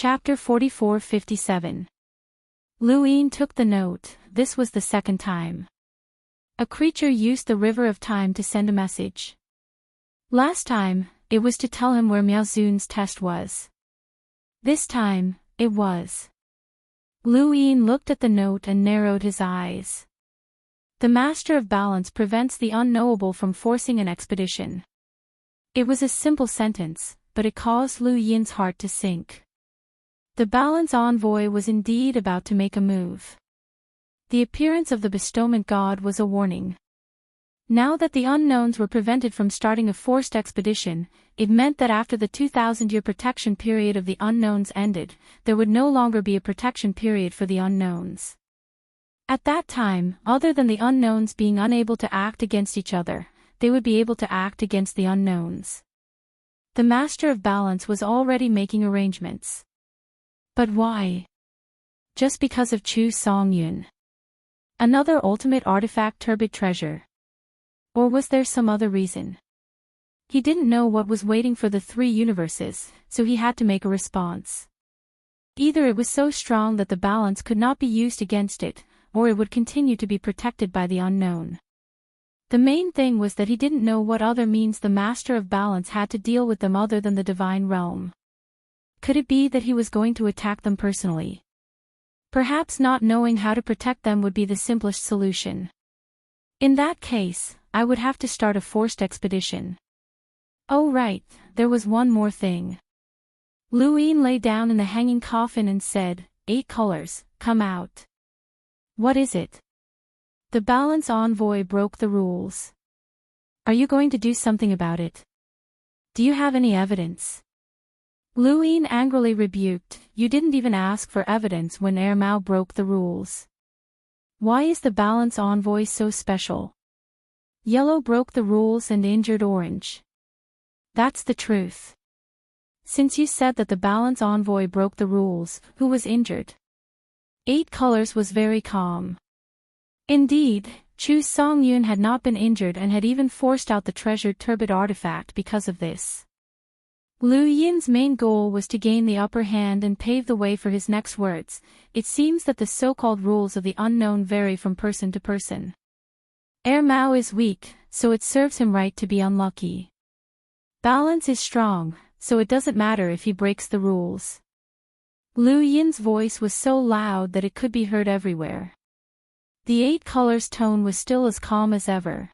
Chapter 44-57. Luin took the note. This was the second time. A creature used the river of time to send a message. Last time, it was to tell him where Miaozun's test was. This time, it was. Luin looked at the note and narrowed his eyes. The Master of Balance prevents the unknowable from forcing an expedition. It was a simple sentence, but it caused Lu Yin's heart to sink. The Balance Envoy was indeed about to make a move. The appearance of the bestowment god was a warning. Now that the unknowns were prevented from starting a forced expedition, it meant that after the 2,000-year protection period of the unknowns ended, there would no longer be a protection period for the unknowns. At that time, other than the unknowns being unable to act against each other, they would be able to act against the unknowns. The Master of Balance was already making arrangements. But why? Just because of Chu Songyun? Another ultimate artifact turbid treasure? Or was there some other reason? He didn't know what was waiting for the three universes, so he had to make a response. Either it was so strong that the balance could not be used against it, or it would continue to be protected by the unknown. The main thing was that he didn't know what other means the Master of Balance had to deal with them other than the divine realm. Could it be that he was going to attack them personally? Perhaps not knowing how to protect them would be the simplest solution. In that case, I would have to start a forced expedition. Oh right, there was one more thing. Luin lay down in the hanging coffin and said, 8 colors, come out. What is it? The Balance Envoy broke the rules. Are you going to do something about it? Do you have any evidence? Luin angrily rebuked, you didn't even ask for evidence when Mao broke the rules. Why is the Balance Envoy so special? Yellow broke the rules and injured Orange. That's the truth. Since you said that the Balance Envoy broke the rules, who was injured? 8 colors was very calm. Indeed, Chu Songyun had not been injured and had even forced out the treasured turbid artifact because of this. Lu Yin's main goal was to gain the upper hand and pave the way for his next words. It seems that the so-called rules of the unknown vary from person to person. Mao is weak, so it serves him right to be unlucky. Balance is strong, so it doesn't matter if he breaks the rules. Lu Yin's voice was so loud that it could be heard everywhere. The 8 colors tone was still as calm as ever.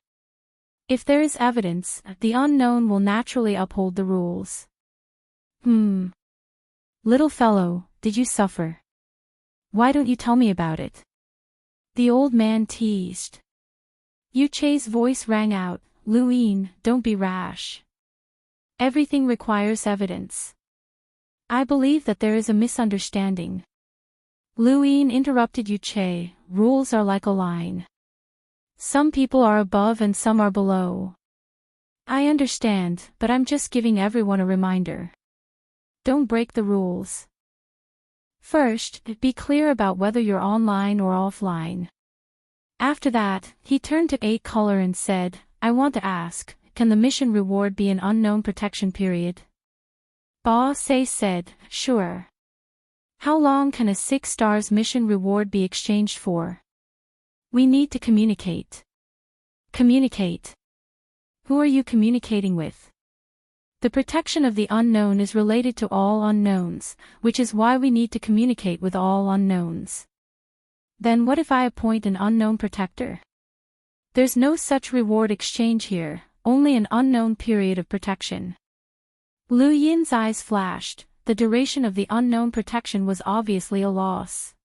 If there is evidence, the unknown will naturally uphold the rules. Little fellow, did you suffer? Why don't you tell me about it? The old man teased. Yu Che's voice rang out, Luin, don't be rash. Everything requires evidence. I believe that there is a misunderstanding. Luin interrupted Yu Che, rules are like a line. Some people are above and some are below. I understand, but I'm just giving everyone a reminder. Don't break the rules. First, be clear about whether you're online or offline. After that, he turned to 8 color and said, I want to ask, can the mission reward be an unknown protection period? Ba Se said, sure. How long can a 6 stars mission reward be exchanged for? We need to communicate. Communicate. Who are you communicating with? The protection of the unknown is related to all unknowns, which is why we need to communicate with all unknowns. Then what if I appoint an unknown protector? There's no such reward exchange here, only an unknown period of protection. Lu Yin's eyes flashed, the duration of the unknown protection was obviously a loss.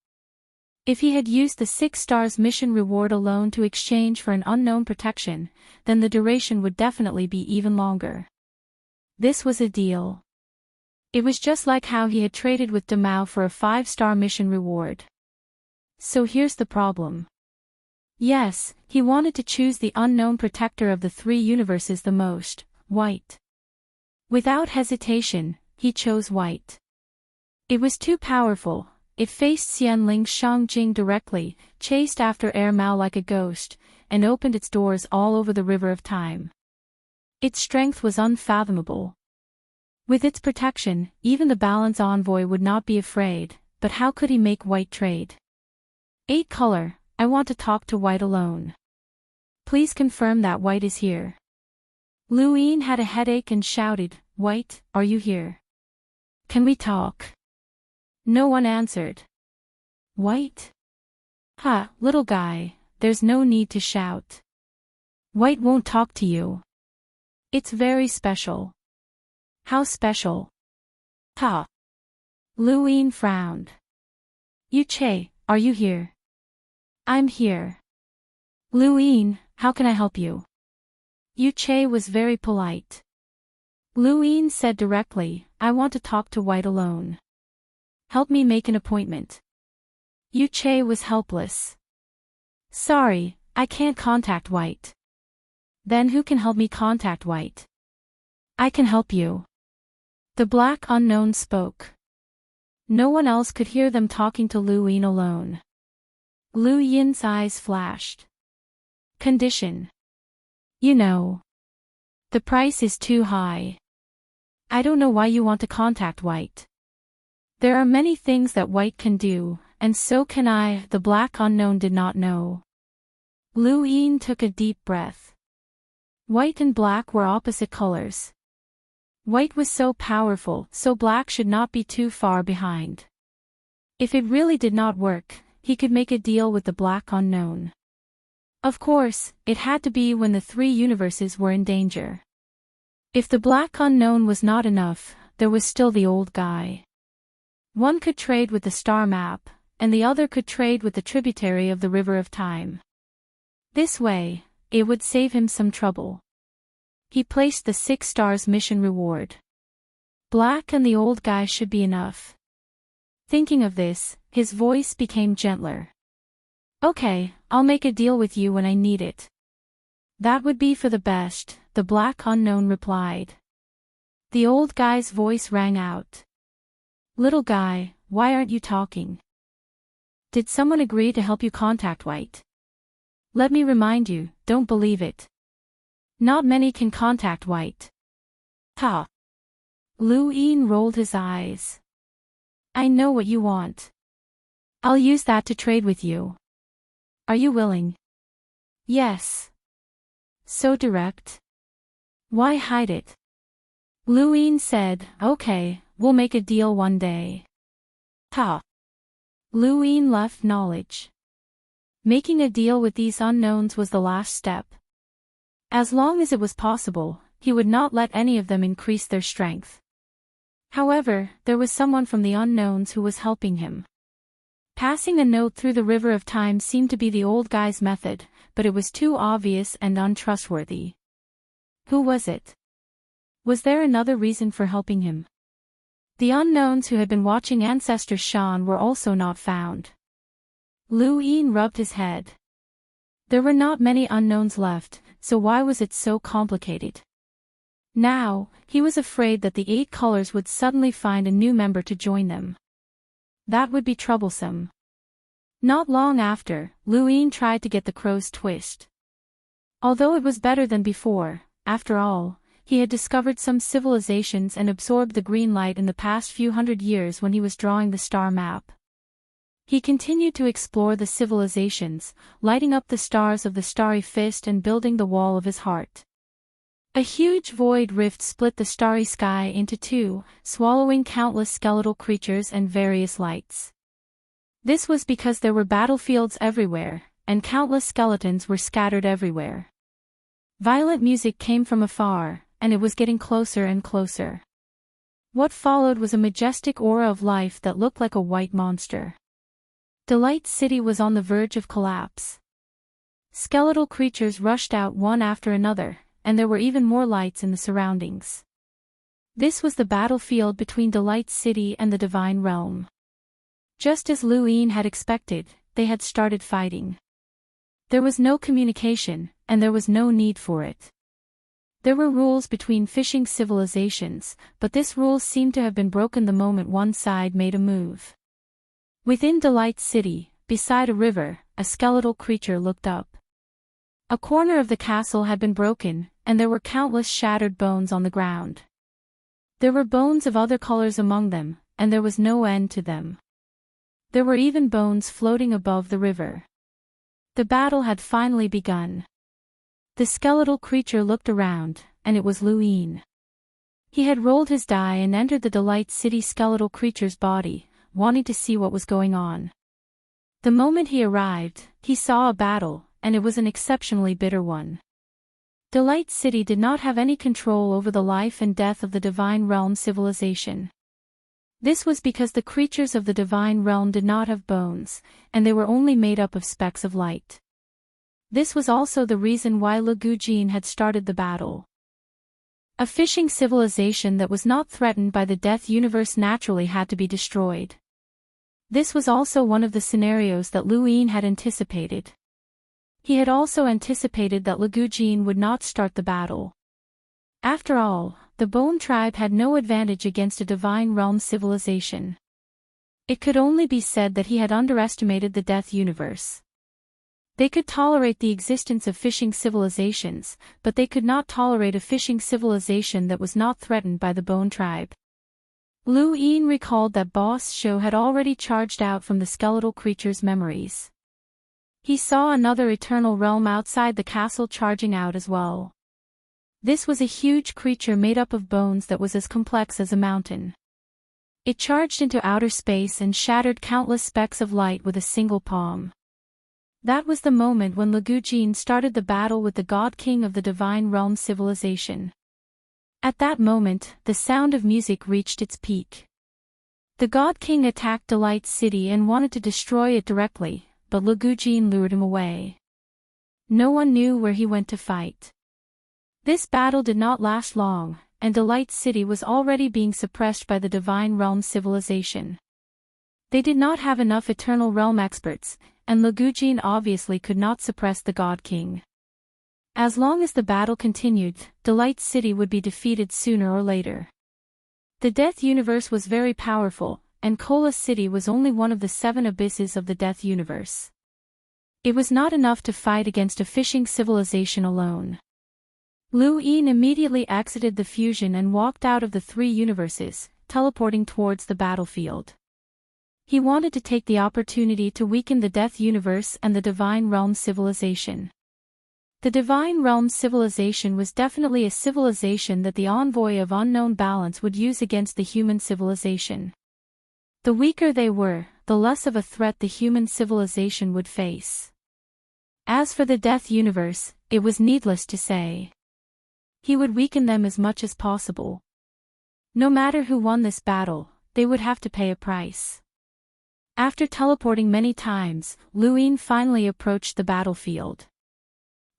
If he had used the 6 stars mission reward alone to exchange for an unknown protection, then the duration would definitely be even longer. This was a deal. It was just like how he had traded with Demao for a 5-star mission reward. So here's the problem. Yes, he wanted to choose the unknown protector of the 3 universes the most, White. Without hesitation, he chose White. It was too powerful. It faced Xianling Shangjing directly, chased after Mao like a ghost, and opened its doors all over the river of time. Its strength was unfathomable. With its protection, even the balance envoy would not be afraid, but how could he make White trade? 8 color, I want to talk to White alone. Please confirm that White is here. Luine had a headache and shouted, White, are you here? Can we talk? No one answered. White? Ha, little guy, there's no need to shout. White won't talk to you. It's very special. How special? Ha. Luine frowned. Yuche, are you here? I'm here. Luine, how can I help you? Yuche was very polite. Luine said directly, I want to talk to White alone. Help me make an appointment. Yuche was helpless. Sorry, I can't contact White. Then who can help me contact White? I can help you. The black unknown spoke. No one else could hear them talking to Luine alone. Lu Yin's eyes flashed. Condition. You know. The price is too high. I don't know why you want to contact White. There are many things that White can do, and so can I. The black unknown did not know. Lu Yin took a deep breath. White and black were opposite colors. White was so powerful, so black should not be too far behind. If it really did not work, he could make a deal with the black unknown. Of course, it had to be when the 3 universes were in danger. If the black unknown was not enough, there was still the old guy. One could trade with the star map, and the other could trade with the tributary of the river of time. This way, it would save him some trouble. He placed the 6 stars mission reward. Black and the old guy should be enough. Thinking of this, his voice became gentler. Okay, I'll make a deal with you when I need it. That would be for the best, the black unknown replied. The old guy's voice rang out. Little guy, why aren't you talking? Did someone agree to help you contact White? Let me remind you, don't believe it. Not many can contact White. Ha! Lu Yin rolled his eyes. I know what you want. I'll use that to trade with you. Are you willing? Yes. So direct. Why hide it? Lu Yin said, okay, we'll make a deal one day. Ha! Lu Yin left knowledge. Making a deal with these unknowns was the last step. As long as it was possible, he would not let any of them increase their strength. However, there was someone from the unknowns who was helping him. Passing a note through the river of time seemed to be the old guy's method, but it was too obvious and untrustworthy. Who was it? Was there another reason for helping him? The unknowns who had been watching Ancestor Shan were also not found. Lu Yin rubbed his head. There were not many unknowns left, so why was it so complicated? Now, he was afraid that the 8 colors would suddenly find a new member to join them. That would be troublesome. Not long after, Lu Yin tried to get the crow's twist. Although it was better than before, after all, he had discovered some civilizations and absorbed the green light in the past few hundred years when he was drawing the star map. He continued to explore the civilizations, lighting up the stars of the starry fist and building the wall of his heart. A huge void rift split the starry sky into 2, swallowing countless skeletal creatures and various lights. This was because there were battlefields everywhere, and countless skeletons were scattered everywhere. Violent music came from afar, and it was getting closer and closer. What followed was a majestic aura of life that looked like a white monster. Delight City was on the verge of collapse. Skeletal creatures rushed out one after another, and there were even more lights in the surroundings. This was the battlefield between Delight City and the Divine Realm. Just as Lu Yin had expected, they had started fighting. There was no communication, and there was no need for it. There were rules between fishing civilizations, but this rule seemed to have been broken the moment one side made a move. Within Delight City, beside a river, a skeletal creature looked up. A corner of the castle had been broken, and there were countless shattered bones on the ground. There were bones of other colors among them, and there was no end to them. There were even bones floating above the river. The battle had finally begun. The skeletal creature looked around, and it was Luin. He had rolled his die and entered the Delight City skeletal creature's body, wanting to see what was going on. The moment he arrived, he saw a battle, and it was an exceptionally bitter one. Delight City did not have any control over the life and death of the Divine Realm civilization. This was because the creatures of the Divine Realm did not have bones, and they were only made up of specks of light. This was also the reason why Lagujin had started the battle. A fishing civilization that was not threatened by the death universe naturally had to be destroyed. This was also one of the scenarios that Luin had anticipated. He had also anticipated that Lagujin would not start the battle. After all, the Bone Tribe had no advantage against a Divine Realm civilization. It could only be said that he had underestimated the death universe. They could tolerate the existence of fishing civilizations, but they could not tolerate a fishing civilization that was not threatened by the Bone Tribe. Luin recalled that Boss Show had already charged out from the skeletal creature's memories. He saw another eternal realm outside the castle charging out as well. This was a huge creature made up of bones that was as complex as a mountain. It charged into outer space and shattered countless specks of light with a single palm. That was the moment when Lagujin started the battle with the God King of the Divine Realm civilization. At that moment, the sound of music reached its peak. The God King attacked Delight City and wanted to destroy it directly, but Lagujin lured him away. No one knew where he went to fight. This battle did not last long, and Delight City was already being suppressed by the Divine Realm civilization. They did not have enough Eternal Realm experts, and Lagujin obviously could not suppress the God King. As long as the battle continued, Delight City would be defeated sooner or later. The Death Universe was very powerful, and Kola City was only one of the 7 abysses of the Death Universe. It was not enough to fight against a fishing civilization alone. Luin immediately exited the fusion and walked out of the 3 universes, teleporting towards the battlefield. He wanted to take the opportunity to weaken the Death Universe and the Divine Realm civilization. The Divine Realm civilization was definitely a civilization that the Envoy of Unknown Balance would use against the human civilization. The weaker they were, the less of a threat the human civilization would face. As for the Death Universe, it was needless to say. He would weaken them as much as possible. No matter who won this battle, they would have to pay a price. After teleporting many times, Luin finally approached the battlefield.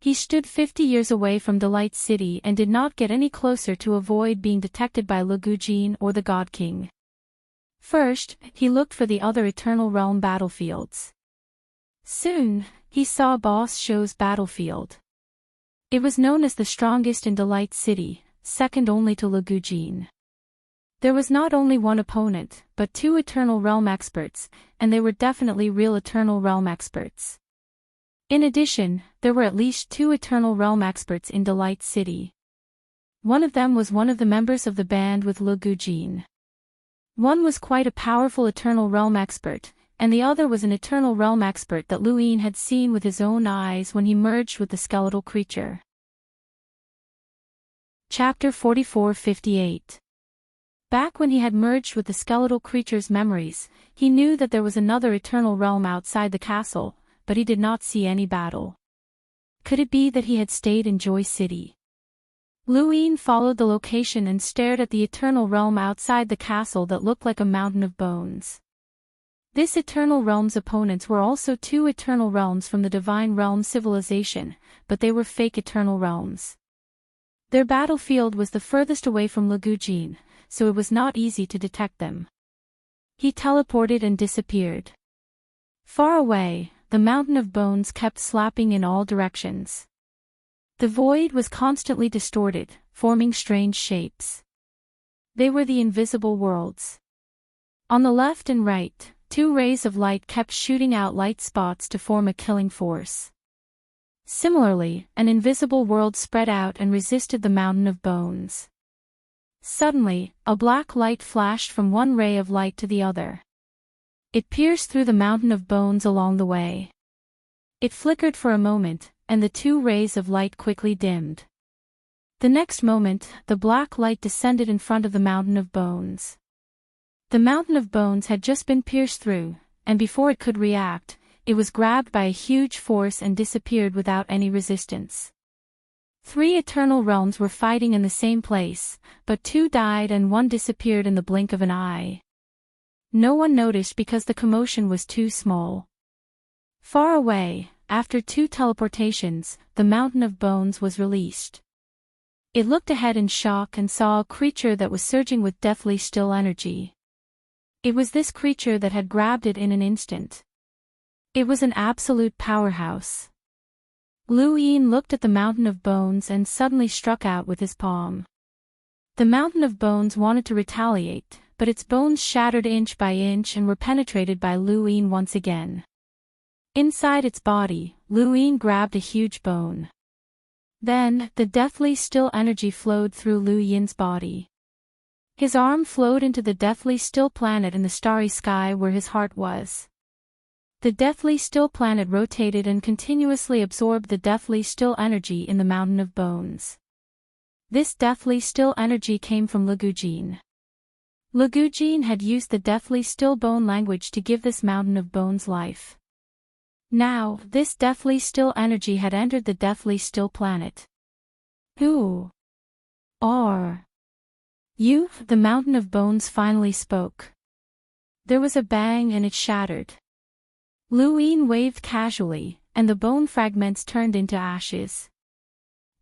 He stood 50 years away from Delight City and did not get any closer to avoid being detected by Lagujin or the God King. First, he looked for the other Eternal Realm battlefields. Soon, he saw Boss Show's battlefield. It was known as the strongest in Delight City, second only to Lagujin. There was not only one opponent, but 2 Eternal Realm experts, and they were definitely real Eternal Realm experts. In addition, there were at least 2 Eternal Realm experts in Delight City. One of them was one of the members of the band with Lagujin. One was quite a powerful Eternal Realm expert, and the other was an Eternal Realm expert that Luin had seen with his own eyes when he merged with the skeletal creature. Chapter 44-58. Back when he had merged with the skeletal creature's memories, he knew that there was another Eternal Realm outside the castle, but he did not see any battle. Could it be that he had stayed in Joy City? Luin followed the location and stared at the Eternal Realm outside the castle that looked like a mountain of bones. This Eternal Realm's opponents were also 2 Eternal Realms from the Divine Realm civilization, but they were fake Eternal Realms. Their battlefield was the furthest away from Lagujin, so it was not easy to detect them. He teleported and disappeared. Far away, the mountain of bones kept slapping in all directions. The void was constantly distorted, forming strange shapes. They were the invisible worlds. On the left and right, 2 rays of light kept shooting out light spots to form a killing force. Similarly, an invisible world spread out and resisted the mountain of bones. Suddenly, a black light flashed from one ray of light to the other. It pierced through the mountain of bones along the way. It flickered for a moment, and the two rays of light quickly dimmed. The next moment, the black light descended in front of the mountain of bones. The mountain of bones had just been pierced through, and before it could react, it was grabbed by a huge force and disappeared without any resistance. 3 eternal realms were fighting in the same place, but 2 died and 1 disappeared in the blink of an eye. No one noticed because the commotion was too small. Far away, after 2 teleportations, the mountain of bones was released. It looked ahead in shock and saw a creature that was surging with deathly still energy. It was this creature that had grabbed it in an instant. It was an absolute powerhouse. Lu Yin looked at the mountain of bones and suddenly struck out with his palm. The mountain of bones wanted to retaliate, but its bones shattered inch by inch and were penetrated by Lu Yin once again. Inside its body, Lu Yin grabbed a huge bone. Then, the deathly still energy flowed through Lu Yin's body. His arm flowed into the deathly still planet in the starry sky where his heart was. The deathly still planet rotated and continuously absorbed the deathly still energy in the mountain of bones. This deathly still energy came from Lagujin. Lagujin had used the deathly still bone language to give this mountain of bones life. Now, this deathly still energy had entered the deathly still planet. Who are you? The mountain of bones finally spoke. There was a bang and it shattered. Lu Yin waved casually, and the bone fragments turned into ashes.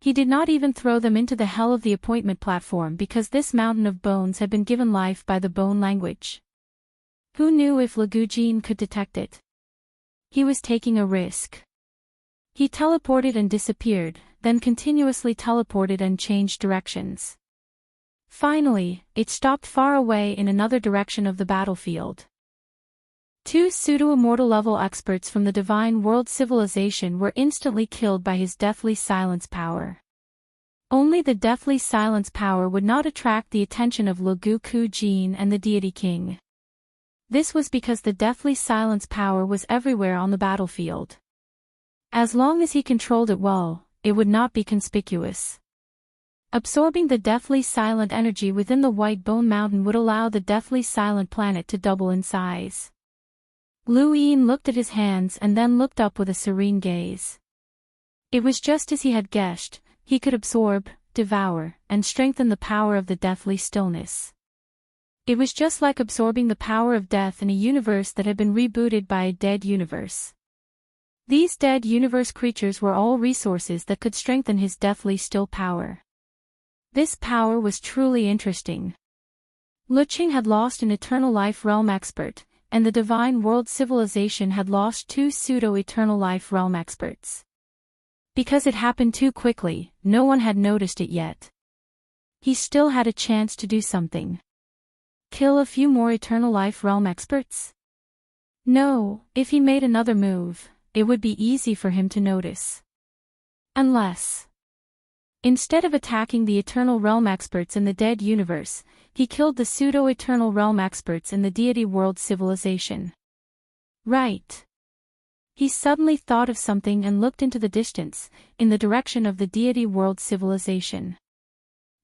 He did not even throw them into the hell of the appointment platform because this mountain of bones had been given life by the bone language. Who knew if Lagujin could detect it? He was taking a risk. He teleported and disappeared, then continuously teleported and changed directions. Finally, it stopped far away in another direction of the battlefield. 2 pseudo-immortal level experts from the divine world civilization were instantly killed by his deathly silence power. Only the deathly silence power would not attract the attention of Lagu Jin and the deity king. This was because the deathly silence power was everywhere on the battlefield. As long as he controlled it well, it would not be conspicuous. Absorbing the deathly silent energy within the White Bone Mountain would allow the deathly silent planet to double in size. Lu Yin looked at his hands and then looked up with a serene gaze. It was just as he had guessed, he could absorb, devour, and strengthen the power of the deathly stillness. It was just like absorbing the power of death in a universe that had been rebooted by a dead universe. These dead universe creatures were all resources that could strengthen his deathly still power. This power was truly interesting. Luqing had lost an eternal life realm expert, and the divine world civilization had lost 2 pseudo-eternal life realm experts. Because it happened too quickly, no one had noticed it yet. He still had a chance to do something. Kill a few more eternal life realm experts? No, if he made another move, it would be easy for him to notice. Unless, instead of attacking the eternal realm experts in the dead universe, he killed the pseudo-eternal realm experts in the deity world civilization. Right. He suddenly thought of something and looked into the distance, in the direction of the deity world civilization.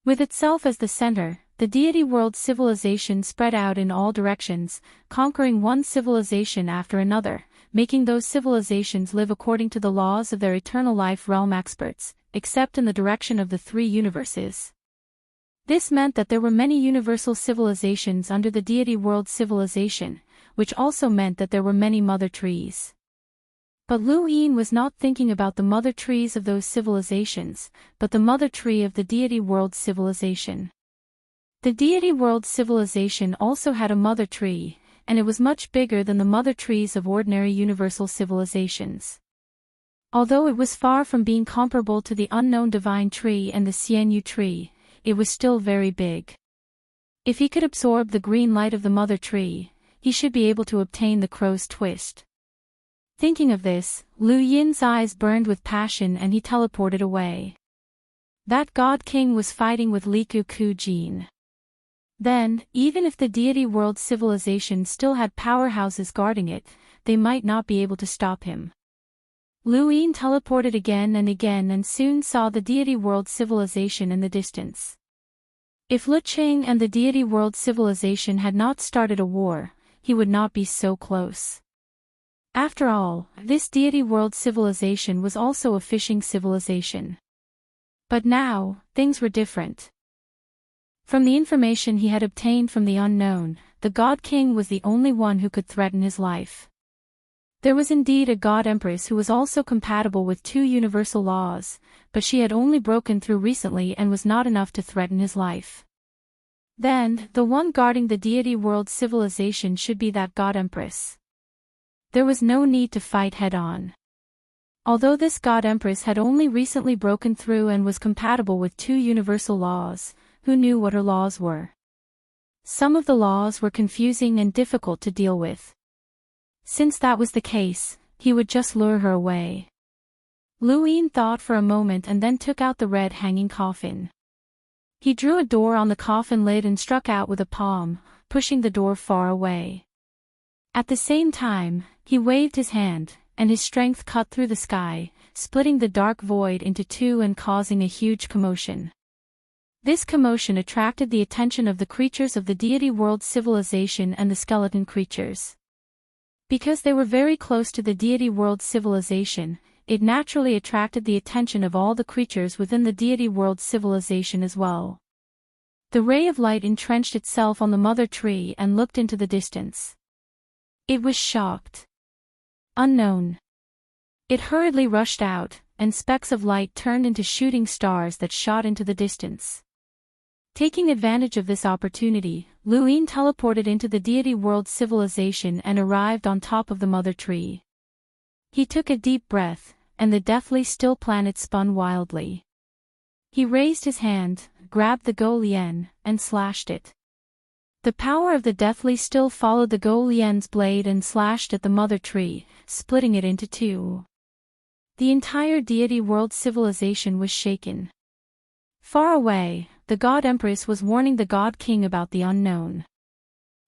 With itself as the center, the deity world civilization spread out in all directions, conquering one civilization after another, making those civilizations live according to the laws of their eternal life realm experts, except in the direction of the 3 universes. This meant that there were many universal civilizations under the deity world civilization, which also meant that there were many mother trees. But Lu Yin was not thinking about the mother trees of those civilizations, but the mother tree of the deity world civilization. The deity world civilization also had a mother tree, and it was much bigger than the mother trees of ordinary universal civilizations. Although it was far from being comparable to the unknown divine tree and the Xianyu tree, it was still very big. If he could absorb the green light of the mother tree, he should be able to obtain the crow's twist. Thinking of this, Lu Yin's eyes burned with passion and he teleported away. That God King was fighting with Liku Jin. Then, even if the deity world civilization still had powerhouses guarding it, they might not be able to stop him. Lu Yin teleported again and soon saw the deity world civilization in the distance. If Lu Qing and the deity world civilization had not started a war, he would not be so close. After all, this deity world civilization was also a fishing civilization. But now, things were different. From the information he had obtained from the unknown, the God King was the only one who could threaten his life. There was indeed a God Empress who was also compatible with two universal laws, but she had only broken through recently and was not enough to threaten his life. Then, the one guarding the deity world civilization should be that God Empress. There was no need to fight head-on. Although this God Empress had only recently broken through and was compatible with two universal laws, who knew what her laws were? Some of the laws were confusing and difficult to deal with. Since that was the case, he would just lure her away. Lu Yin thought for a moment and then took out the red hanging coffin. He drew a door on the coffin lid and struck out with a palm, pushing the door far away. At the same time, he waved his hand, and his strength cut through the sky, splitting the dark void into two and causing a huge commotion. This commotion attracted the attention of the creatures of the deity world civilization and the skeleton creatures. Because they were very close to the deity world civilization, it naturally attracted the attention of all the creatures within the deity world civilization as well. The ray of light entrenched itself on the mother tree and looked into the distance. It was shocked. Unknown. It hurriedly rushed out, and specks of light turned into shooting stars that shot into the distance. Taking advantage of this opportunity, Lu Yin teleported into the deity world civilization and arrived on top of the mother tree. He took a deep breath, and the deathly still planet spun wildly. He raised his hand, grabbed the Go Lian, and slashed it. The power of the deathly still followed the Go Lian's blade and slashed at the mother tree, splitting it into two. The entire deity world civilization was shaken. Far away, the God Empress was warning the God King about the unknown.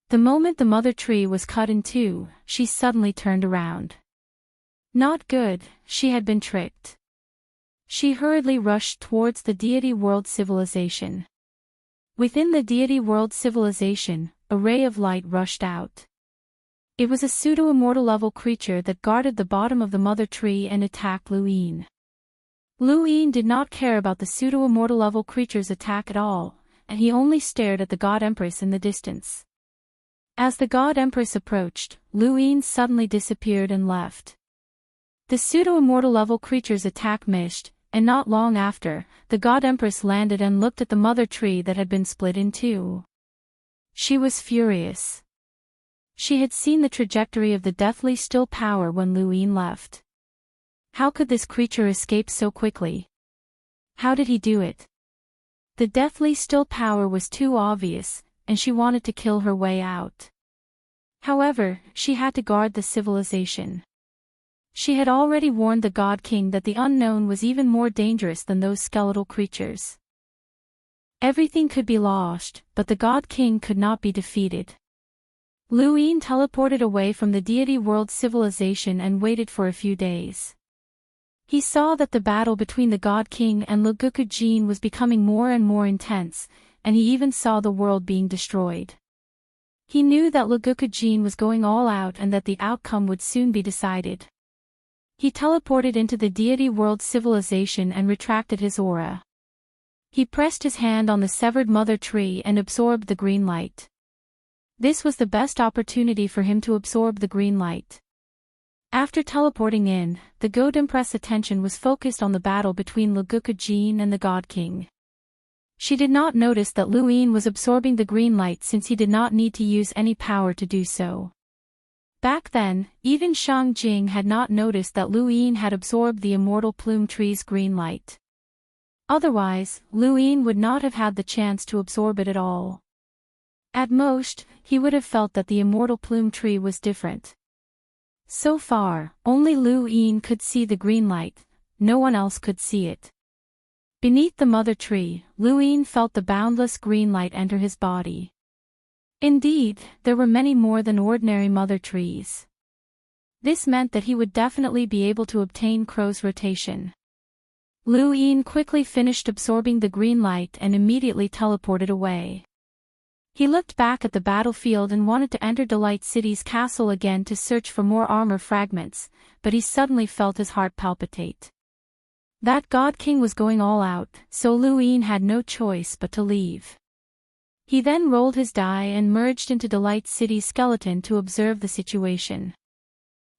The moment the mother tree was cut in two, she suddenly turned around. Not good, she had been tricked. She hurriedly rushed towards the deity world civilization. Within the deity world civilization, a ray of light rushed out. It was a pseudo-immortal level creature that guarded the bottom of the mother tree and attacked Lu Yin. Lu Yin did not care about the pseudo-immortal level creature's attack at all, and he only stared at the God Empress in the distance. As the God Empress approached, Lu Yin suddenly disappeared and left. The pseudo-immortal level creature's attack missed, and not long after, the God Empress landed and looked at the mother tree that had been split in two. She was furious. She had seen the trajectory of the deathly still power when Lu Yin left. How could this creature escape so quickly? How did he do it? The deathly still power was too obvious, and she wanted to kill her way out. However, she had to guard the civilization. She had already warned the God King that the unknown was even more dangerous than those skeletal creatures. Everything could be lost, but the God King could not be defeated. Lu Yin teleported away from the deity world civilization and waited for a few days. He saw that the battle between the God King and Lu Jin was becoming more and more intense, and he even saw the world being destroyed. He knew that Lu Jin was going all out and that the outcome would soon be decided. He teleported into the deity world civilization and retracted his aura. He pressed his hand on the severed mother tree and absorbed the green light. This was the best opportunity for him to absorb the green light. After teleporting in, the God Empress' attention was focused on the battle between Lu Jin and the God King. She did not notice that Lu Yin was absorbing the green light since he did not need to use any power to do so. Back then, even Shang Jing had not noticed that Lu Yin had absorbed the immortal plume tree's green light. Otherwise, Lu Yin would not have had the chance to absorb it at all. At most, he would have felt that the immortal plume tree was different. So far, only Lu Yin could see the green light, no one else could see it. Beneath the mother tree, Lu Yin felt the boundless green light enter his body. Indeed, there were many more than ordinary mother trees. This meant that he would definitely be able to obtain Crow's rotation. Lu Yin quickly finished absorbing the green light and immediately teleported away. He looked back at the battlefield and wanted to enter Delight City's castle again to search for more armor fragments, but he suddenly felt his heart palpitate. That God King was going all out, so Lu Yin had no choice but to leave. He then rolled his die and merged into Delight City's skeleton to observe the situation.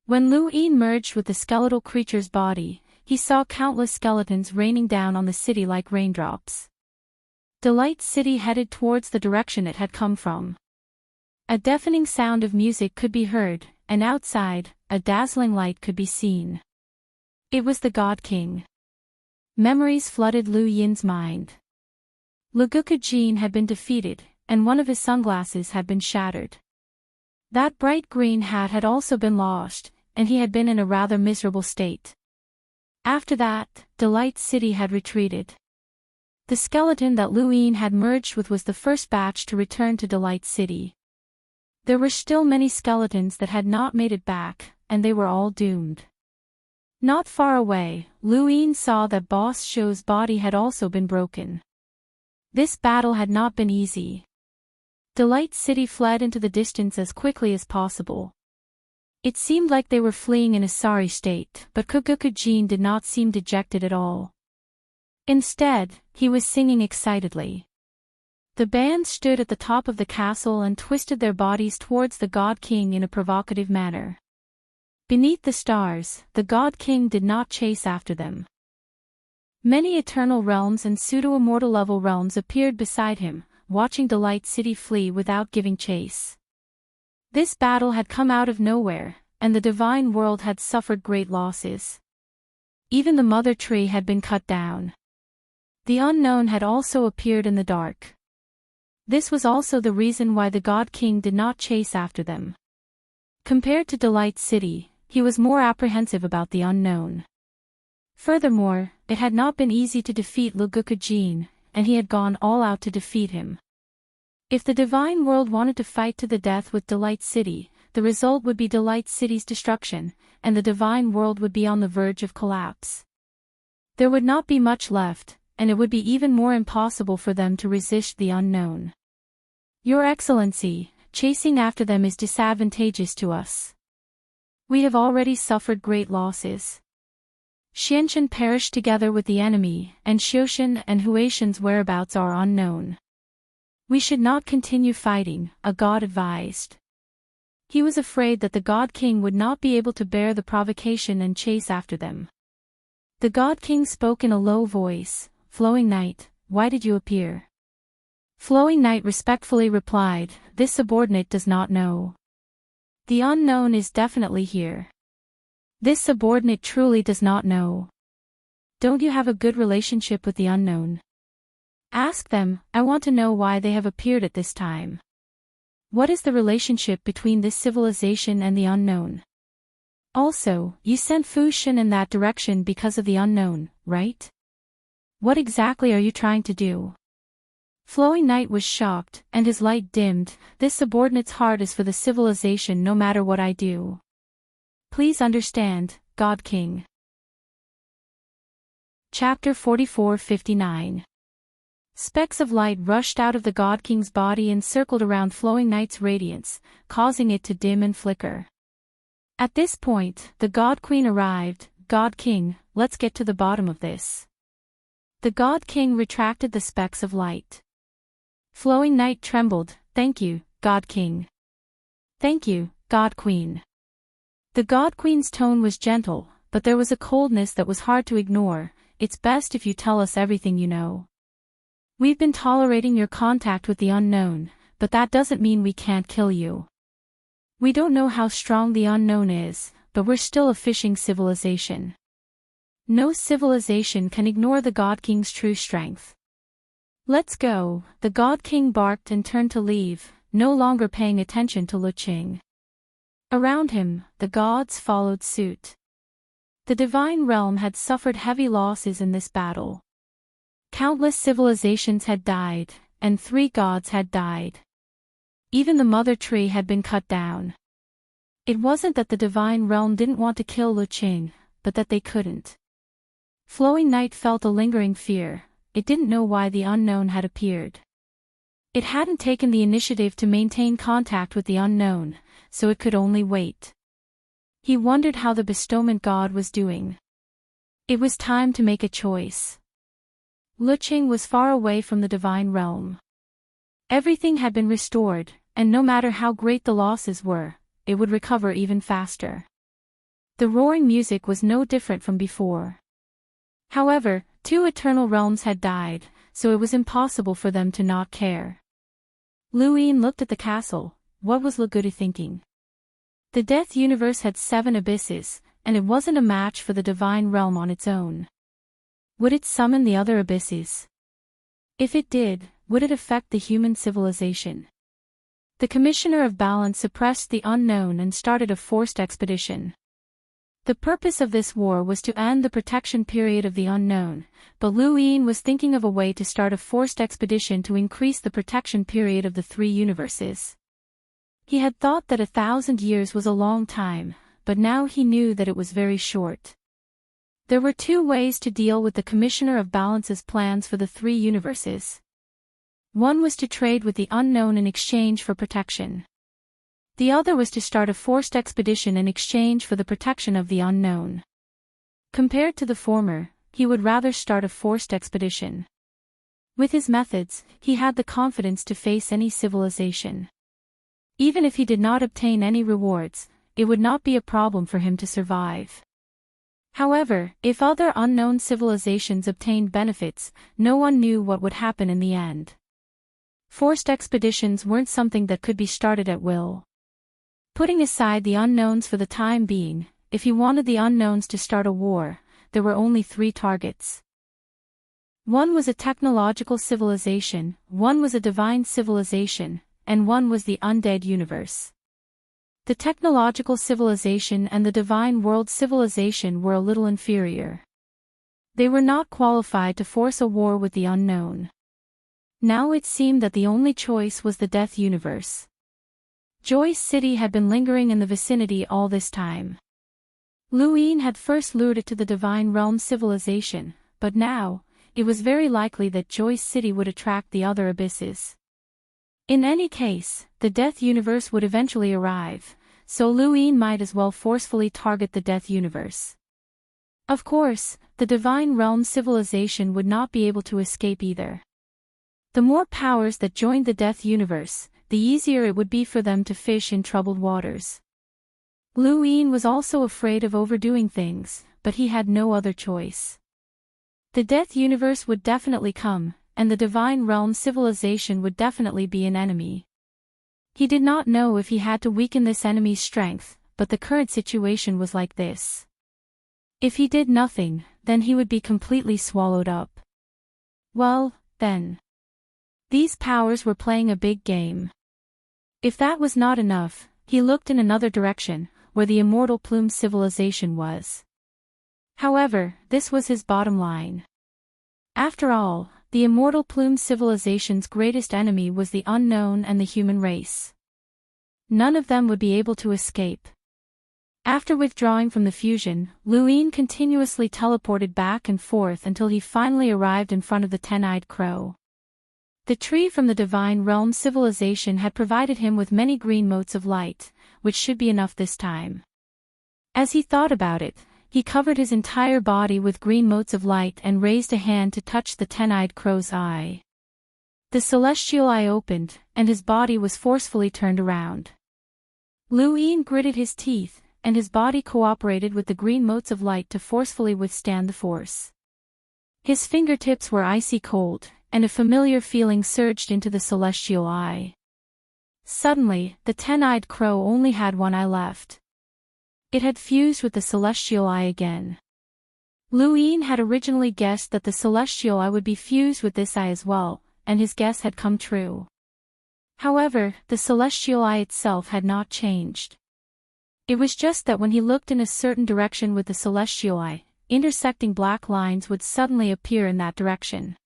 When Lu Yin merged with the skeletal creature's body, he saw countless skeletons raining down on the city like raindrops. Delight City headed towards the direction it had come from. A deafening sound of music could be heard, and outside, a dazzling light could be seen. It was the God King. Memories flooded Lu Yin's mind. Jin had been defeated, and one of his sunglasses had been shattered. That bright green hat had also been lost, and he had been in a rather miserable state. After that, Delight City had retreated. The skeleton that Lu Yin had merged with was the first batch to return to Delight City. There were still many skeletons that had not made it back, and they were all doomed. Not far away, Lu Yin saw that Boss Shou's body had also been broken. This battle had not been easy. Delight City fled into the distance as quickly as possible. It seemed like they were fleeing in a sorry state, but Jin did not seem dejected at all. Instead, he was singing excitedly. The band stood at the top of the castle and twisted their bodies towards the God King in a provocative manner. Beneath the stars, the God King did not chase after them. Many eternal realms and pseudo-immortal level realms appeared beside him, watching Delight City flee without giving chase. This battle had come out of nowhere, and the divine world had suffered great losses. Even the mother tree had been cut down. The unknown had also appeared in the dark. This was also the reason why the God King did not chase after them. Compared to Delight City, he was more apprehensive about the unknown. Furthermore, it had not been easy to defeat Jin, and he had gone all out to defeat him. If the divine world wanted to fight to the death with Delight City, the result would be Delight City's destruction, and the divine world would be on the verge of collapse. There would not be much left, and it would be even more impossible for them to resist the unknown. Your Excellency, chasing after them is disadvantageous to us. We have already suffered great losses. Xianshan perished together with the enemy, and Xioshan and Huaishan's whereabouts are unknown. We should not continue fighting, a god advised. He was afraid that the God King would not be able to bear the provocation and chase after them. The God King spoke in a low voice, "Flowing Knight, why did you appear?" Flowing Knight respectfully replied, "This subordinate does not know. The unknown is definitely here. This subordinate truly does not know. Don't you have a good relationship with the unknown? Ask them, I want to know why they have appeared at this time. What is the relationship between this civilization and the unknown? Also, you sent Fu Shen in that direction because of the unknown, right? What exactly are you trying to do?" Flowing Knight was shocked, and his light dimmed. This subordinate's heart is for the civilization no matter what I do. Please understand, God King. Chapter 44-59. Specks of light rushed out of the God King's body and circled around Flowing Knight's radiance, causing it to dim and flicker. At this point, the God Queen arrived. "God King, let's get to the bottom of this." The God King retracted the specks of light. Flowing Knight trembled. "Thank you, God King." "Thank you, God Queen." The God Queen's tone was gentle, but there was a coldness that was hard to ignore. "It's best if you tell us everything you know. We've been tolerating your contact with the unknown, but that doesn't mean we can't kill you. We don't know how strong the unknown is, but we're still a fishing civilization. No civilization can ignore the God King's true strength. Let's go." The God King barked and turned to leave, no longer paying attention to Lu Qing. Around him, the gods followed suit. The divine realm had suffered heavy losses in this battle. Countless civilizations had died, and 3 gods had died. Even the mother tree had been cut down. It wasn't that the divine realm didn't want to kill Luqing, but that they couldn't. Flowing Night felt a lingering fear. It didn't know why the unknown had appeared. It hadn't taken the initiative to maintain contact with the unknown, so it could only wait. He wondered how the bestowment god was doing. It was time to make a choice. Luqing was far away from the divine realm. Everything had been restored, and no matter how great the losses were, it would recover even faster. The roaring music was no different from before. However, 2 eternal realms had died, so it was impossible for them to not care. Luin looked at the castle. What was Lugudu thinking? The death universe had 7 abysses, and it wasn't a match for the divine realm on its own. Would it summon the other abysses? If it did, would it affect the human civilization? The Commissioner of Balance suppressed the unknown and started a forced expedition. The purpose of this war was to end the protection period of the unknown, but Luin was thinking of a way to start a forced expedition to increase the protection period of the 3 universes. He had thought that 1,000 years was a long time, but now he knew that it was very short. There were 2 ways to deal with the Commissioner of Balance's plans for the 3 universes. One was to trade with the unknown in exchange for protection. The other was to start a forced expedition in exchange for the protection of the unknown. Compared to the former, he would rather start a forced expedition. With his methods, he had the confidence to face any civilization. Even if he did not obtain any rewards, it would not be a problem for him to survive. However, if other unknown civilizations obtained benefits, no one knew what would happen in the end. Forced expeditions weren't something that could be started at will. Putting aside the unknowns for the time being, if he wanted the unknowns to start a war, there were only 3 targets. One was a technological civilization, one was a divine civilization, and one was the undead universe. The technological civilization and the divine world civilization were a little inferior. They were not qualified to force a war with the unknown. Now it seemed that the only choice was the death universe. Joyce City had been lingering in the vicinity all this time. Luin had first lured it to the divine realm civilization, but now, it was very likely that Joyce City would attract the other abysses. In any case, the death universe would eventually arrive, so Luin might as well forcefully target the death universe. Of course, the divine realm civilization would not be able to escape either. The more powers that joined the death universe, the easier it would be for them to fish in troubled waters. Luin was also afraid of overdoing things, but he had no other choice. The death universe would definitely come, and the divine realm civilization would definitely be an enemy. He did not know if he had to weaken this enemy's strength, but the current situation was like this. If he did nothing, then he would be completely swallowed up. Well, then. These powers were playing a big game. If that was not enough, he looked in another direction, where the immortal plume civilization was. However, this was his bottom line. After all, the immortal plume civilization's greatest enemy was the unknown and the human race. None of them would be able to escape. After withdrawing from the fusion, Luin continuously teleported back and forth until he finally arrived in front of the 10-eyed crow. The tree from the divine realm civilization had provided him with many green motes of light, which should be enough this time. As he thought about it, he covered his entire body with green motes of light and raised a hand to touch the 10-eyed crow's eye. The celestial eye opened, and his body was forcefully turned around. Luin gritted his teeth, and his body cooperated with the green motes of light to forcefully withstand the force. His fingertips were icy cold, and a familiar feeling surged into the celestial eye. Suddenly, the 10-eyed crow only had one eye left. It had fused with the celestial eye again. Luin had originally guessed that the celestial eye would be fused with this eye as well, and his guess had come true. However, the celestial eye itself had not changed. It was just that when he looked in a certain direction with the celestial eye, intersecting black lines would suddenly appear in that direction.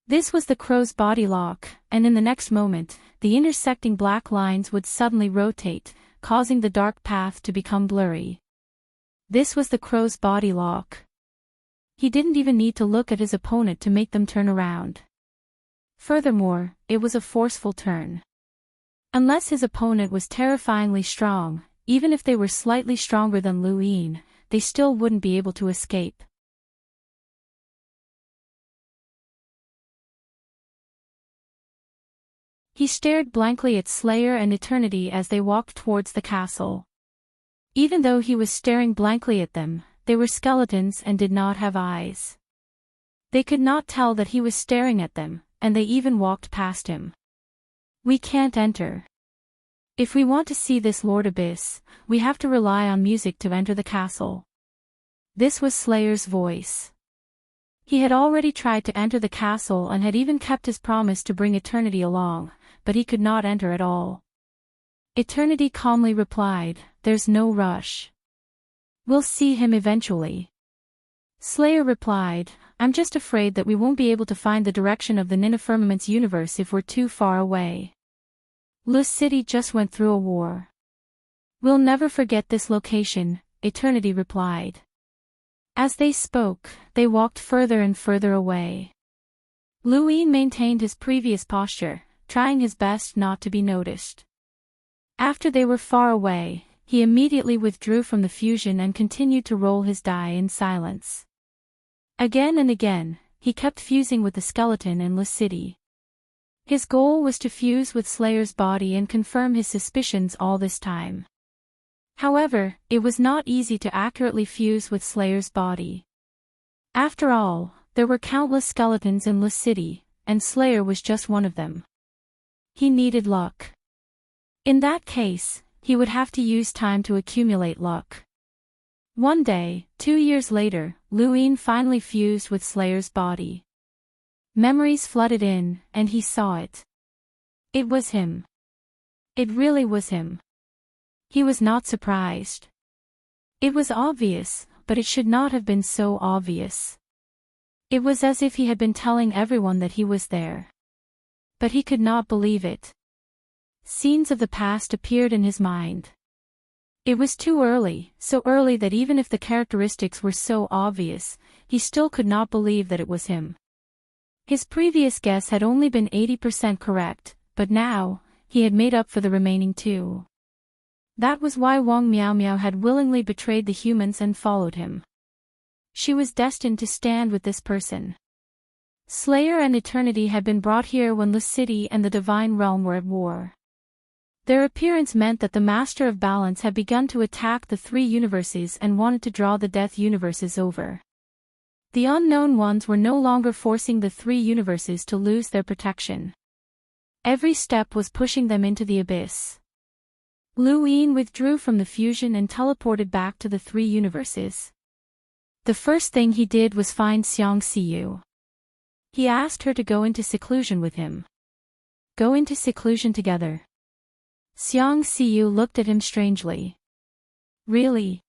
This was the crow's body lock, and in the next moment, the intersecting black lines would suddenly rotate, causing the dark path to become blurry. This was the crow's body lock. He didn't even need to look at his opponent to make them turn around. Furthermore, it was a forceful turn. Unless his opponent was terrifyingly strong, even if they were slightly stronger than Lu Yin, they still wouldn't be able to escape. He stared blankly at Slayer and Eternity as they walked towards the castle. Even though he was staring blankly at them, they were skeletons and did not have eyes. They could not tell that he was staring at them, and they even walked past him. "We can't enter. If we want to see this Lord Abyss, we have to rely on music to enter the castle." This was Slayer's voice. He had already tried to enter the castle and had even kept his promise to bring Eternity along, but he could not enter at all. Eternity calmly replied, "There's no rush. We'll see him eventually." Slayer replied, "I'm just afraid that we won't be able to find the direction of the Nina Firmament's universe if we're too far away. Luz City just went through a war. We'll never forget this location," Eternity replied. As they spoke, they walked further and further away. Lu Yin maintained his previous posture, trying his best not to be noticed. After they were far away, he immediately withdrew from the fusion and continued to roll his die in silence. Again and again, he kept fusing with the skeleton in Luz City. His goal was to fuse with Slayer's body and confirm his suspicions all this time. However, it was not easy to accurately fuse with Slayer's body. After all, there were countless skeletons in Luz City, and Slayer was just one of them. He needed luck. In that case, he would have to use time to accumulate luck. One day, 2 years later, Lu Yin finally fused with Slayer's body. Memories flooded in, and he saw it. It was him. It really was him. He was not surprised. It was obvious, but it should not have been so obvious. It was as if he had been telling everyone that he was there. But he could not believe it. Scenes of the past appeared in his mind. It was too early, so early that even if the characteristics were so obvious, he still could not believe that it was him. His previous guess had only been 80% correct, but now, he had made up for the remaining 2. That was why Wang Miao Miao had willingly betrayed the humans and followed him. She was destined to stand with this person. Slayer and Eternity had been brought here when Luz City and the Divine Realm were at war. Their appearance meant that the Master of Balance had begun to attack the 3 universes and wanted to draw the Death universes over. The Unknown Ones were no longer forcing the 3 universes to lose their protection. Every step was pushing them into the abyss. Lu Yin withdrew from the fusion and teleported back to the 3 universes. The first thing he did was find Xiang Xiyu. He asked her to go into seclusion with him. Go into seclusion together. Xiang Xiyu looked at him strangely. Really?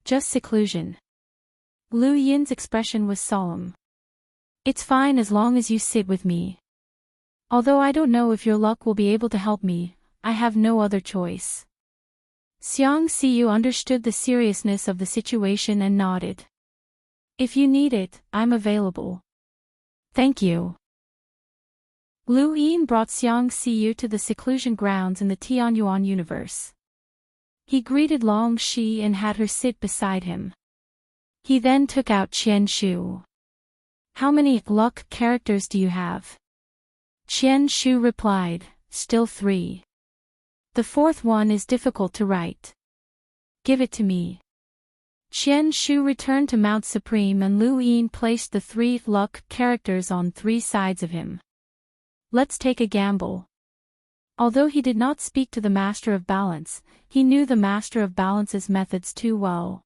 Just seclusion? Lu Yin's expression was solemn. It's fine as long as you sit with me. Although I don't know if your luck will be able to help me, I have no other choice. Xiang Xiyu understood the seriousness of the situation and nodded. If you need it, I'm available. Thank you. Lu Yin brought Xiang Xiyu to the seclusion grounds in the Tianyuan universe. He greeted Long Shi and had her sit beside him. He then took out Qian Shu. How many luck characters do you have? Qian Shu replied, still 3. The 4th one is difficult to write. Give it to me. Qian Shu returned to Mount Supreme and Lu Yin placed the 3 luck characters on 3 sides of him. Let's take a gamble. Although he did not speak to the Master of Balance, he knew the Master of Balance's methods too well.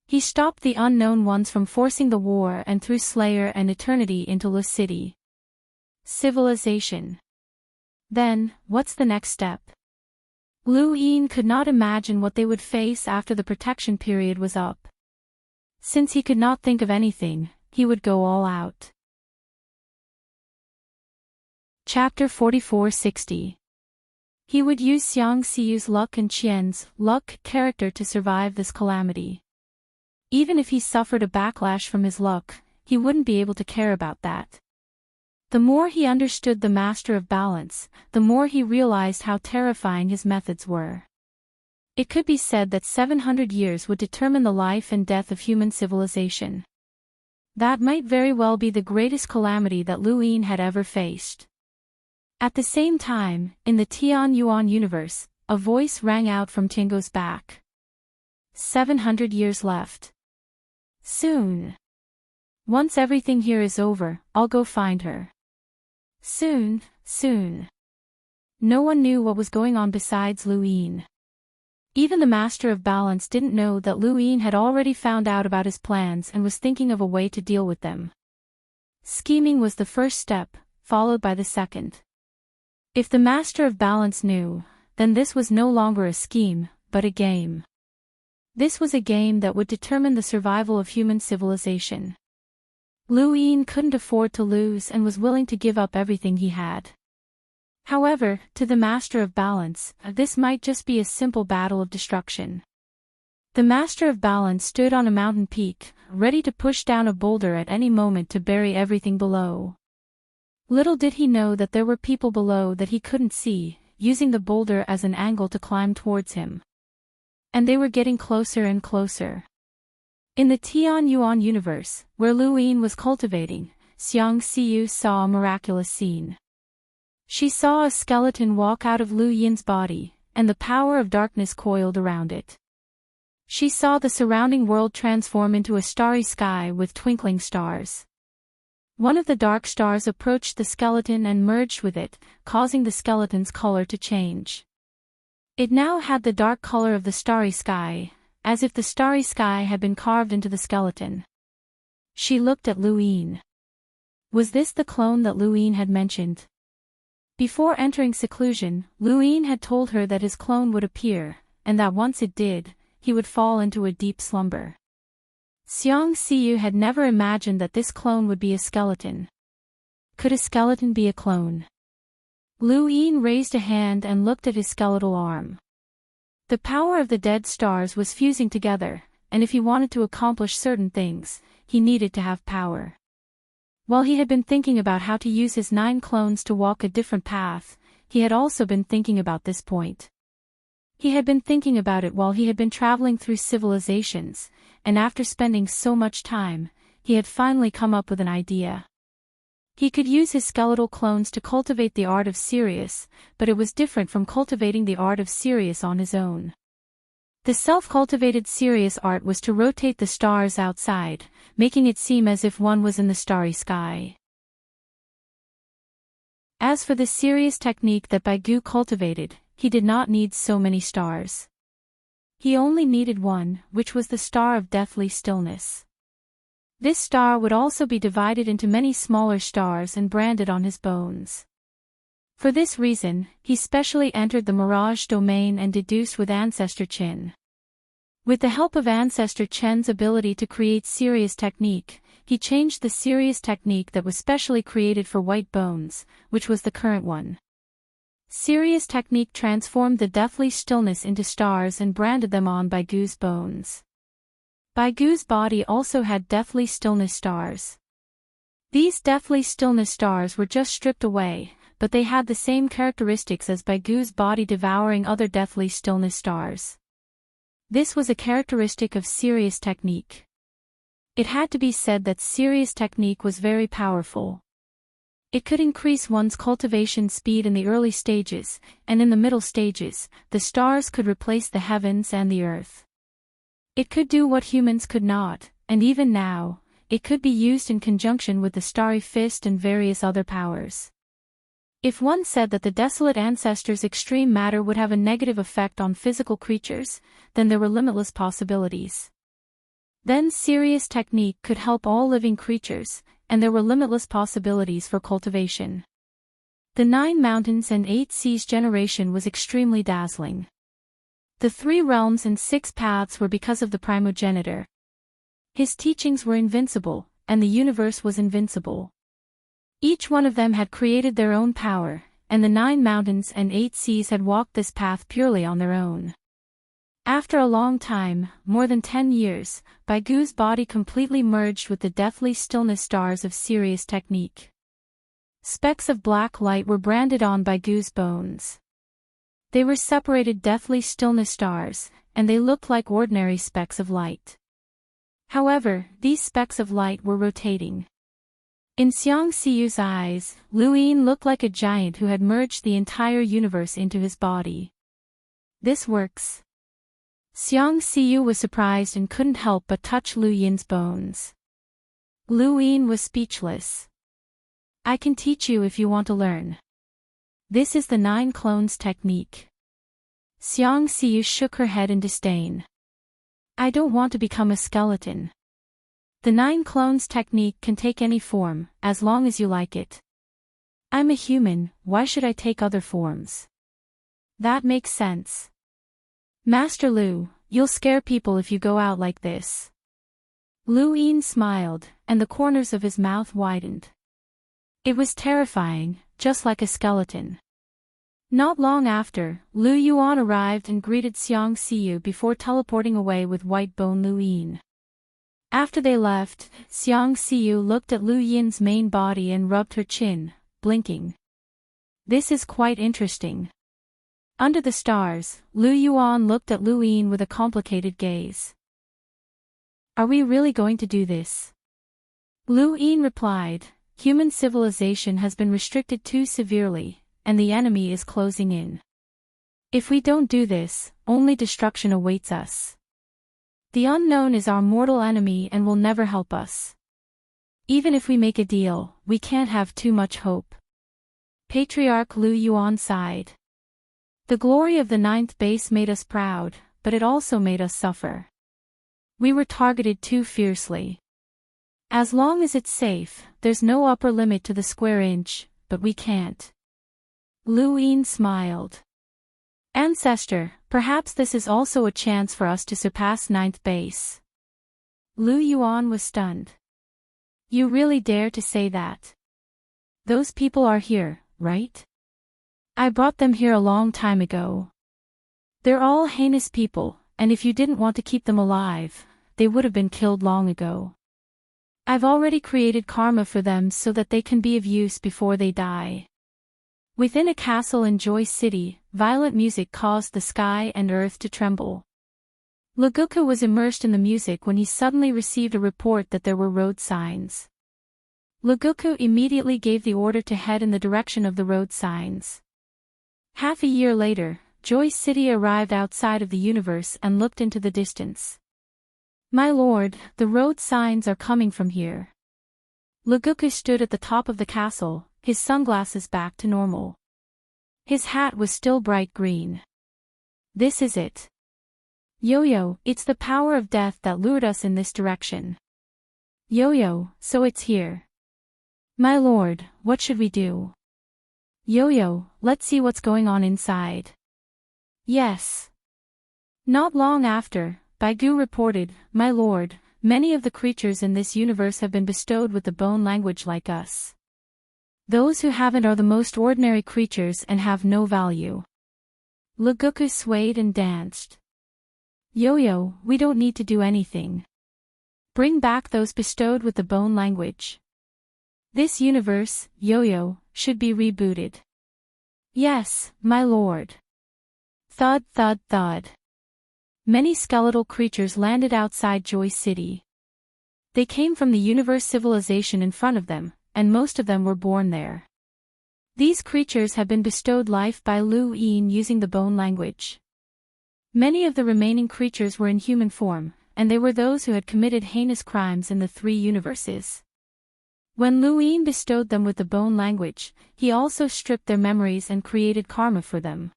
He stopped the Unknown Ones from forcing the war and threw Slayer and Eternity into Luz City. Civilization. Then, what's the next step? Lu Yin could not imagine what they would face after the protection period was up. Since he could not think of anything, he would go all out. Chapter 4460. He would use Xiang Siyu's luck and Qian's luck character to survive this calamity. Even if he suffered a backlash from his luck, he wouldn't be able to care about that. The more he understood the Master of Balance, the more he realized how terrifying his methods were. It could be said that 700 years would determine the life and death of human civilization. That might very well be the greatest calamity that Lu Yin had ever faced. At the same time, in the Tian Yuan universe, a voice rang out from Tingo's back. 700 years left. Soon. Once everything here is over, I'll go find her. Soon, soon. No one knew what was going on besides Lu Yin. Even the Master of Balance didn't know that Lu Yin had already found out about his plans and was thinking of a way to deal with them. Scheming was the first step, followed by the second. If the Master of Balance knew, then this was no longer a scheme, but a game. This was a game that would determine the survival of human civilization. Lu Yin couldn't afford to lose and was willing to give up everything he had. However, to the Master of Balance, this might just be a simple battle of destruction. The Master of Balance stood on a mountain peak, ready to push down a boulder at any moment to bury everything below. Little did he know that there were people below that he couldn't see, using the boulder as an angle to climb towards him. And they were getting closer and closer. In the Tian Yuan universe, where Lu Yin was cultivating, Xiang Siyu saw a miraculous scene. She saw a skeleton walk out of Lu Yin's body, and the power of darkness coiled around it. She saw the surrounding world transform into a starry sky with twinkling stars. One of the dark stars approached the skeleton and merged with it, causing the skeleton's color to change. It now had the dark color of the starry sky, as if the starry sky had been carved into the skeleton. She looked at Lu Yin. Was this the clone that Lu Yin had mentioned? Before entering seclusion, Lu Yin had told her that his clone would appear, and that once it did, he would fall into a deep slumber. Xiang Siyu had never imagined that this clone would be a skeleton. Could a skeleton be a clone? Lu Yin raised a hand and looked at his skeletal arm. The power of the dead stars was fusing together, and if he wanted to accomplish certain things, he needed to have power. While he had been thinking about how to use his 9 clones to walk a different path, he had also been thinking about this point. He had been thinking about it while he had been traveling through civilizations, and after spending so much time, he had finally come up with an idea. He could use his skeletal clones to cultivate the art of Sirius, but it was different from cultivating the art of Sirius on his own. The self-cultivated Sirius art was to rotate the stars outside, making it seem as if one was in the starry sky. As for the Sirius technique that Baigu cultivated, he did not need so many stars. He only needed one, which was the star of deathly stillness. This star would also be divided into many smaller stars and branded on his bones. For this reason, he specially entered the Mirage domain and deduced with Ancestor Qin. With the help of Ancestor Chen's ability to create Sirius technique, he changed the Sirius technique that was specially created for white bones, which was the current one. Sirius technique transformed the deathly stillness into stars and branded them on Baigu's bones. Baigu's body also had deathly stillness stars. These deathly stillness stars were just stripped away, but they had the same characteristics as Baigu's body devouring other deathly stillness stars. This was a characteristic of Sirius technique. It had to be said that Sirius technique was very powerful. It could increase one's cultivation speed in the early stages, and in the middle stages, the stars could replace the heavens and the earth. It could do what humans could not, and even now, it could be used in conjunction with the starry fist and various other powers. If one said that the desolate ancestors' extreme matter would have a negative effect on physical creatures, then there were limitless possibilities. Then Sirius technique could help all living creatures, and there were limitless possibilities for cultivation. The 9 mountains and 8 seas generation was extremely dazzling. The 3 realms and 6 paths were because of the primogenitor. His teachings were invincible, and the universe was invincible. Each one of them had created their own power, and the 9 mountains and 8 seas had walked this path purely on their own. After a long time, more than 10 years, Baigu's body completely merged with the deathly stillness stars of Sirius technique. Specks of black light were branded on Baigu's bones. They were separated deathly stillness stars, and they looked like ordinary specks of light. However, these specks of light were rotating. In Xiang Siyu's eyes, Lu Yin looked like a giant who had merged the entire universe into his body. This works. Xiang Siyu was surprised and couldn't help but touch Lu Yin's bones. Lu Yin was speechless. I can teach you if you want to learn. This is the 9 clones technique. Xiang Siyu shook her head in disdain. I don't want to become a skeleton. The 9 clones technique can take any form, as long as you like it. I'm a human, why should I take other forms? That makes sense. Master Lu, you'll scare people if you go out like this. Lu Yin smiled, and the corners of his mouth widened. It was terrifying, just like a skeleton. Not long after, Lu Yuan arrived and greeted Xiang Siyu before teleporting away with White Bone Lu Yin. After they left, Xiang Siyu looked at Lu Yin's main body and rubbed her chin, blinking. This is quite interesting. Under the stars, Lu Yuan looked at Lu Yin with a complicated gaze. Are we really going to do this? Lu Yin replied, human civilization has been restricted too severely, and the enemy is closing in. If we don't do this, only destruction awaits us. The unknown is our mortal enemy and will never help us. Even if we make a deal, we can't have too much hope. Patriarch Lu Yuan sighed. The glory of the 9th base made us proud, but it also made us suffer. We were targeted too fiercely. As long as it's safe, there's no upper limit to the square inch, but we can't. Lu Yin smiled. Ancestor, perhaps this is also a chance for us to surpass 9th base. Lu Yuan was stunned. You really dare to say that? Those people are here, right? I brought them here a long time ago. They're all heinous people, and if you didn't want to keep them alive, they would have been killed long ago. I've already created karma for them so that they can be of use before they die. Within a castle in Joy City, violent music caused the sky and earth to tremble. Laguka was immersed in the music when he suddenly received a report that there were road signs. Laguka immediately gave the order to head in the direction of the road signs. Half a year later, Joy City arrived outside of the universe and looked into the distance. My lord, the road signs are coming from here. Laguka stood at the top of the castle, his sunglasses back to normal. His hat was still bright green. This is it. Yo-Yo, it's the power of death that lured us in this direction. Yo-Yo, so it's here. My lord, what should we do? Yo-Yo, let's see what's going on inside. Yes. Not long after, Baigu reported, My lord, many of the creatures in this universe have been bestowed with the bone language like us. Those who haven't are the most ordinary creatures and have no value. Laguka swayed and danced. Yo-Yo, we don't need to do anything. Bring back those bestowed with the bone language. This universe, Yo-Yo, should be rebooted. Yes, my lord. Thud thud thud. Many skeletal creatures landed outside Joy City. They came from the universe civilization in front of them, and most of them were born there. These creatures have been bestowed life by Lu Yin using the bone language. Many of the remaining creatures were in human form, and they were those who had committed heinous crimes in the 3 universes. When Lu Yin bestowed them with the bone language, he also stripped their memories and created karma for them.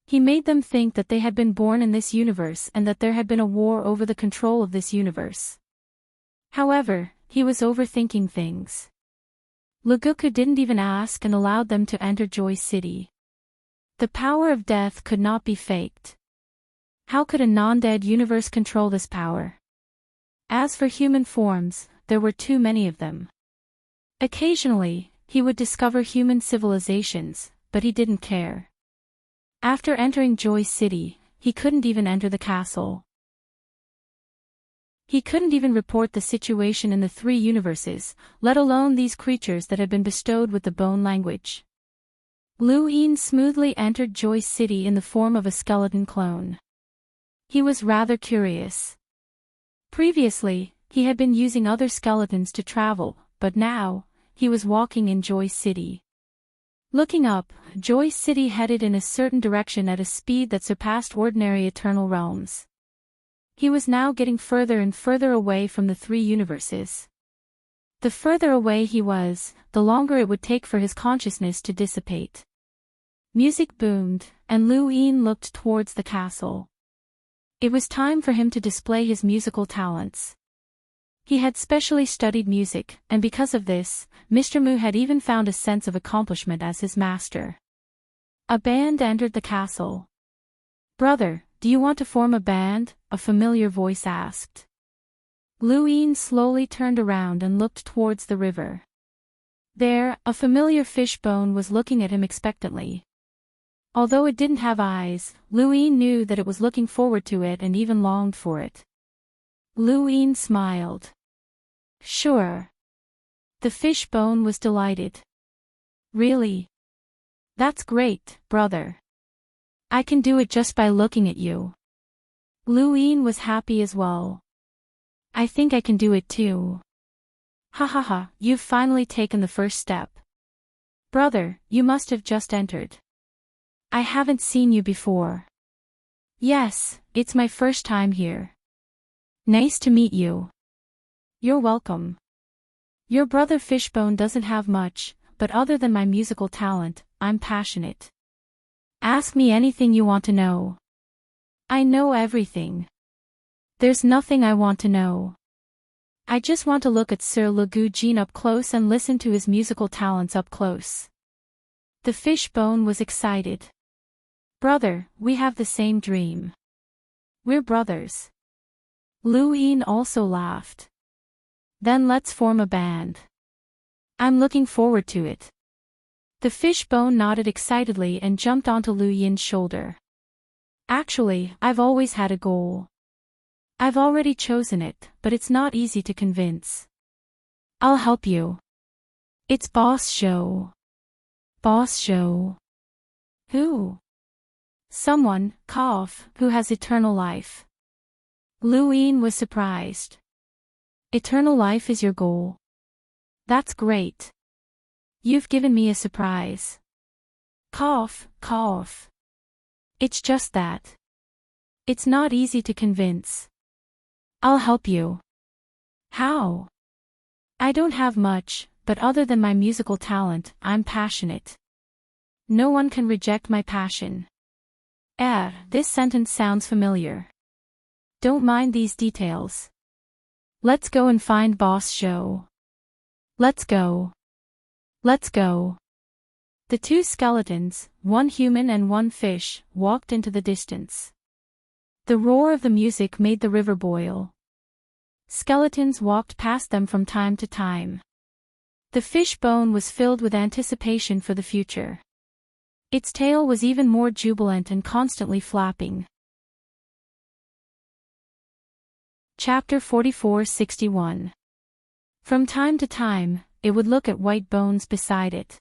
He made them think that they had been born in this universe and that there had been a war over the control of this universe. However, he was overthinking things. Laguka didn't even ask and allowed them to enter Joy City. The power of death could not be faked. How could a non-dead universe control this power? As for human forms, there were too many of them. Occasionally, he would discover human civilizations, but he didn't care. After entering Joy City, he couldn't even enter the castle. He couldn't even report the situation in the three universes, let alone these creatures that had been bestowed with the bone language. Lu Yin smoothly entered Joy City in the form of a skeleton clone. He was rather curious. Previously, he had been using other skeletons to travel, but now, he was walking in Joy City. Looking up, Joy City headed in a certain direction at a speed that surpassed ordinary eternal realms. He was now getting further and further away from the three universes. The further away he was, the longer it would take for his consciousness to dissipate. Music boomed, and Lu Yin looked towards the castle. It was time for him to display his musical talents. He had specially studied music, and because of this, Mr. Mu had even found a sense of accomplishment as his master. A band entered the castle. "Brother, do you want to form a band?" a familiar voice asked. Lu Yin slowly turned around and looked towards the river. There, a familiar fish bone was looking at him expectantly. Although it didn't have eyes, Lu Yin knew that it was looking forward to it and even longed for it. Lu Yin smiled. "Sure." The fish bone was delighted. "Really? That's great, brother. I can do it just by looking at you." Lu Yin was happy as well. "I think I can do it too." "Ha ha ha, you've finally taken the first step. Brother, you must have just entered. I haven't seen you before." "Yes, it's my first time here." "Nice to meet you." "You're welcome. Your brother Fishbone doesn't have much, but other than my musical talent, I'm passionate. Ask me anything you want to know." "I know everything. There's nothing I want to know. I just want to look at Sir Legu Jin up close and listen to his musical talents up close." The Fishbone was excited. "Brother, we have the same dream. We're brothers." Lu Yin also laughed. "Then let's form a band. I'm looking forward to it." The Fishbone nodded excitedly and jumped onto Lu Yin's shoulder. "Actually, I've always had a goal. I've already chosen it, but it's not easy to convince. I'll help you. It's Boss Show." "Boss Show? Who?" "Someone, who has eternal life." Lu Yin was surprised. "Eternal life is your goal? That's great. You've given me a surprise." Cough. "It's just that. It's not easy to convince. I'll help you." "How?" "I don't have much, but other than my musical talent, I'm passionate. No one can reject my passion." This sentence sounds familiar. Don't mind these details. Let's go and find Boss Show. Let's go. Let's go. The two skeletons, one human and one fish, walked into the distance. The roar of the music made the river boil. Skeletons walked past them from time to time. The fish bone was filled with anticipation for the future. Its tail was even more jubilant and constantly flapping. Chapter 44:61. From time to time, it would look at white bones beside it.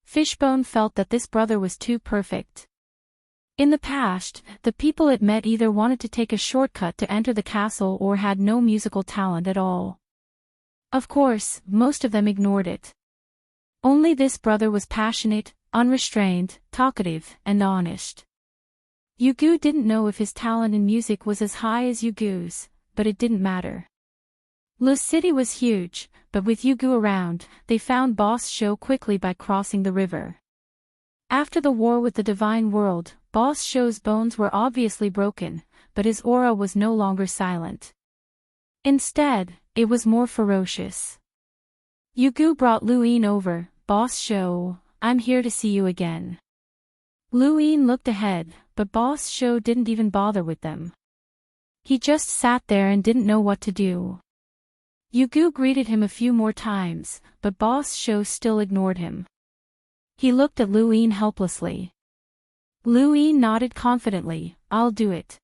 Fishbone felt that this brother was too perfect. In the past, the people it met either wanted to take a shortcut to enter the castle or had no musical talent at all. Of course, most of them ignored it. Only this brother was passionate, unrestrained, talkative, and honest. Yugu didn't know if his talent in music was as high as Yugu's, but it didn't matter. Lu City was huge, but with Yugu around, they found Boss Show quickly by crossing the river. After the war with the divine world, Boss Show's bones were obviously broken, but his aura was no longer silent. Instead, it was more ferocious. Yugu brought Lu Yin over. "Boss Show, I'm here to see you again." Lu Yin looked ahead, but Boss Show didn't even bother with them. He just sat there and didn't know what to do. Yugu greeted him a few more times, but Boss Show still ignored him. He looked at Lu Yin helplessly. Lu Yin nodded confidently, "I'll do it."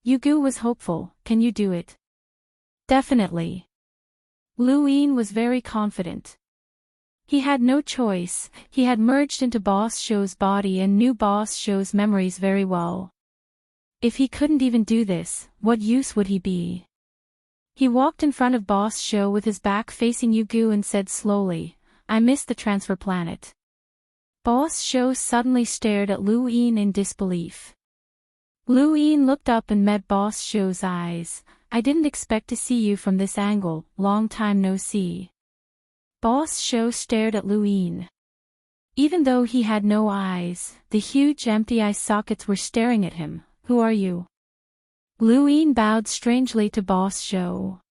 Yugu was hopeful, "Can you do it?" "Definitely." Lu Yin was very confident. He had no choice, he had merged into Boss Show's body and knew Boss Show's memories very well. If he couldn't even do this, what use would he be? He walked in front of Boss Show with his back facing Yugu and said slowly, "I missed the transfer planet." Boss Show suddenly stared at Lu Yin in disbelief. Lu Yin looked up and met Boss Show's eyes. "I didn't expect to see you from this angle, long time no see." Boss Show stared at Lu Yin. Even though he had no eyes, the huge empty eye sockets were staring at him. "Who are you?" Lu Yin bowed strangely to Boss Show.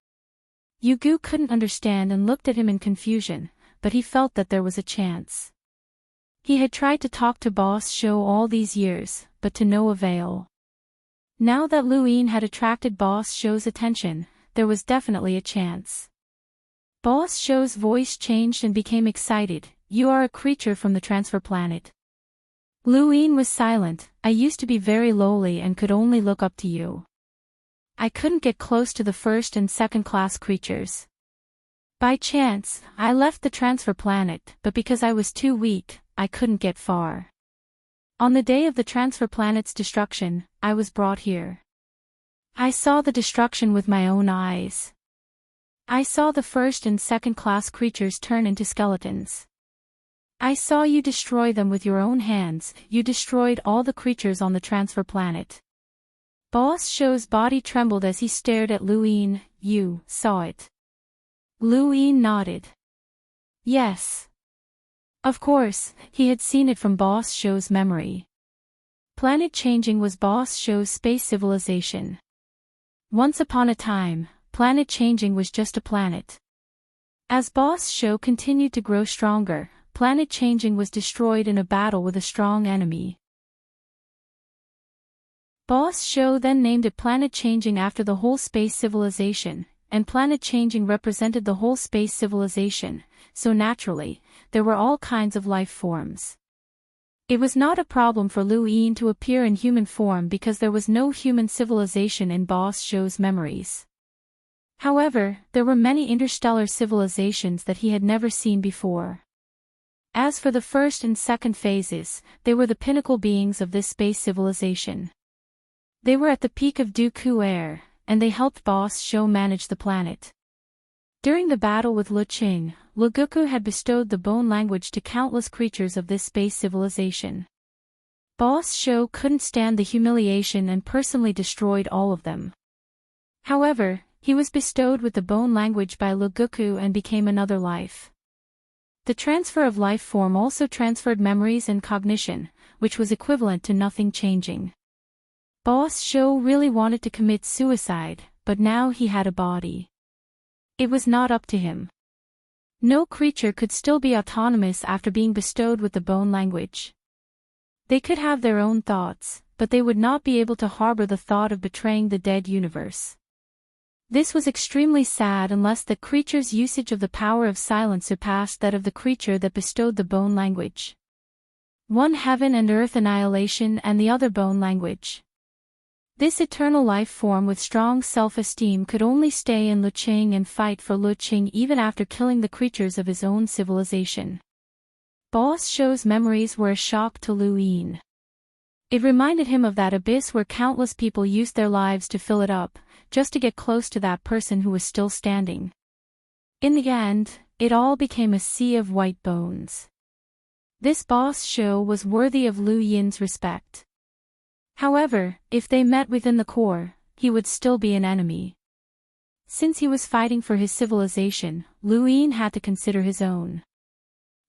Yugu couldn't understand and looked at him in confusion, but he felt that there was a chance. He had tried to talk to Boss Show all these years, but to no avail. Now that Lu Yin had attracted Boss Show's attention, there was definitely a chance. Boss Show's voice changed and became excited. "You are a creature from the transfer planet." Lu Yin was silent. "I used to be very lowly and could only look up to you. I couldn't get close to the first and second class creatures. By chance, I left the transfer planet, but because I was too weak, I couldn't get far. On the day of the transfer planet's destruction, I was brought here. I saw the destruction with my own eyes. I saw the first and second class creatures turn into skeletons. I saw you destroy them with your own hands. You destroyed all the creatures on the transfer planet." Boss Show's body trembled as he stared at Lu Yin. "You saw it?" Lu Yin nodded. Yes. Of course, he had seen it from Boss Show's memory. Planet Changing was Boss Show's space civilization. Once upon a time, Planet Changing was just a planet. As Boss Show continued to grow stronger, Planet Changing was destroyed in a battle with a strong enemy. Boss Show then named it Planet Changing after the whole space civilization, and Planet Changing represented the whole space civilization, so naturally, there were all kinds of life forms. It was not a problem for Lu Yin to appear in human form because there was no human civilization in Boss Show's memories. However, there were many interstellar civilizations that he had never seen before. As for the first and second phases, they were the pinnacle beings of this space civilization. They were at the peak of Dooku air, and they helped Boss Show manage the planet. During the battle with Lu Qing, Lu Guku had bestowed the bone language to countless creatures of this space civilization. Boss Show couldn't stand the humiliation and personally destroyed all of them. However, he was bestowed with the bone language by Lu Guku and became another life. The transfer of life form also transferred memories and cognition, which was equivalent to nothing changing. Boss Show really wanted to commit suicide, but now he had a body. It was not up to him. No creature could still be autonomous after being bestowed with the bone language. They could have their own thoughts, but they would not be able to harbor the thought of betraying the dead universe. This was extremely sad unless the creature's usage of the power of silence surpassed that of the creature that bestowed the bone language. One heaven and earth annihilation and the other bone language. This eternal life form with strong self-esteem could only stay in Lu Qing and fight for Lu Qing even after killing the creatures of his own civilization. Boss Show's memories were a shock to Lu Yin. It reminded him of that abyss where countless people used their lives to fill it up, just to get close to that person who was still standing. In the end, it all became a sea of white bones. This Boss Show was worthy of Lu Yin's respect. However, if they met within the core, he would still be an enemy. Since he was fighting for his civilization, Lu Yin had to consider his own.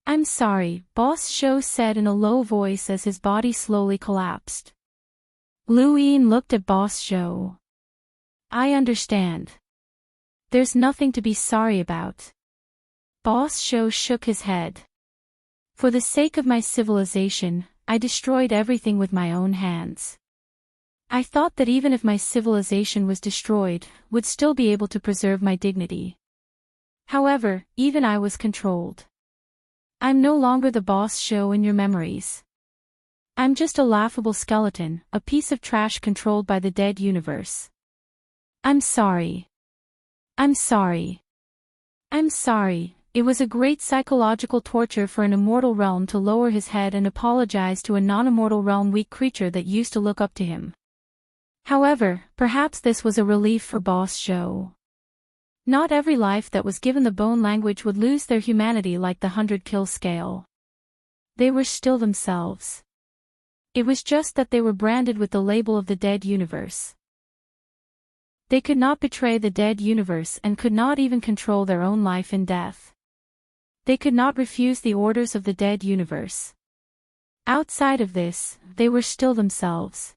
"I'm sorry," Boss Show said in a low voice as his body slowly collapsed. Lu Yin looked at Boss Show. "I understand. There's nothing to be sorry about." Boss Show shook his head. "For the sake of my civilization, I destroyed everything with my own hands. I thought that even if my civilization was destroyed, would still be able to preserve my dignity. However, even I was controlled. I'm no longer the boss show in your memories. I'm just a laughable skeleton, a piece of trash controlled by the dead universe. I'm sorry. I'm sorry. I'm sorry. It was a great psychological torture for an immortal realm to lower his head and apologize to a non-immortal realm weak creature that used to look up to him. However, perhaps this was a relief for Boss Show. Not every life that was given the bone language would lose their humanity like the 100-kill scale. They were still themselves. It was just that they were branded with the label of the dead universe. They could not betray the dead universe and could not even control their own life and death. They could not refuse the orders of the dead universe. Outside of this, they were still themselves.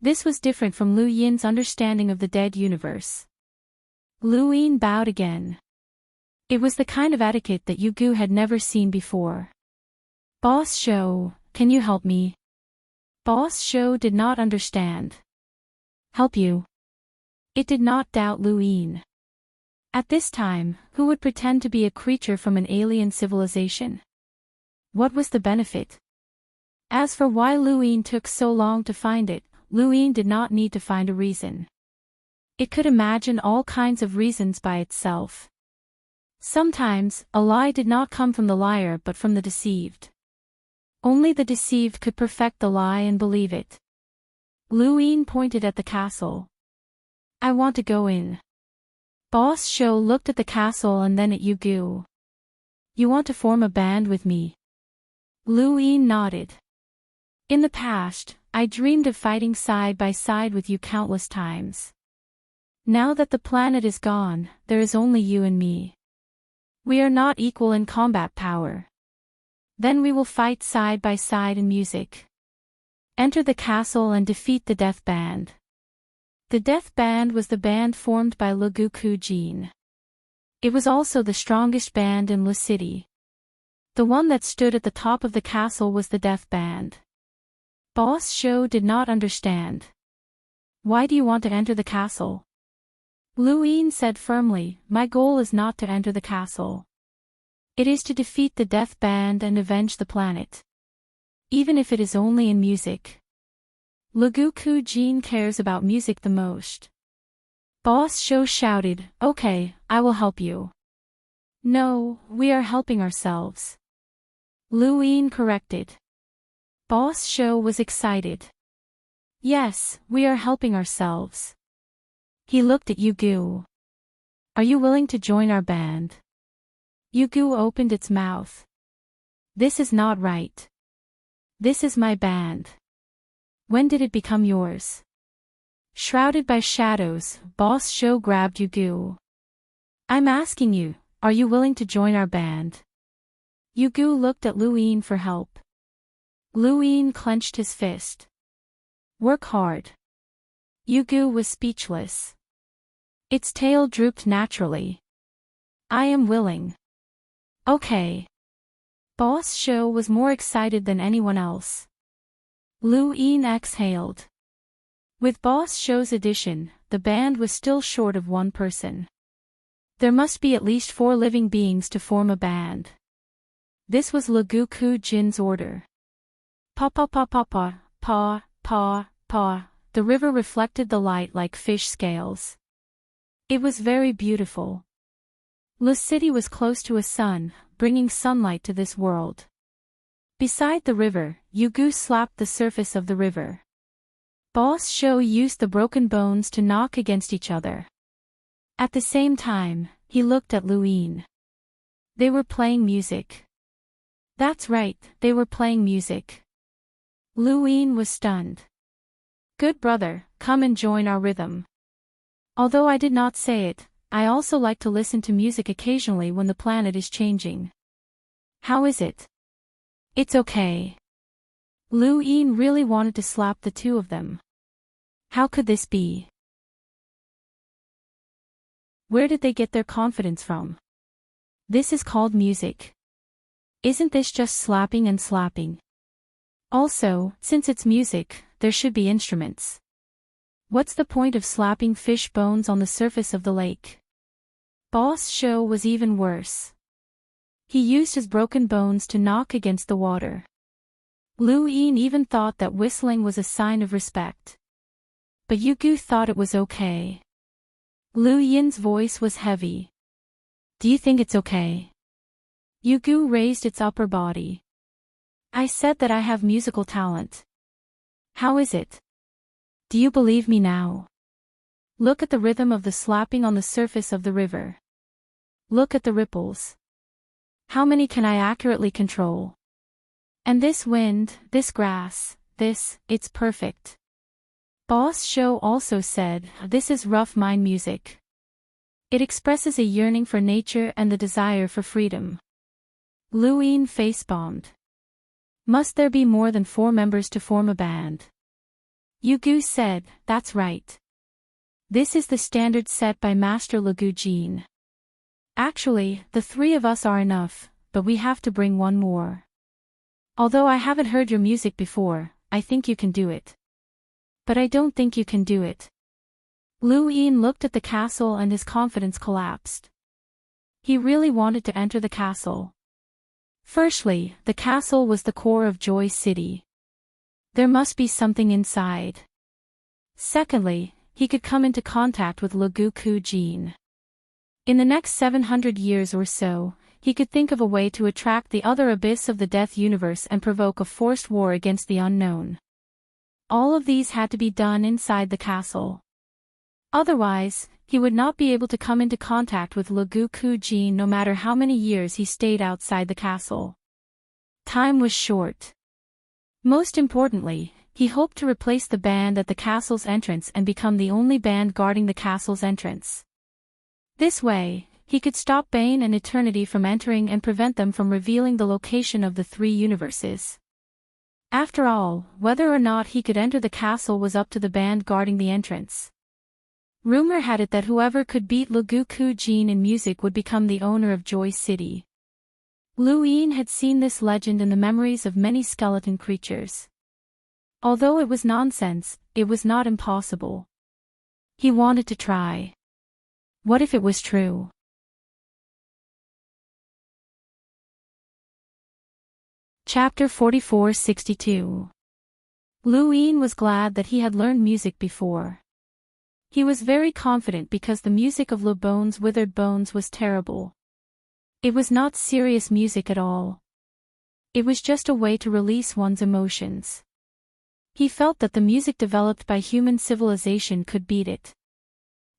This was different from Lu Yin's understanding of the dead universe. Lu Yin bowed again. It was the kind of etiquette that Yu Gu had never seen before. Boss Show, can you help me? Boss Show did not understand. Help you? It did not doubt Lu Yin. At this time, who would pretend to be a creature from an alien civilization? What was the benefit? As for why Lu Yin took so long to find it, Lu Yin did not need to find a reason. It could imagine all kinds of reasons by itself. Sometimes, a lie did not come from the liar but from the deceived. Only the deceived could perfect the lie and believe it. Lu Yin pointed at the castle. I want to go in. Boss Show looked at the castle and then at Yu Gu. You want to form a band with me? Lu Yin nodded. In the past, I dreamed of fighting side by side with you countless times. Now that the planet is gone, there is only you and me. We are not equal in combat power. Then we will fight side by side in music. Enter the castle and defeat the Death Band. The Death Band was the band formed by Le Gu Ku Jin. It was also the strongest band in Le City. The one that stood at the top of the castle was the Death Band. Boss Show did not understand. Why do you want to enter the castle? Lu Yin said firmly, my goal is not to enter the castle. It is to defeat the Death Band and avenge the planet. Even if it is only in music. Le Gu Ku Jin cares about music the most. Boss Show shouted, okay, I will help you. No, we are helping ourselves. Lu Yin corrected. Boss Show was excited. Yes, we are helping ourselves. He looked at Yu Gu. Are you willing to join our band? Yu Gu opened its mouth. This is not right. This is my band. When did it become yours? Shrouded by shadows, Boss Show grabbed Yu Gu. I'm asking you, are you willing to join our band? Yu Gu looked at Lu Yin for help. Lu Yin clenched his fist. Work hard. Yu Gu was speechless. Its tail drooped naturally. I am willing. Okay. Boss Show was more excited than anyone else. Lu Yin exhaled. With Boss Show's addition, the band was still short of one person. There must be at least 4 living beings to form a band. This was Le Gu Ku Jin's order. Pa pa pa pa pa, pa, pa, pa. The river reflected the light like fish scales. It was very beautiful. Le City was close to a sun, bringing sunlight to this world. Beside the river, Yu Gu slapped the surface of the river. Boss Show used the broken bones to knock against each other. At the same time, he looked at Lu Yin. They were playing music. That's right, they were playing music. Lu Yin was stunned. Good brother, come and join our rhythm. Although I did not say it, I also like to listen to music occasionally when the planet is changing. How is it? It's okay. Lu Yin really wanted to slap the two of them. How could this be? Where did they get their confidence from? This is called music. Isn't this just slapping and slapping? Also, since it's music, there should be instruments. What's the point of slapping fish bones on the surface of the lake? Boss Show was even worse. He used his broken bones to knock against the water. Lu Yin even thought that whistling was a sign of respect. But Yugu thought it was okay. Lu Yin's voice was heavy. Do you think it's okay? Yugu raised its upper body. I said that I have musical talent. How is it? Do you believe me now? Look at the rhythm of the slapping on the surface of the river. Look at the ripples. How many can I accurately control? And this wind, this grass, it's perfect. Boss Show also said, this is rough mind music. It expresses a yearning for nature and the desire for freedom. Lu Yin face-bombed. Must there be more than 4 members to form a band? Yugu said, that's right. This is the standard set by Master Lagu Jin. Actually, the 3 of us are enough, but we have to bring one more. Although I haven't heard your music before, I think you can do it. But I don't think you can do it. Lu Yin looked at the castle and his confidence collapsed. He really wanted to enter the castle. Firstly, the castle was the core of Joy City. There must be something inside. Secondly, he could come into contact with Lagu Ku Jin. In the next 700 years or so, he could think of a way to attract the other abyss of the death universe and provoke a forced war against the unknown. All of these had to be done inside the castle. Otherwise, he would not be able to come into contact with Lagu Ku Jin no matter how many years he stayed outside the castle. Time was short. Most importantly, he hoped to replace the band at the castle's entrance and become the only band guarding the castle's entrance. This way, he could stop Bane and Eternity from entering and prevent them from revealing the location of the 3 universes. After all, whether or not he could enter the castle was up to the band guarding the entrance. Rumor had it that whoever could beat Lagu Ku Jin in music would become the owner of Joy City. Lu Yin had seen this legend in the memories of many skeleton creatures. Although it was nonsense, it was not impossible. He wanted to try. What if it was true? Chapter 4462. Lu Yin was glad that he had learned music before. He was very confident because the music of Le Bon's withered bones was terrible. It was not serious music at all. It was just a way to release one's emotions. He felt that the music developed by human civilization could beat it.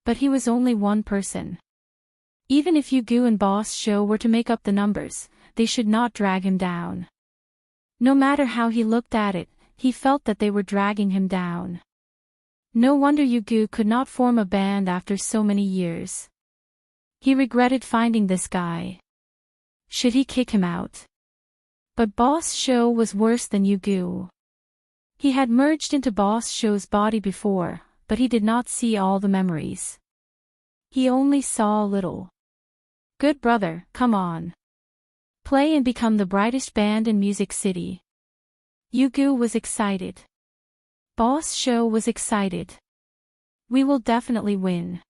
But he was only one person. Even if Yugu and Boss Show were to make up the numbers, they should not drag him down. No matter how he looked at it, he felt that they were dragging him down. No wonder Yugu could not form a band after so many years. He regretted finding this guy. Should he kick him out? But Boss Show was worse than Yugu. He had merged into Boss Show's body before, but he did not see all the memories. He only saw a little. Good brother, come on. Play and become the brightest band in Music City. Yugu was excited. Boss Show was excited. We will definitely win.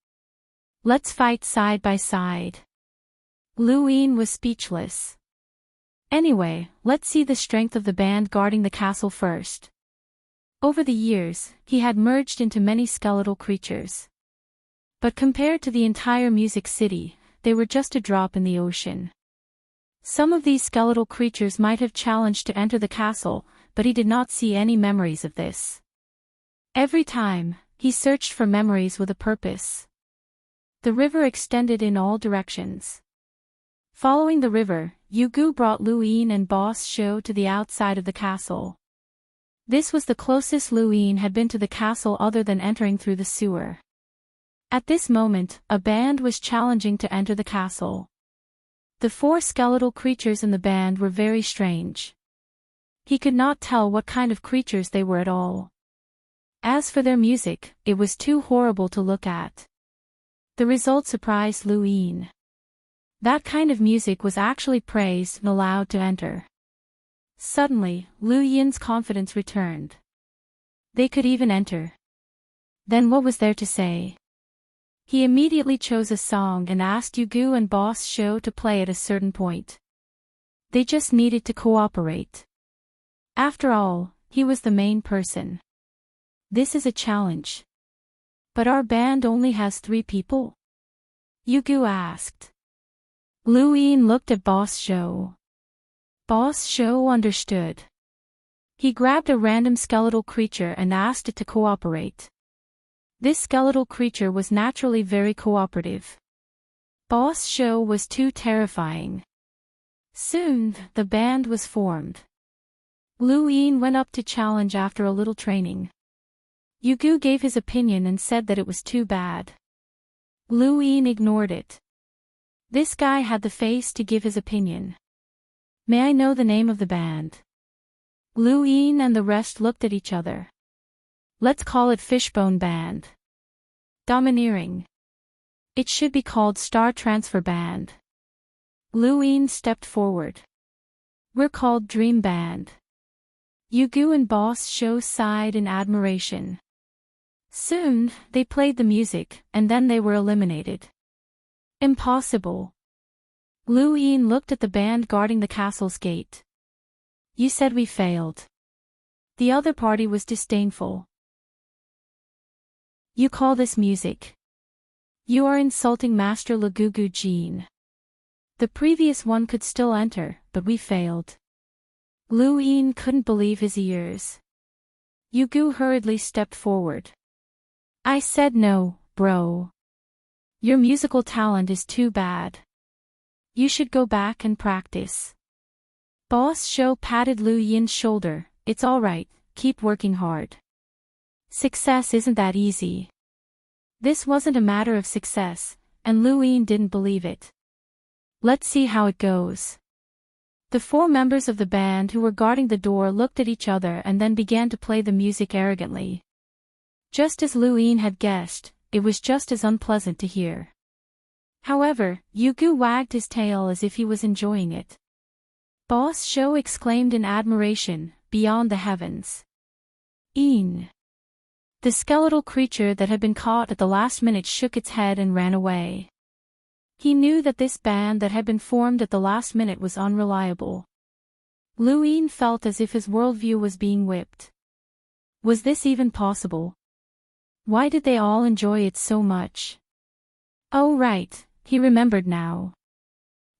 Let's fight side by side. Lu Yin was speechless. Anyway, let's see the strength of the band guarding the castle first. Over the years, he had merged into many skeletal creatures. But compared to the entire Music City, they were just a drop in the ocean. Some of these skeletal creatures might have challenged to enter the castle, but he did not see any memories of this. Every time, he searched for memories with a purpose. The river extended in all directions. Following the river, Yugu brought Lu Yin and Boss Show to the outside of the castle. This was the closest Lu Yin had been to the castle other than entering through the sewer. At this moment, a band was challenging to enter the castle. The 4 skeletal creatures in the band were very strange. He could not tell what kind of creatures they were at all. As for their music, it was too horrible to look at. The result surprised Lu Yin. That kind of music was actually praised and allowed to enter. Suddenly, Lu Yin's confidence returned. They could even enter. Then what was there to say? He immediately chose a song and asked Yugu and Boss Show to play at a certain point. They just needed to cooperate. After all, he was the main person. This is a challenge. But our band only has 3 people? Yugu asked. Luin looked at Boss Show. Boss Show understood. He grabbed a random skeletal creature and asked it to cooperate. This skeletal creature was naturally very cooperative. Boss Show was too terrifying. Soon, the band was formed. Luin went up to challenge after a little training. Yugu gave his opinion and said that it was too bad. Luin ignored it. This guy had the face to give his opinion. May I know the name of the band? Luin and the rest looked at each other. Let's call it Fishbone Band. Domineering. It should be called Star Transfer Band. Luin stepped forward. We're called Dream Band. Yugu and Boss Show sighed in admiration. Soon, they played the music, and then they were eliminated. Impossible. Luin looked at the band guarding the castle's gate. You said we failed. The other party was disdainful. You call this music? You are insulting Master Lagugu Jin. The previous one could still enter, but we failed. Luin couldn't believe his ears. Yugu hurriedly stepped forward. I said no, bro. Your musical talent is too bad. You should go back and practice. Boss Show patted Lu Yin's shoulder. It's alright, keep working hard. Success isn't that easy. This wasn't a matter of success, and Lu Yin didn't believe it. Let's see how it goes. The 4 members of the band who were guarding the door looked at each other and then began to play the music arrogantly. Just as Lu Yin had guessed, it was just as unpleasant to hear. However, Yugu wagged his tail as if he was enjoying it. Boss Show exclaimed in admiration, beyond the heavens. The skeletal creature that had been caught at the last minute shook its head and ran away. He knew that this band that had been formed at the last minute was unreliable. Luin felt as if his worldview was being whipped. Was this even possible? Why did they all enjoy it so much? Oh right, he remembered now.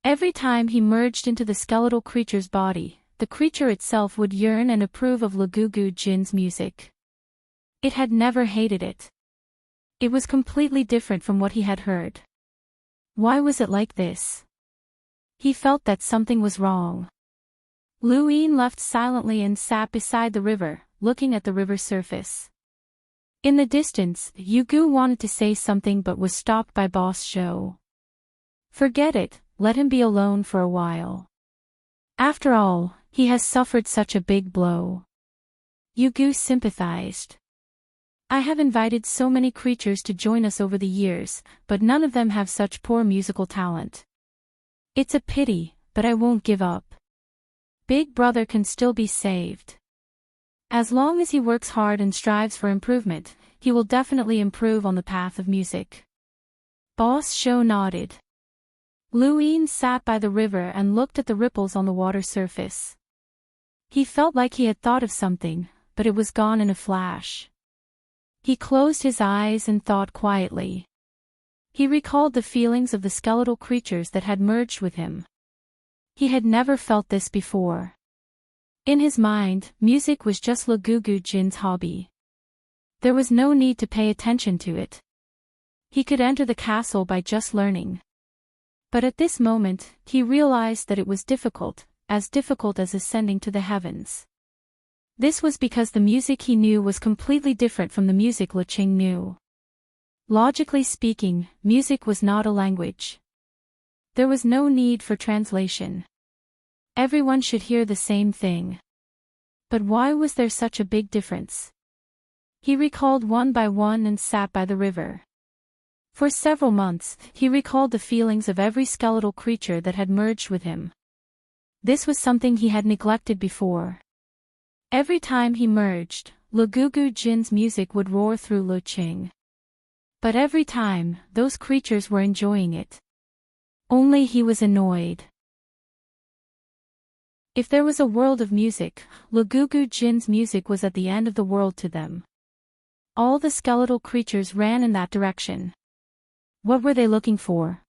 Every time he merged into the skeletal creature's body, the creature itself would yearn and approve of Lagugu Jin's music. It had never hated it. It was completely different from what he had heard. Why was it like this? He felt that something was wrong. Luin left silently and sat beside the river, looking at the river's surface. In the distance, Yugu wanted to say something but was stopped by Boss Show. Forget it, let him be alone for a while. After all, he has suffered such a big blow. Yugu sympathized. I have invited so many creatures to join us over the years, but none of them have such poor musical talent. It's a pity, but I won't give up. Big Brother can still be saved. As long as he works hard and strives for improvement, he will definitely improve on the path of music. Boss Show nodded. Luin sat by the river and looked at the ripples on the water surface. He felt like he had thought of something, but it was gone in a flash. He closed his eyes and thought quietly. He recalled the feelings of the skeletal creatures that had merged with him. He had never felt this before. In his mind, music was just Lagugu Jin's hobby. There was no need to pay attention to it. He could enter the castle by just learning. But at this moment, he realized that it was difficult as ascending to the heavens. This was because the music he knew was completely different from the music Le Qing knew. Logically speaking, music was not a language. There was no need for translation. Everyone should hear the same thing. But why was there such a big difference? He recalled one by one and sat by the river. For several months, he recalled the feelings of every skeletal creature that had merged with him. This was something he had neglected before. Every time he merged, Lagugu Jin's music would roar through Le Qing. But every time, those creatures were enjoying it. Only he was annoyed. If there was a world of music, Lagugu Jin's music was at the end of the world to them. All the skeletal creatures ran in that direction. What were they looking for?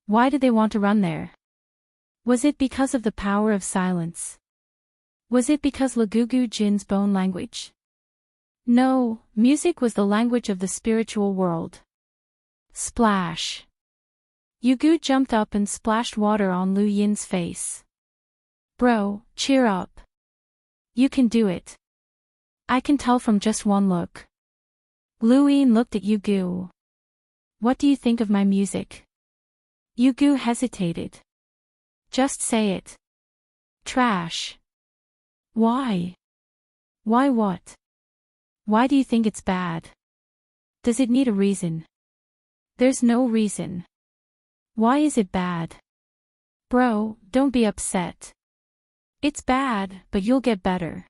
Why did they want to run there? Was it because of the power of silence? Was it because Lagugu Jin's bone language? No, music was the language of the spiritual world. Splash. Yugu jumped up and splashed water on Lu Yin's face. Bro, cheer up. You can do it. I can tell from just one look. Lu Yin looked at Yugu. What do you think of my music? Yugu hesitated. Just say it. Trash. Why? Why what? Why do you think it's bad? Does it need a reason? There's no reason. Why is it bad? Bro, don't be upset. It's bad, but you'll get better.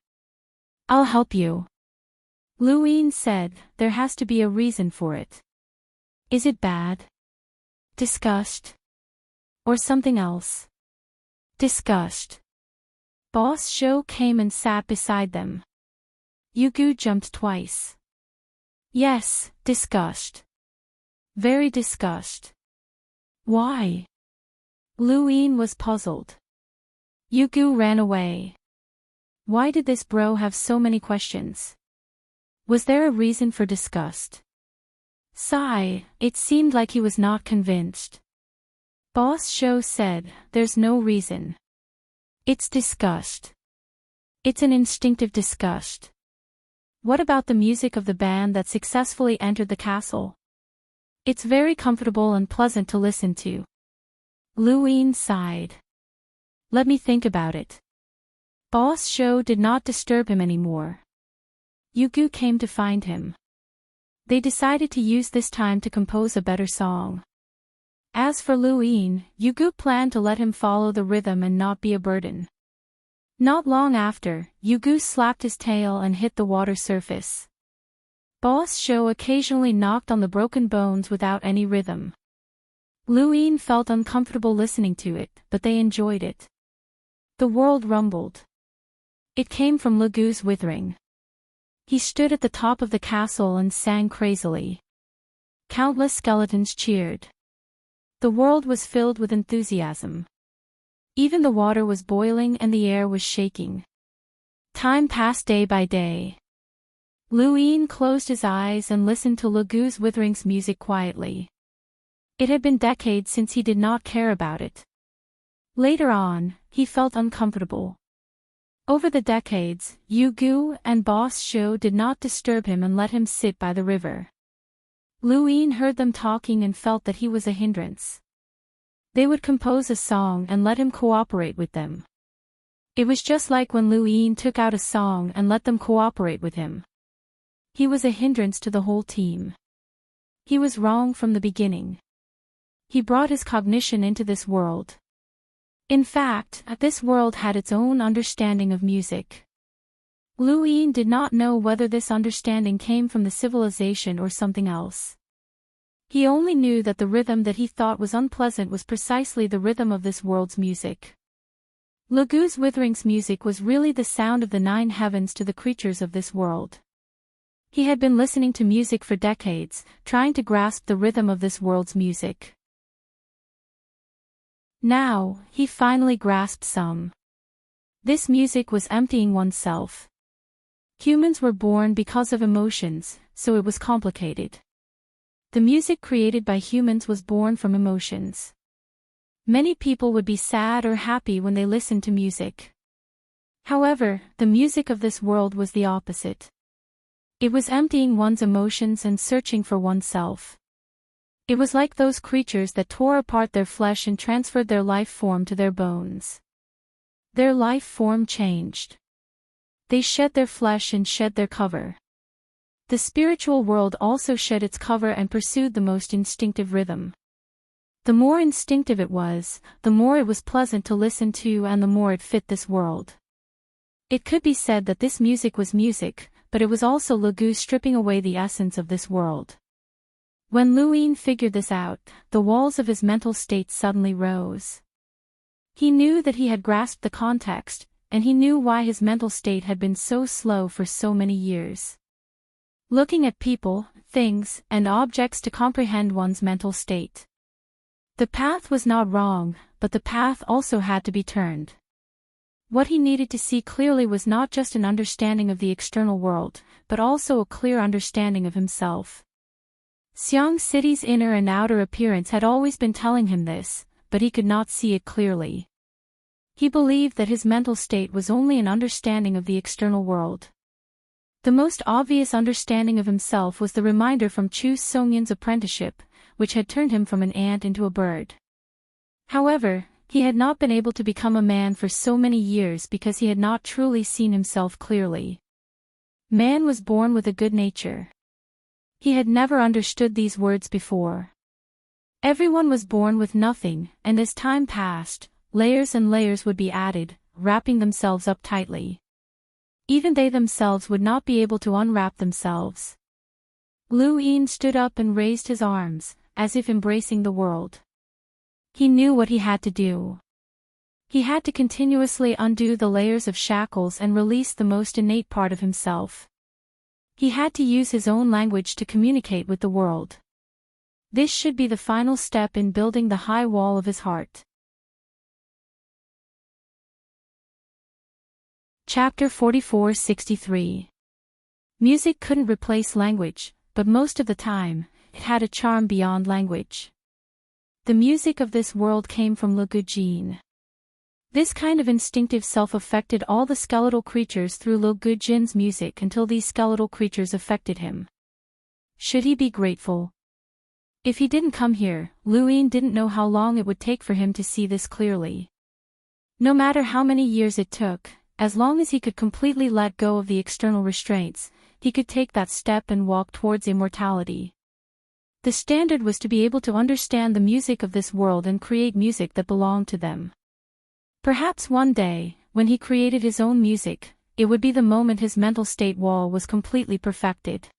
I'll help you. Lu Yin said, there has to be a reason for it. Is it bad? Disgust? Or something else? Disgust. Boss Zhou came and sat beside them. Yugu jumped twice. Yes, disgust. Very disgust. Why? Lu Yin was puzzled. Yugu ran away. Why did this bro have so many questions? Was there a reason for disgust? Sigh, it seemed like he was not convinced. Boss Zhou said, there's no reason. It's disgust. It's an instinctive disgust. What about the music of the band that successfully entered the castle? It's very comfortable and pleasant to listen to. Lu Yin sighed. Let me think about it. Boss Zhou did not disturb him anymore. Yugu came to find him. They decided to use this time to compose a better song. As for Lu Yin, Yugu planned to let him follow the rhythm and not be a burden. Not long after, Yugu slapped his tail and hit the water surface. Boss Zhou occasionally knocked on the broken bones without any rhythm. Lu Yin felt uncomfortable listening to it, but they enjoyed it. The world rumbled. It came from Lagu's withering. He stood at the top of the castle and sang crazily. Countless skeletons cheered. The world was filled with enthusiasm. Even the water was boiling and the air was shaking. Time passed day by day. Lu Yin closed his eyes and listened to Lagu's withering's music quietly. It had been decades since he did not care about it. Later on, he felt uncomfortable. Over the decades, Yugu and Boss Zhou did not disturb him and let him sit by the river. Lu Yin heard them talking and felt that he was a hindrance. They would compose a song and let him cooperate with them. It was just like when Lu Yin took out a song and let them cooperate with him. He was a hindrance to the whole team. He was wrong from the beginning. He brought his cognition into this world. In fact, this world had its own understanding of music. Lu Yin did not know whether this understanding came from the civilization or something else. He only knew that the rhythm that he thought was unpleasant was precisely the rhythm of this world's music. Lagu's withering's music was really the sound of the 9 heavens to the creatures of this world. He had been listening to music for decades, trying to grasp the rhythm of this world's music. Now, he finally grasped some. This music was emptying oneself. Humans were born because of emotions, so it was complicated. The music created by humans was born from emotions. Many people would be sad or happy when they listened to music. However, the music of this world was the opposite. It was emptying one's emotions and searching for oneself. It was like those creatures that tore apart their flesh and transferred their life form to their bones. Their life form changed. They shed their flesh and shed their cover. The spiritual world also shed its cover and pursued the most instinctive rhythm. The more instinctive it was, the more it was pleasant to listen to and the more it fit this world. It could be said that this music was music, but it was also Lagu stripping away the essence of this world. When Luin figured this out, the walls of his mental state suddenly rose. He knew that he had grasped the context, and he knew why his mental state had been so slow for so many years. Looking at people, things, and objects to comprehend one's mental state. The path was not wrong, but the path also had to be turned. What he needed to see clearly was not just an understanding of the external world, but also a clear understanding of himself. Xiang City's inner and outer appearance had always been telling him this, but he could not see it clearly. He believed that his mental state was only an understanding of the external world. The most obvious understanding of himself was the reminder from Chu Songyan's apprenticeship, which had turned him from an ant into a bird. However, he had not been able to become a man for so many years because he had not truly seen himself clearly. Man was born with a good nature. He had never understood these words before. Everyone was born with nothing, and as time passed, layers and layers would be added, wrapping themselves up tightly. Even they themselves would not be able to unwrap themselves. Luin stood up and raised his arms, as if embracing the world. He knew what he had to do. He had to continuously undo the layers of shackles and release the most innate part of himself. He had to use his own language to communicate with the world. This should be the final step in building the high wall of his heart. Chapter 44-63. Music couldn't replace language, but most of the time, it had a charm beyond language. The music of this world came from Le Gujin. This kind of instinctive self affected all the skeletal creatures through Le Gujin's music until these skeletal creatures affected him. Should he be grateful? If he didn't come here, Luin didn't know how long it would take for him to see this clearly. No matter how many years it took, as long as he could completely let go of the external restraints, he could take that step and walk towards immortality. The standard was to be able to understand the music of this world and create music that belonged to them. Perhaps one day, when he created his own music, it would be the moment his mental state wall was completely perfected.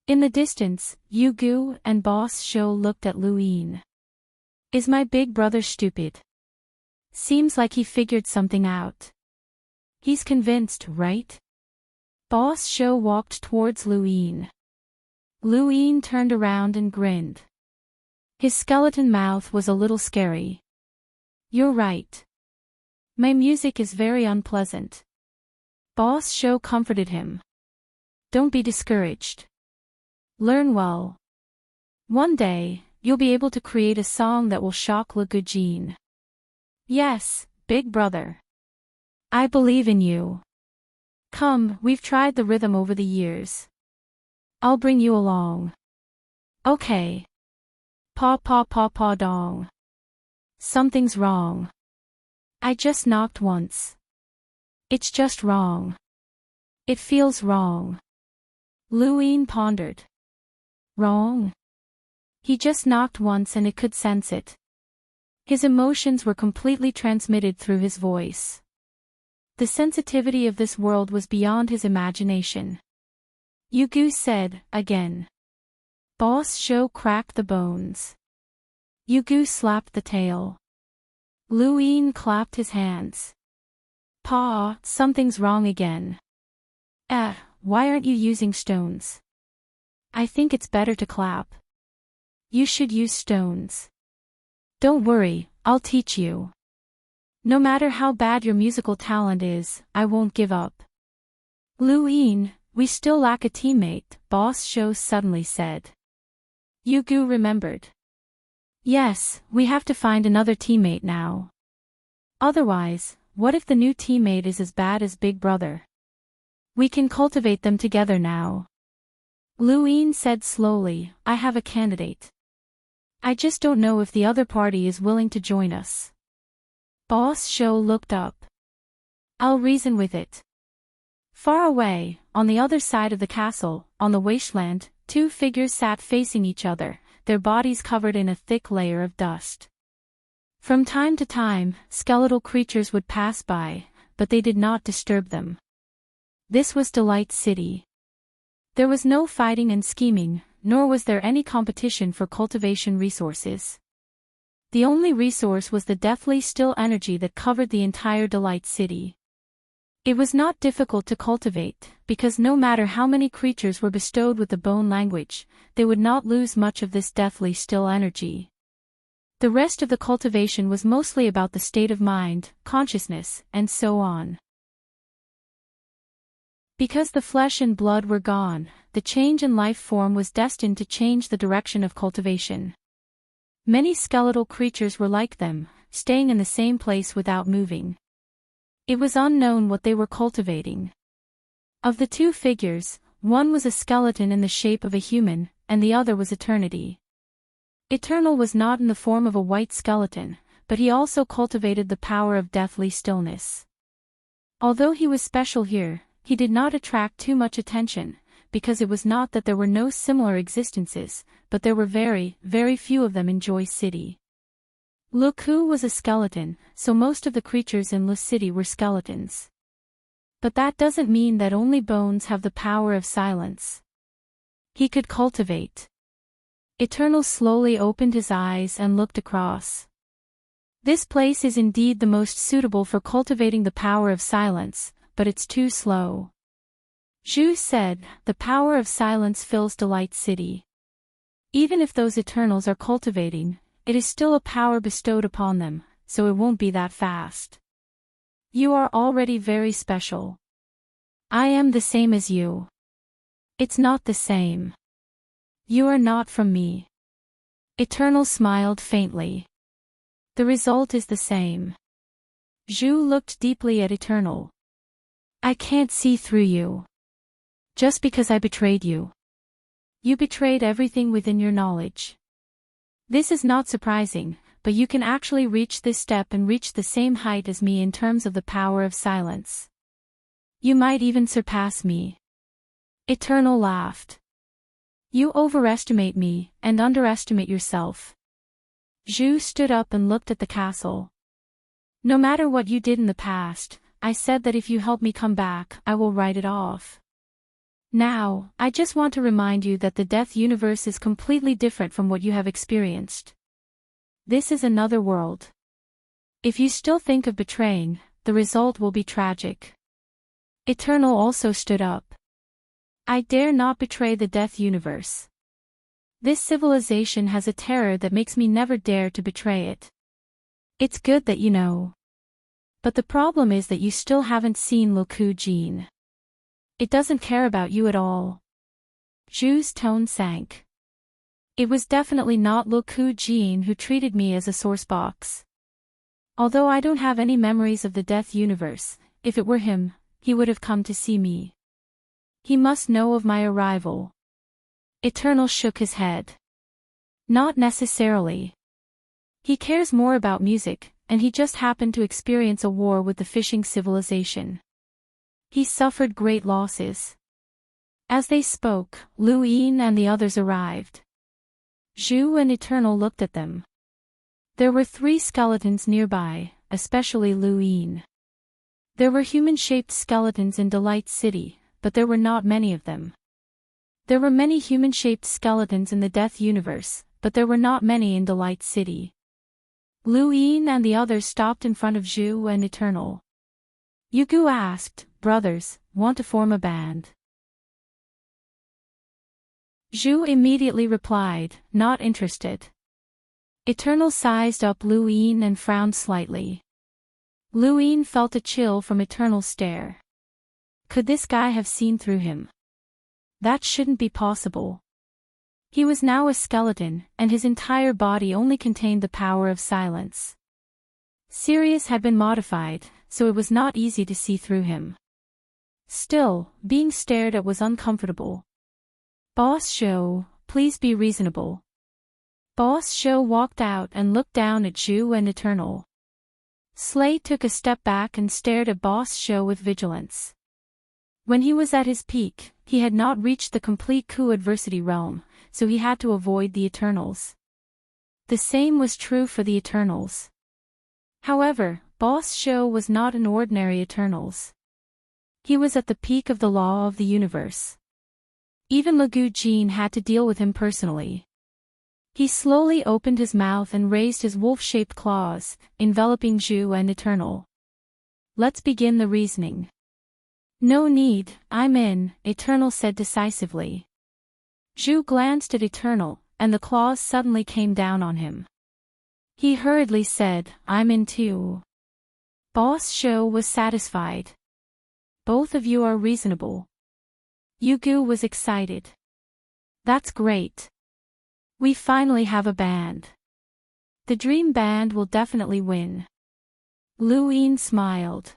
In the distance, Yu Gu and Boss Shou looked at Luin. Is my big brother stupid? Seems like he figured something out. He's convinced, right? Boss Shou walked towards Luin. Luin turned around and grinned. His skeleton mouth was a little scary. You're right. My music is very unpleasant. Boss Shou comforted him. Don't be discouraged. Learn well. One day, you'll be able to create a song that will shock Le Gujin. Yes, big brother. I believe in you. Come, we've tried the rhythm over the years. I'll bring you along. Okay. Paw paw paw paw dong. Something's wrong. I just knocked once. It's just wrong. It feels wrong. Luin pondered. Wrong? He just knocked once and it could sense it. His emotions were completely transmitted through his voice. The sensitivity of this world was beyond his imagination. Yu Gu said, again. Boss Shou cracked the bones. Yu Gu slapped the tail. Luin clapped his hands. Pa, something's wrong again. Why aren't you using stones? I think it's better to clap. You should use stones. Don't worry, I'll teach you. No matter how bad your musical talent is, I won't give up. Luin, we still lack a teammate, Boss Shou suddenly said. Yu Gu remembered. Yes, we have to find another teammate now. Otherwise, what if the new teammate is as bad as Big Brother? We can cultivate them together now. Luin said slowly, I have a candidate. I just don't know if the other party is willing to join us. Boss Shou looked up. I'll reason with it. Far away, on the other side of the castle, on the wasteland, two figures sat facing each other, their bodies covered in a thick layer of dust. From time to time, skeletal creatures would pass by, but they did not disturb them. This was Delight City. There was no fighting and scheming, nor was there any competition for cultivation resources. The only resource was the deathly still energy that covered the entire Delight City. It was not difficult to cultivate, because no matter how many creatures were bestowed with the bone language, they would not lose much of this deathly still energy. The rest of the cultivation was mostly about the state of mind, consciousness, and so on. Because the flesh and blood were gone, the change in life form was destined to change the direction of cultivation. Many skeletal creatures were like them, staying in the same place without moving. It was unknown what they were cultivating. Of the two figures, one was a skeleton in the shape of a human, and the other was eternity. Eternal was not in the form of a white skeleton, but he also cultivated the power of deathly stillness. Although he was special here, he did not attract too much attention, because it was not that there were no similar existences, but there were very, very few of them in Joy City. Luku was a skeleton, so most of the creatures in Lu City were skeletons. But that doesn't mean that only bones have the power of silence. He could cultivate. Eternal slowly opened his eyes and looked across. This place is indeed the most suitable for cultivating the power of silence, but it's too slow. Zhu said, the power of silence fills Delight City. Even if those Eternals are cultivating, it is still a power bestowed upon them, so it won't be that fast. You are already very special. I am the same as you. It's not the same. You are not from me. Eternal smiled faintly. The result is the same. Zhu looked deeply at Eternal. I can't see through you. Just because I betrayed you. You betrayed everything within your knowledge. This is not surprising, but you can actually reach this step and reach the same height as me in terms of the power of silence. You might even surpass me. Eternal laughed. You overestimate me, and underestimate yourself. Zhu stood up and looked at the castle. No matter what you did in the past, I said that if you help me come back, I will write it off. Now, I just want to remind you that the death universe is completely different from what you have experienced. This is another world. If you still think of betraying, the result will be tragic. Eternal also stood up. I dare not betray the death universe. This civilization has a terror that makes me never dare to betray it. It's good that you know. But the problem is that you still haven't seen Luku Jin. It doesn't care about you at all. Zhu's tone sank. It was definitely not Luku Jin who treated me as a source box. Although I don't have any memories of the death universe, if it were him, he would have come to see me. He must know of my arrival. Eternal shook his head. Not necessarily. He cares more about music, and he just happened to experience a war with the fishing civilization. He suffered great losses. As they spoke, Lu Yin and the others arrived. Zhu and Eternal looked at them. There were 3 skeletons nearby, especially Lu Yin. There were human-shaped skeletons in Delight City, but there were not many of them. There were many human-shaped skeletons in the Death Universe, but there were not many in Delight City. Lu Yin and the others stopped in front of Zhu and Eternal. Yugu asked, brothers, want to form a band? Zhu immediately replied, not interested. Eternal sized up Lu Yin and frowned slightly. Lu Yin felt a chill from Eternal's stare. Could this guy have seen through him? That shouldn't be possible. He was now a skeleton, and his entire body only contained the power of silence. Sirius had been modified, so it was not easy to see through him. Still, being stared at was uncomfortable. Boss Shou, please be reasonable. Boss Shou walked out and looked down at Zhu and Eternal. Slay took a step back and stared at Boss Shou with vigilance. When he was at his peak, he had not reached the complete Ku adversity realm, so he had to avoid the Eternals. The same was true for the Eternals. However, Boss Shou was not an ordinary Eternals. He was at the peak of the law of the universe. Even Liu Jin had to deal with him personally. He slowly opened his mouth and raised his wolf-shaped claws, enveloping Zhu and Eternal. Let's begin the reasoning. No need, I'm in, Eternal said decisively. Zhu glanced at Eternal, and the claws suddenly came down on him. He hurriedly said, I'm in too. Boss Shou was satisfied. Both of you are reasonable. Yugu was excited. That's great. We finally have a band. The dream band will definitely win. Lu Yin smiled.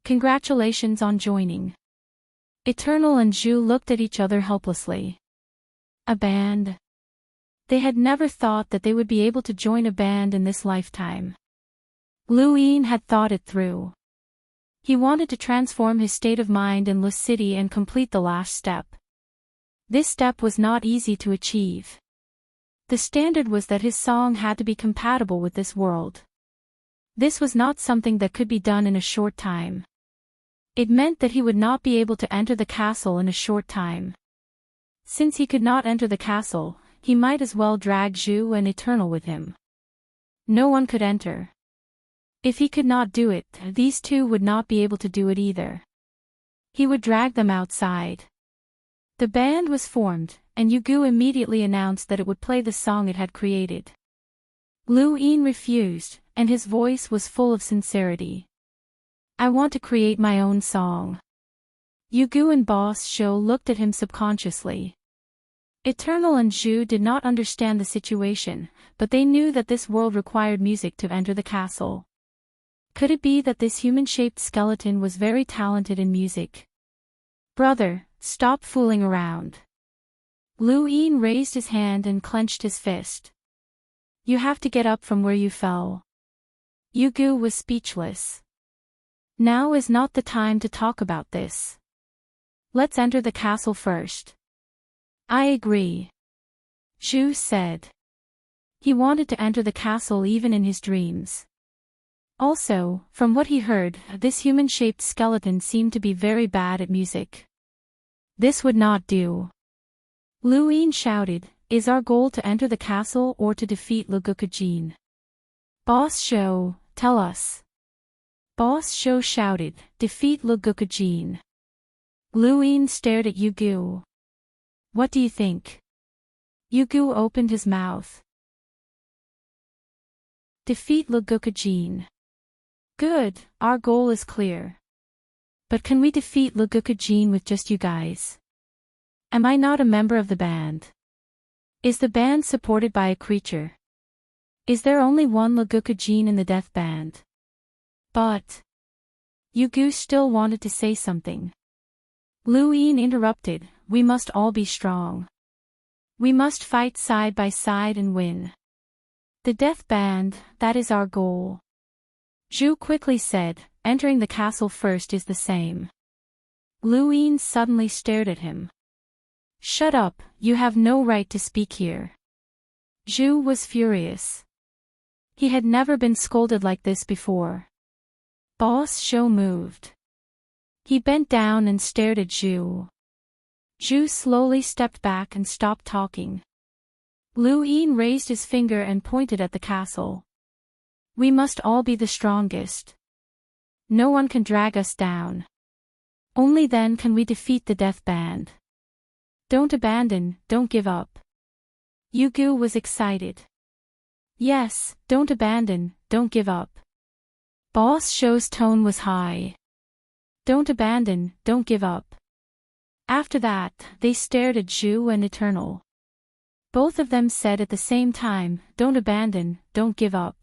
Congratulations on joining. Eternal and Zhu looked at each other helplessly. A band? They had never thought that they would be able to join a band in this lifetime. Lu Yin had thought it through. He wanted to transform his state of mind in lucidity and complete the last step. This step was not easy to achieve. The standard was that his song had to be compatible with this world. This was not something that could be done in a short time. It meant that he would not be able to enter the castle in a short time. Since he could not enter the castle, he might as well drag Zhu and Eternal with him. No one could enter. If he could not do it, these two would not be able to do it either. He would drag them outside. The band was formed, and Yugu immediately announced that it would play the song it had created. Lu Yin refused, and his voice was full of sincerity. I want to create my own song. Yugu and Boss Shou looked at him subconsciously. Eternal and Zhu did not understand the situation, but they knew that this world required music to enter the castle. Could it be that this human-shaped skeleton was very talented in music? Brother, stop fooling around. Lu Yin raised his hand and clenched his fist. You have to get up from where you fell. Yugu was speechless. Now is not the time to talk about this. Let's enter the castle first. I agree. Zhu said. He wanted to enter the castle even in his dreams. Also, from what he heard, this human-shaped skeleton seemed to be very bad at music. This would not do. Lu Yin shouted, is our goal to enter the castle or to defeat Liu Jin? Boss Shou, tell us. Boss Shou shouted, defeat Liu Jin. Lu Yin stared at Yugu. What do you think? Yugu opened his mouth. Defeat Liu Jin. Good, our goal is clear. But can we defeat Liu Jin with just you guys? Am I not a member of the band? Is the band supported by a creature? Is there only one Liu Jin in the death band? But... Yugu still wanted to say something. Lu Yin interrupted, we must all be strong. We must fight side by side and win. The death band, that is our goal. Zhu quickly said, entering the castle first is the same. Lu Yin suddenly stared at him. Shut up, you have no right to speak here. Zhu was furious. He had never been scolded like this before. Boss Shou moved. He bent down and stared at Zhu. Zhu slowly stepped back and stopped talking. Lu Yin raised his finger and pointed at the castle. We must all be the strongest. No one can drag us down. Only then can we defeat the death band. Don't abandon, don't give up. Yugu was excited. Yes, don't abandon, don't give up. Boss Shou's tone was high. Don't abandon, don't give up. After that, they stared at Zhu and Eternal. Both of them said at the same time, don't abandon, don't give up.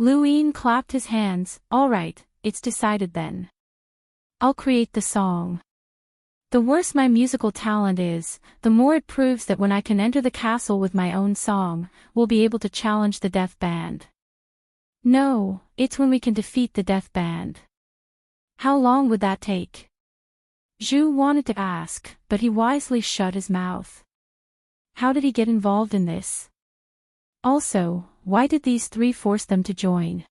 Lu Yin clapped his hands, all right, it's decided then. I'll create the song. The worse my musical talent is, the more it proves that when I can enter the castle with my own song, we'll be able to challenge the death band. No, it's when we can defeat the death band. How long would that take? Zhu wanted to ask, but he wisely shut his mouth. How did he get involved in this? Also, why did these three force them to join?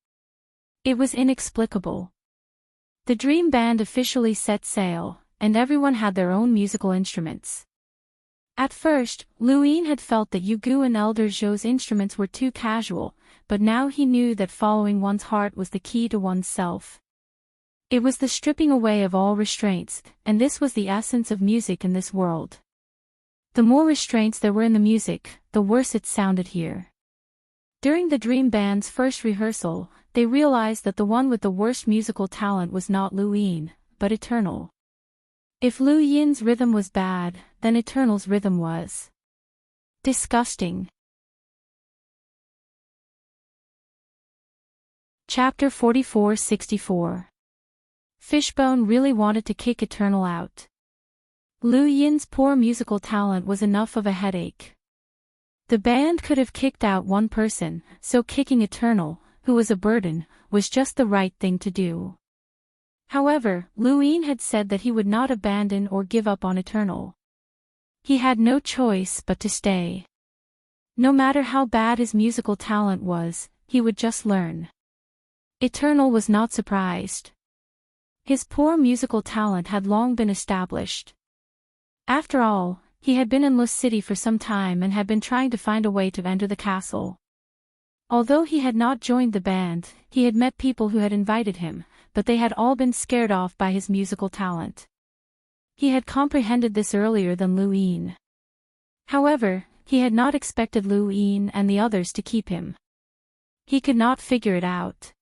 It was inexplicable. The dream band officially set sail, and everyone had their own musical instruments. At first, Luin had felt that Yugu and Elder Zhou's instruments were too casual, but now he knew that following one's heart was the key to one's self. It was the stripping away of all restraints, and this was the essence of music in this world. The more restraints there were in the music, the worse it sounded here. During the Dream Band's first rehearsal, they realized that the one with the worst musical talent was not Luin, but Eternal. If Lu Yin's rhythm was bad, then Eternal's rhythm was disgusting. Chapter 44-64. Fishbone really wanted to kick Eternal out. Lu Yin's poor musical talent was enough of a headache. The band could have kicked out one person, so kicking Eternal, who was a burden, was just the right thing to do. However, Luin had said that he would not abandon or give up on Eternal. He had no choice but to stay. No matter how bad his musical talent was, he would just learn. Eternal was not surprised. His poor musical talent had long been established. After all, he had been in Lost City for some time and had been trying to find a way to enter the castle. Although he had not joined the band, he had met people who had invited him, but they had all been scared off by his musical talent. He had comprehended this earlier than Luin. However, he had not expected Luin and the others to keep him. He could not figure it out.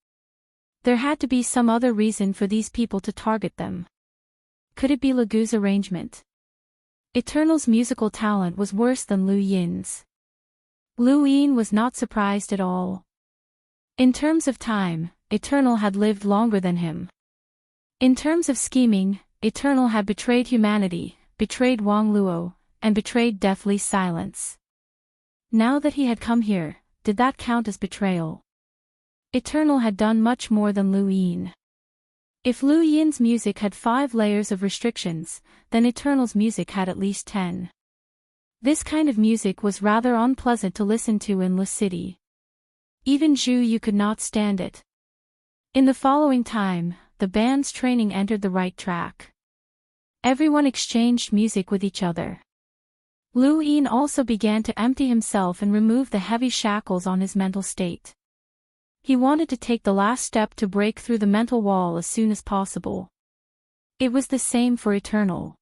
There had to be some other reason for these people to target them. Could it be Legu's arrangement? Eternal's musical talent was worse than Lu Yin's. Luin was not surprised at all. In terms of time, Eternal had lived longer than him. In terms of scheming, Eternal had betrayed humanity, betrayed Wang Luo, and betrayed Deathly Silence. Now that he had come here, did that count as betrayal? Eternal had done much more than Luin. If Lu Yin's music had 5 layers of restrictions, then Eternal's music had at least 10. This kind of music was rather unpleasant to listen to in Lost City. Even Zhu Yu could not stand it. In the following time, the band's training entered the right track. Everyone exchanged music with each other. Luin also began to empty himself and remove the heavy shackles on his mental state. He wanted to take the last step to break through the mental wall as soon as possible. It was the same for Eternal.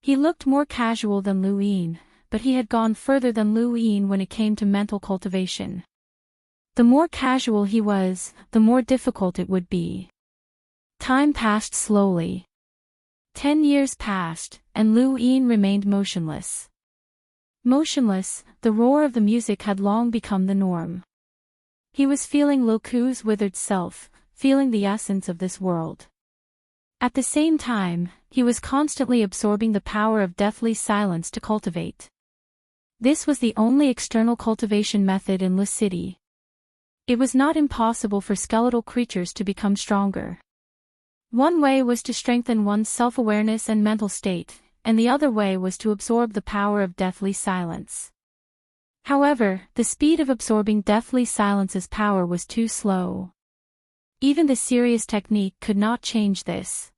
He looked more casual than Luin, but he had gone further than Luin when it came to mental cultivation. The more casual he was, the more difficult it would be. Time passed slowly. 10 years passed, and Luin remained motionless. Motionless, the roar of the music had long become the norm. He was feeling Loku's withered self, feeling the essence of this world. At the same time, he was constantly absorbing the power of Deathly Silence to cultivate. This was the only external cultivation method in Lost City. It was not impossible for skeletal creatures to become stronger. One way was to strengthen one's self-awareness and mental state, and the other way was to absorb the power of Deathly Silence. However, the speed of absorbing Deathly Silence's power was too slow. Even the serious technique could not change this.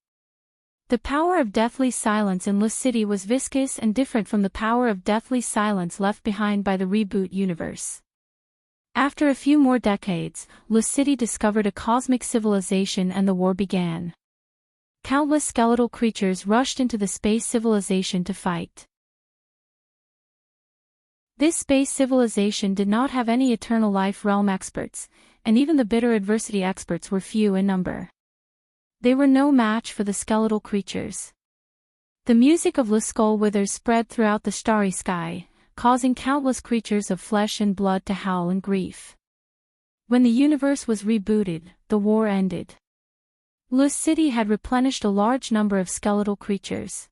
The power of Deathly Silence in Lost City was viscous and different from the power of Deathly Silence left behind by the reboot universe. After a few more decades, Lost City discovered a cosmic civilization and the war began. Countless skeletal creatures rushed into the space civilization to fight. This space civilization did not have any eternal life realm experts, and even the bitter adversity experts were few in number. They were no match for the skeletal creatures. The music of Lost Skull Withers spread throughout the starry sky, causing countless creatures of flesh and blood to howl in grief. When the universe was rebooted, the war ended. Lost City had replenished a large number of skeletal creatures.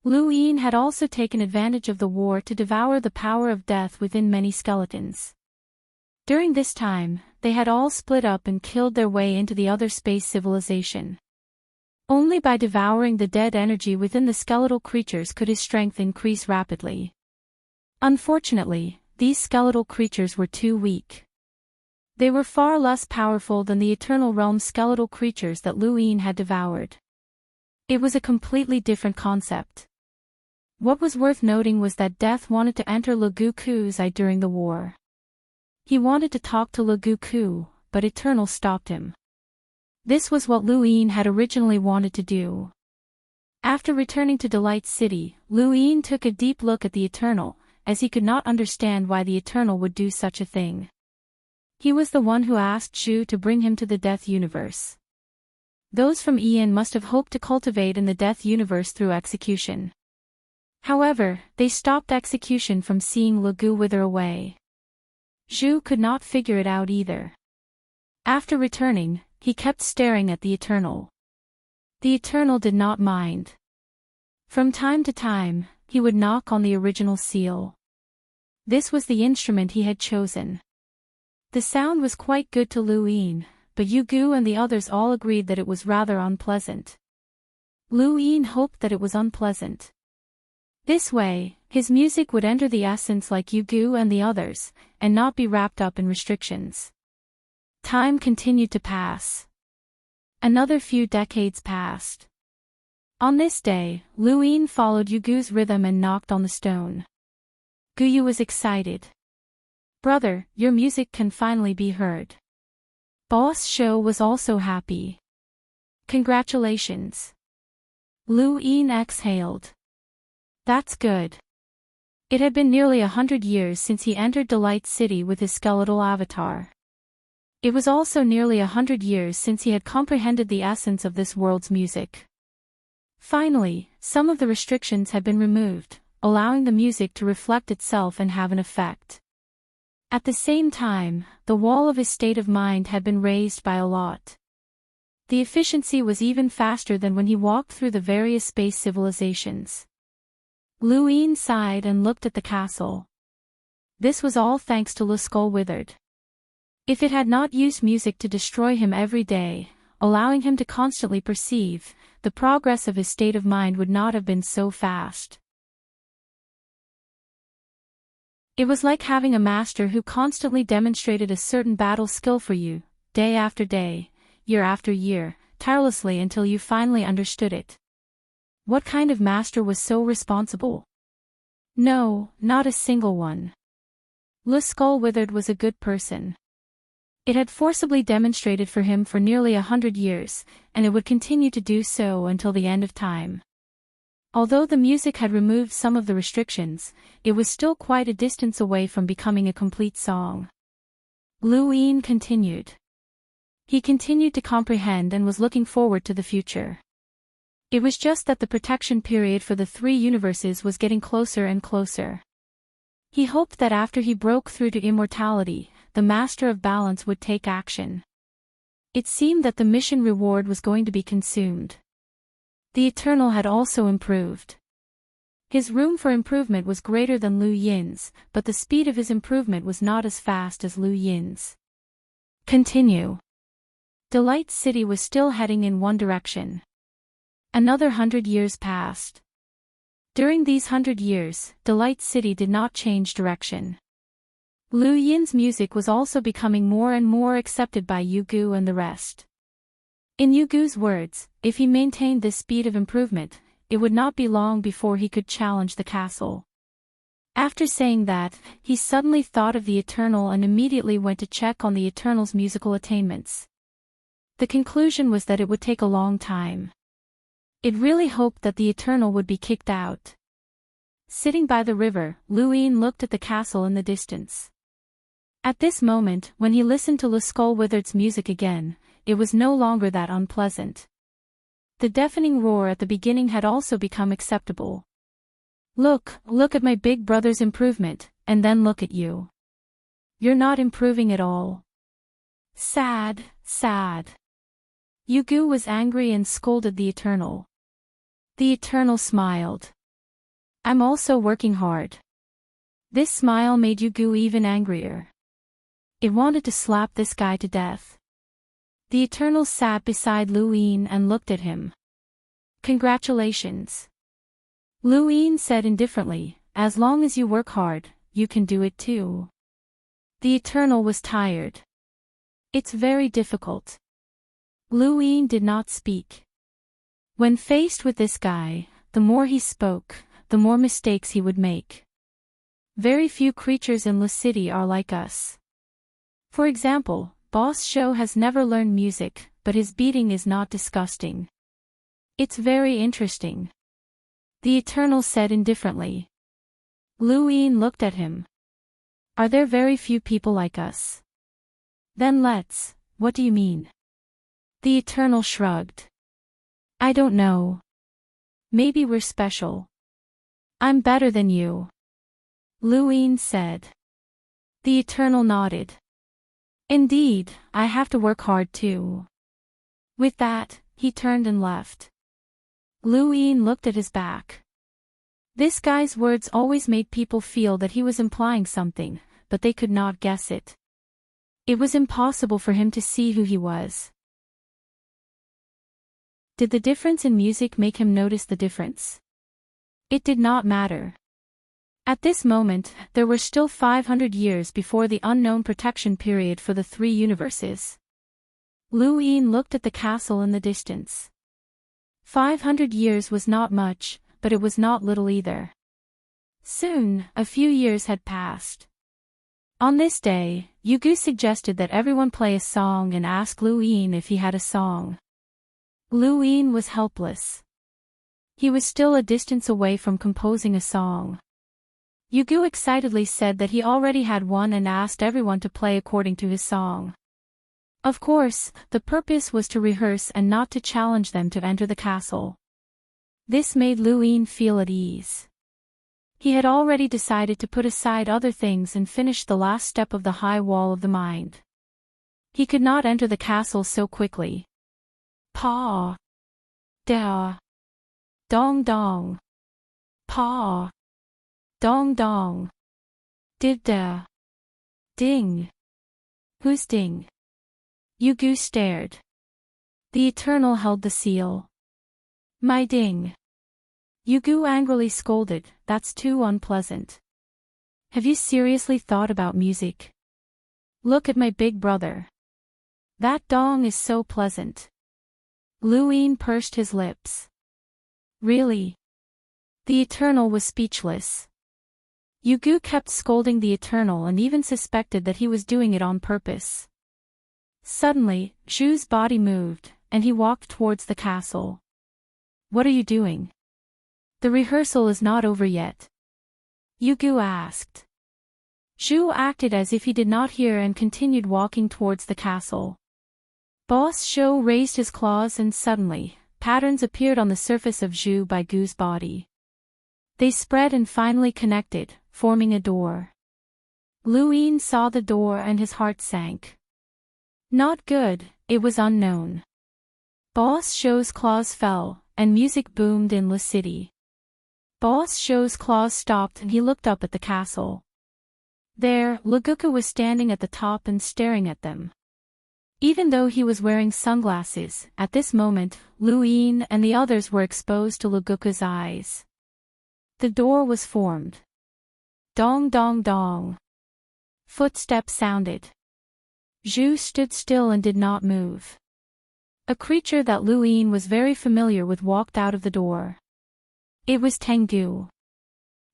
Luin had also taken advantage of the war to devour the power of death within many skeletons. During this time, they had all split up and killed their way into the other space civilization. Only by devouring the dead energy within the skeletal creatures could his strength increase rapidly. Unfortunately, these skeletal creatures were too weak. They were far less powerful than the Eternal Realm skeletal creatures that Luin had devoured. It was a completely different concept. What was worth noting was that Death wanted to enter Laguku's eye during the war. He wanted to talk to Laguku, but Eternal stopped him. This was what Luin had originally wanted to do. After returning to Delight City, Luin took a deep look at the Eternal, as he could not understand why the Eternal would do such a thing. He was the one who asked Zhu to bring him to the Death Universe. Those from Ian must have hoped to cultivate in the Death Universe through execution. However, they stopped execution from seeing Lagu wither away. Zhu could not figure it out either. After returning, he kept staring at the Eternal. The Eternal did not mind. From time to time, he would knock on the original seal. This was the instrument he had chosen. The sound was quite good to Luin, but Yugu and the others all agreed that it was rather unpleasant. Luin hoped that it was unpleasant. This way, his music would enter the essence like Yugu and the others, and not be wrapped up in restrictions. Time continued to pass. Another few decades passed. On this day, Luin followed Yugu's rhythm and knocked on the stone. Guyu was excited. "Brother, your music can finally be heard." Boss Shou was also happy. "Congratulations." Luin exhaled. "That's good." It had been nearly 100 years since he entered Delight City with his skeletal avatar. It was also nearly 100 years since he had comprehended the essence of this world's music. Finally, some of the restrictions had been removed, allowing the music to reflect itself and have an effect. At the same time, the wall of his state of mind had been raised by a lot. The efficiency was even faster than when he walked through the various space civilizations. Luin sighed and looked at the castle. This was all thanks to Le Skull Withered. If it had not used music to destroy him every day, allowing him to constantly perceive, the progress of his state of mind would not have been so fast. It was like having a master who constantly demonstrated a certain battle skill for you, day after day, year after year, tirelessly until you finally understood it. What kind of master was so responsible? No, not a single one. Le Skull Withered was a good person. It had forcibly demonstrated for him for nearly 100 years, and it would continue to do so until the end of time. Although the music had removed some of the restrictions, it was still quite a distance away from becoming a complete song. Luin continued. He continued to comprehend and was looking forward to the future. It was just that the protection period for the three universes was getting closer and closer. He hoped that after he broke through to immortality, the Master of Balance would take action. It seemed that the mission reward was going to be consumed. The Eternal had also improved. His room for improvement was greater than Lu Yin's, but the speed of his improvement was not as fast as Lu Yin's. Continue. Delight City was still heading in one direction. Another 100 years passed. During these 100 years, Delight City did not change direction. Lu Yin's music was also becoming more and more accepted by Yugu and the rest. In Yugu's words, if he maintained this speed of improvement, it would not be long before he could challenge the castle. After saying that, he suddenly thought of the Eternal and immediately went to check on the Eternal's musical attainments. The conclusion was that it would take a long time. It really hoped that the Eternal would be kicked out. Sitting by the river, Luin looked at the castle in the distance. At this moment, when he listened to Le Skull Withered's music again, it was no longer that unpleasant. The deafening roar at the beginning had also become acceptable. Look at my big brother's improvement, and then look at you. You're not improving at all. Sad. Yugu was angry and scolded the Eternal. The Eternal smiled. I'm also working hard. This smile made Yugu even angrier. It wanted to slap this guy to death. The Eternal sat beside Luin and looked at him. Congratulations. Luin said indifferently, as long as you work hard, you can do it too. The Eternal was tired. It's very difficult. Luin did not speak. When faced with this guy, the more he spoke, the more mistakes he would make. Very few creatures in the city are like us. For example, Boss Show has never learned music, but his beating is not disgusting. It's very interesting. The Eternal said indifferently. Lu Yin looked at him. Are there very few people like us? Then what do you mean? The Eternal shrugged. I don't know. Maybe we're special. I'm better than you. Lu Yin said. The Eternal nodded. Indeed, I have to work hard too. With that, he turned and left. Lu Yin looked at his back. This guy's words always made people feel that he was implying something, but they could not guess it. It was impossible for him to see who he was. Did the difference in music make him notice the difference? It did not matter. At this moment, there were still 500 years before the unknown protection period for the three universes. Lu Yin looked at the castle in the distance. 500 years was not much, but it was not little either. Soon, a few years had passed. On this day, Yugu suggested that everyone play a song and asked Lu Yin if he had a song. Lu Yin was helpless. He was still a distance away from composing a song. Yugu excitedly said that he already had one and asked everyone to play according to his song. Of course, the purpose was to rehearse and not to challenge them to enter the castle. This made Lu Yin feel at ease. He had already decided to put aside other things and finish the last step of the high wall of the mind. He could not enter the castle so quickly. Pa. Da. Dong dong. Pa. Dong dong. Did da. Ding. Who's ding? Yugu stared. The Eternal held the seal. My ding. Yugu angrily scolded, that's too unpleasant. Have you seriously thought about music? Look at my big brother. That dong is so pleasant. Lu Yin pursed his lips. Really? The Eternal was speechless. Yugu kept scolding the Eternal and even suspected that he was doing it on purpose. Suddenly, Zhu's body moved, and he walked towards the castle. What are you doing? The rehearsal is not over yet. Yugu asked. Zhu acted as if he did not hear and continued walking towards the castle. Boss Shou raised his claws and suddenly, patterns appeared on the surface of Zhu Baigu's body. They spread and finally connected, forming a door. Lu Yin saw the door and his heart sank. Not good, it was unknown. Boss Shou's claws fell, and music boomed in the city. Boss Shou's claws stopped and he looked up at the castle. There, Leguka was standing at the top and staring at them. Even though he was wearing sunglasses, at this moment, Lu Yin and the others were exposed to Leguka's eyes. The door was formed. Dong dong dong. Footsteps sounded. Zhu stood still and did not move. A creature that Lu Yin was very familiar with walked out of the door. It was Tengu.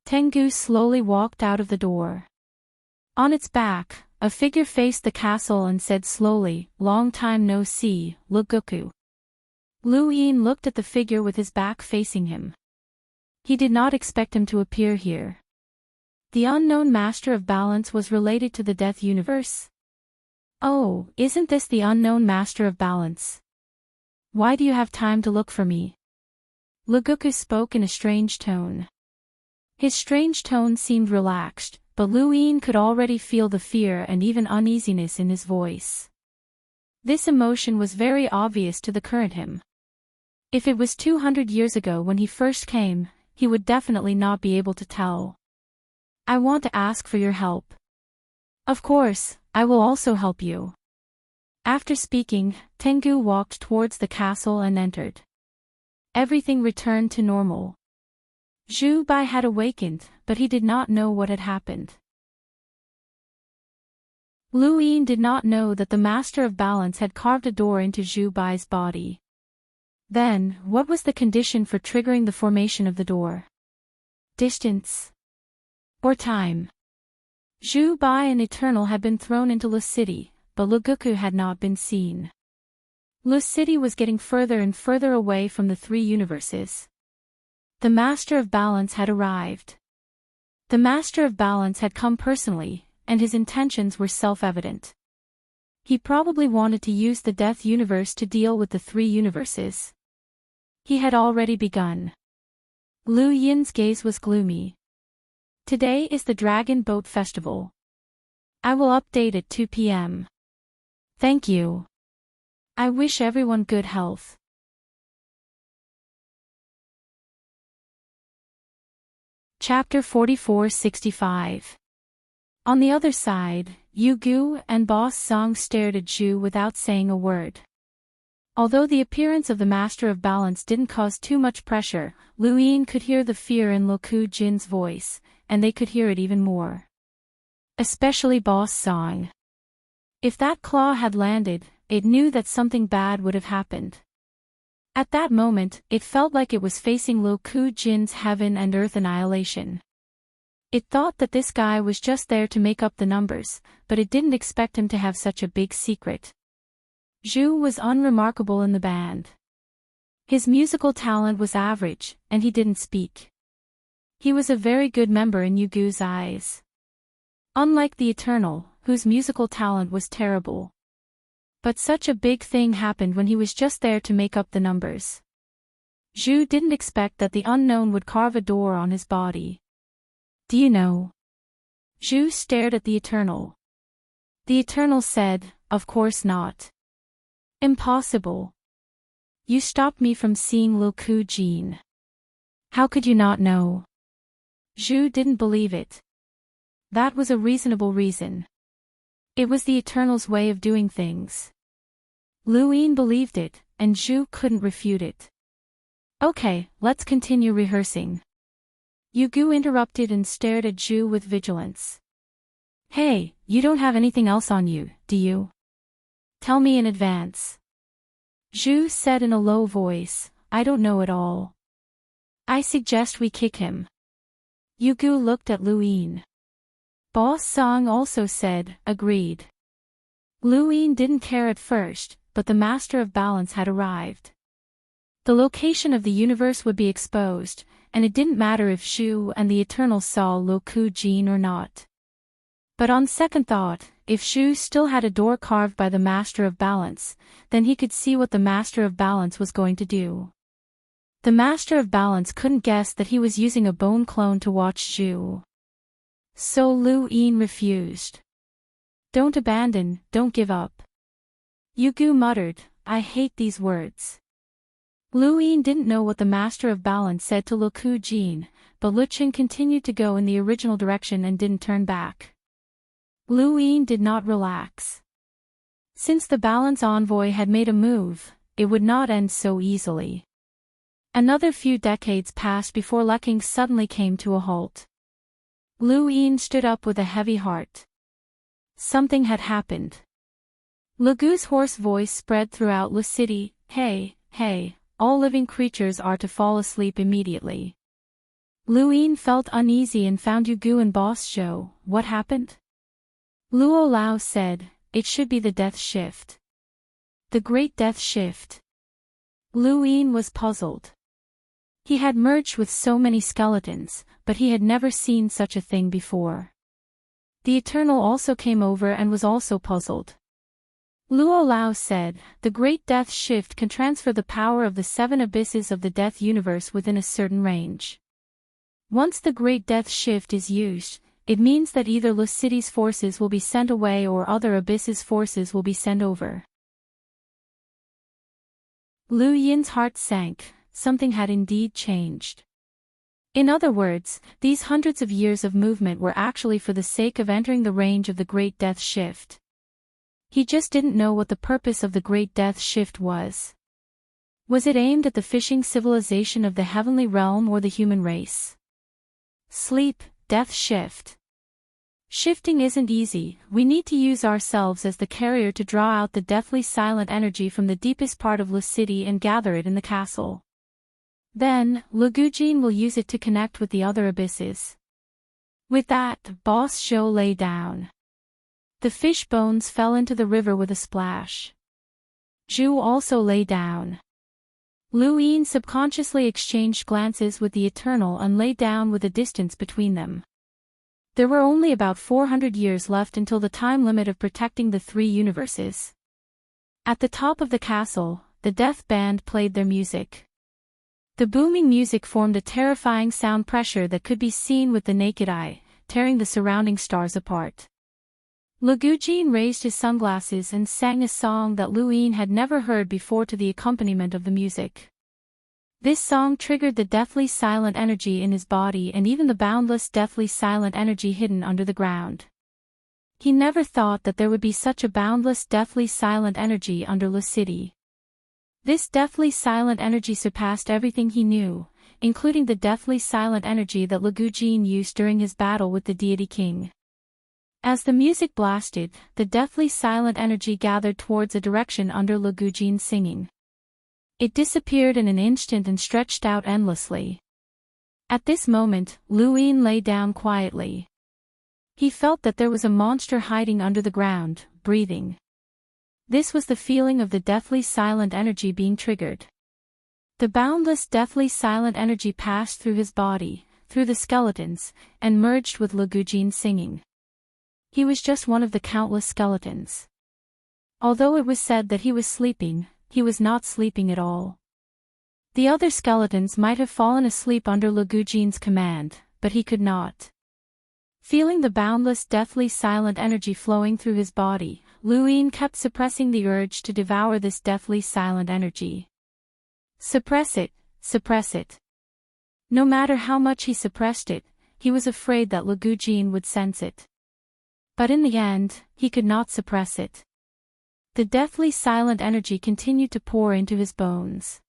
Tengu slowly walked out of the door. On its back, a figure faced the castle and said slowly, "Long time no see, Leguku." Lu Yin looked at the figure with his back facing him. He did not expect him to appear here. The unknown master of balance was related to the death universe? Oh, isn't this the unknown master of balance? Why do you have time to look for me? Leguku spoke in a strange tone. His strange tone seemed relaxed, but Lu Yin could already feel the fear and even uneasiness in his voice. This emotion was very obvious to the current him. If it was 200 years ago when he first came, he would definitely not be able to tell. I want to ask for your help. Of course, I will also help you. After speaking, Tengu walked towards the castle and entered. Everything returned to normal. Zhu Bai had awakened, but he did not know what had happened. Lu Yin did not know that the Master of Balance had carved a door into Zhu Bai's body. Then, what was the condition for triggering the formation of the door? distance, or time. Zhu Bai and Eternal had been thrown into Lu City, but Lu Guku had not been seen. Lu City was getting further and further away from the three universes. The Master of Balance had arrived. The Master of Balance had come personally, and his intentions were self-evident. He probably wanted to use the Death Universe to deal with the three universes. He had already begun. Lu Yin's gaze was gloomy. Today is the Dragon Boat Festival. I will update at 2 p.m. Thank you. I wish everyone good health. Chapter 4465. On the other side, Yu Gu and Boss Song stared at Zhu without saying a word. Although the appearance of the Master of Balance didn't cause too much pressure, Lu Yin could hear the fear in Lu Ku Jin's voice, and they could hear it even more. Especially Boss Song. If that claw had landed, it knew that something bad would have happened. At that moment, it felt like it was facing Lu Ku Jin's heaven and earth annihilation. It thought that this guy was just there to make up the numbers, but it didn't expect him to have such a big secret. Zhu was unremarkable in the band. His musical talent was average, and he didn't speak. He was a very good member in Yu Gu's eyes. Unlike the Eternal, whose musical talent was terrible. But such a big thing happened when he was just there to make up the numbers. Zhu didn't expect that the unknown would carve a door on his body. Do you know? Zhu stared at the Eternal. The Eternal said, "Of course not. Impossible. You stopped me from seeing Lu Ku Jin. How could you not know?" Zhu didn't believe it. That was a reasonable reason. It was the Eternal's way of doing things. Lu Yin believed it, and Zhu couldn't refute it. Okay, let's continue rehearsing. Yu Gu interrupted and stared at Zhu with vigilance. Hey, you don't have anything else on you, do you? Tell me in advance. Zhu said in a low voice, I don't know at all. I suggest we kick him. Yu Gu looked at Lu Yin. Boss Song also said, agreed. Lu Yin didn't care at first, but the Master of Balance had arrived. The location of the universe would be exposed, and it didn't matter if Zhu and the Eternal saw Lu Ku Jin or not. But on second thought, if Zhu still had a door carved by the Master of Balance, then he could see what the Master of Balance was going to do. The Master of Balance couldn't guess that he was using a bone clone to watch Zhu. So Lu Yin refused. Don't abandon, don't give up. Yu Gu muttered, I hate these words. Lu Yin didn't know what the Master of Balance said to Lu Ku Jin, but Lu Qin continued to go in the original direction and didn't turn back. Lu Yin did not relax. Since the Balance Envoy had made a move, it would not end so easily. Another few decades passed before Lekking suddenly came to a halt. Lu Yin stood up with a heavy heart. Something had happened. Lu Gu's hoarse voice spread throughout Lu City, hey, hey, all living creatures are to fall asleep immediately. Lu Yin felt uneasy and found Yu Gu and Boss Zhou. What happened? Luo Lao said, it should be the death shift. The great death shift. Lu Yin was puzzled. He had merged with so many skeletons, but he had never seen such a thing before. The Eternal also came over and was also puzzled. Luo Lao said, the great death shift can transfer the power of the 7 abysses of the death universe within a certain range. Once the great death shift is used, it means that either Lu City's forces will be sent away or other abysses' forces will be sent over. Lu Yin's heart sank, something had indeed changed. In other words, these hundreds of years of movement were actually for the sake of entering the range of the great death shift. He just didn't know what the purpose of the great death shift was. Was it aimed at the fishing civilization of the heavenly realm or the human race? Sleep, death shift. Shifting isn't easy, we need to use ourselves as the carrier to draw out the deathly silent energy from the deepest part of Lu City and gather it in the castle. Then, Lagujin will use it to connect with the other abysses. With that, Boss Zhou lay down. The fish bones fell into the river with a splash. Zhu also lay down. Lu Yin subconsciously exchanged glances with the Eternal and lay down with a distance between them. There were only about 400 years left until the time limit of protecting the three universes. At the top of the castle, the death band played their music. The booming music formed a terrifying sound pressure that could be seen with the naked eye, tearing the surrounding stars apart. Lagujin raised his sunglasses and sang a song that Lu Yin had never heard before to the accompaniment of the music. This song triggered the deathly silent energy in his body and even the boundless deathly silent energy hidden under the ground. He never thought that there would be such a boundless deathly silent energy under Lu City. This deathly silent energy surpassed everything he knew, including the deathly silent energy that Lagujin used during his battle with the deity king. As the music blasted, the deathly silent energy gathered towards a direction under Lagujin's singing. It disappeared in an instant and stretched out endlessly. At this moment, Lu Yin lay down quietly. He felt that there was a monster hiding under the ground, breathing. This was the feeling of the deathly silent energy being triggered. The boundless deathly silent energy passed through his body, through the skeletons, and merged with Lagujin's singing. He was just one of the countless skeletons. Although it was said that he was sleeping, he was not sleeping at all. The other skeletons might have fallen asleep under Lagujin's command, but he could not. Feeling the boundless deathly silent energy flowing through his body, Lu Yin kept suppressing the urge to devour this deathly silent energy. Suppress it, suppress it. No matter how much he suppressed it, he was afraid that Lagujin would sense it. But in the end, he could not suppress it. The deathly silent energy continued to pour into his bones.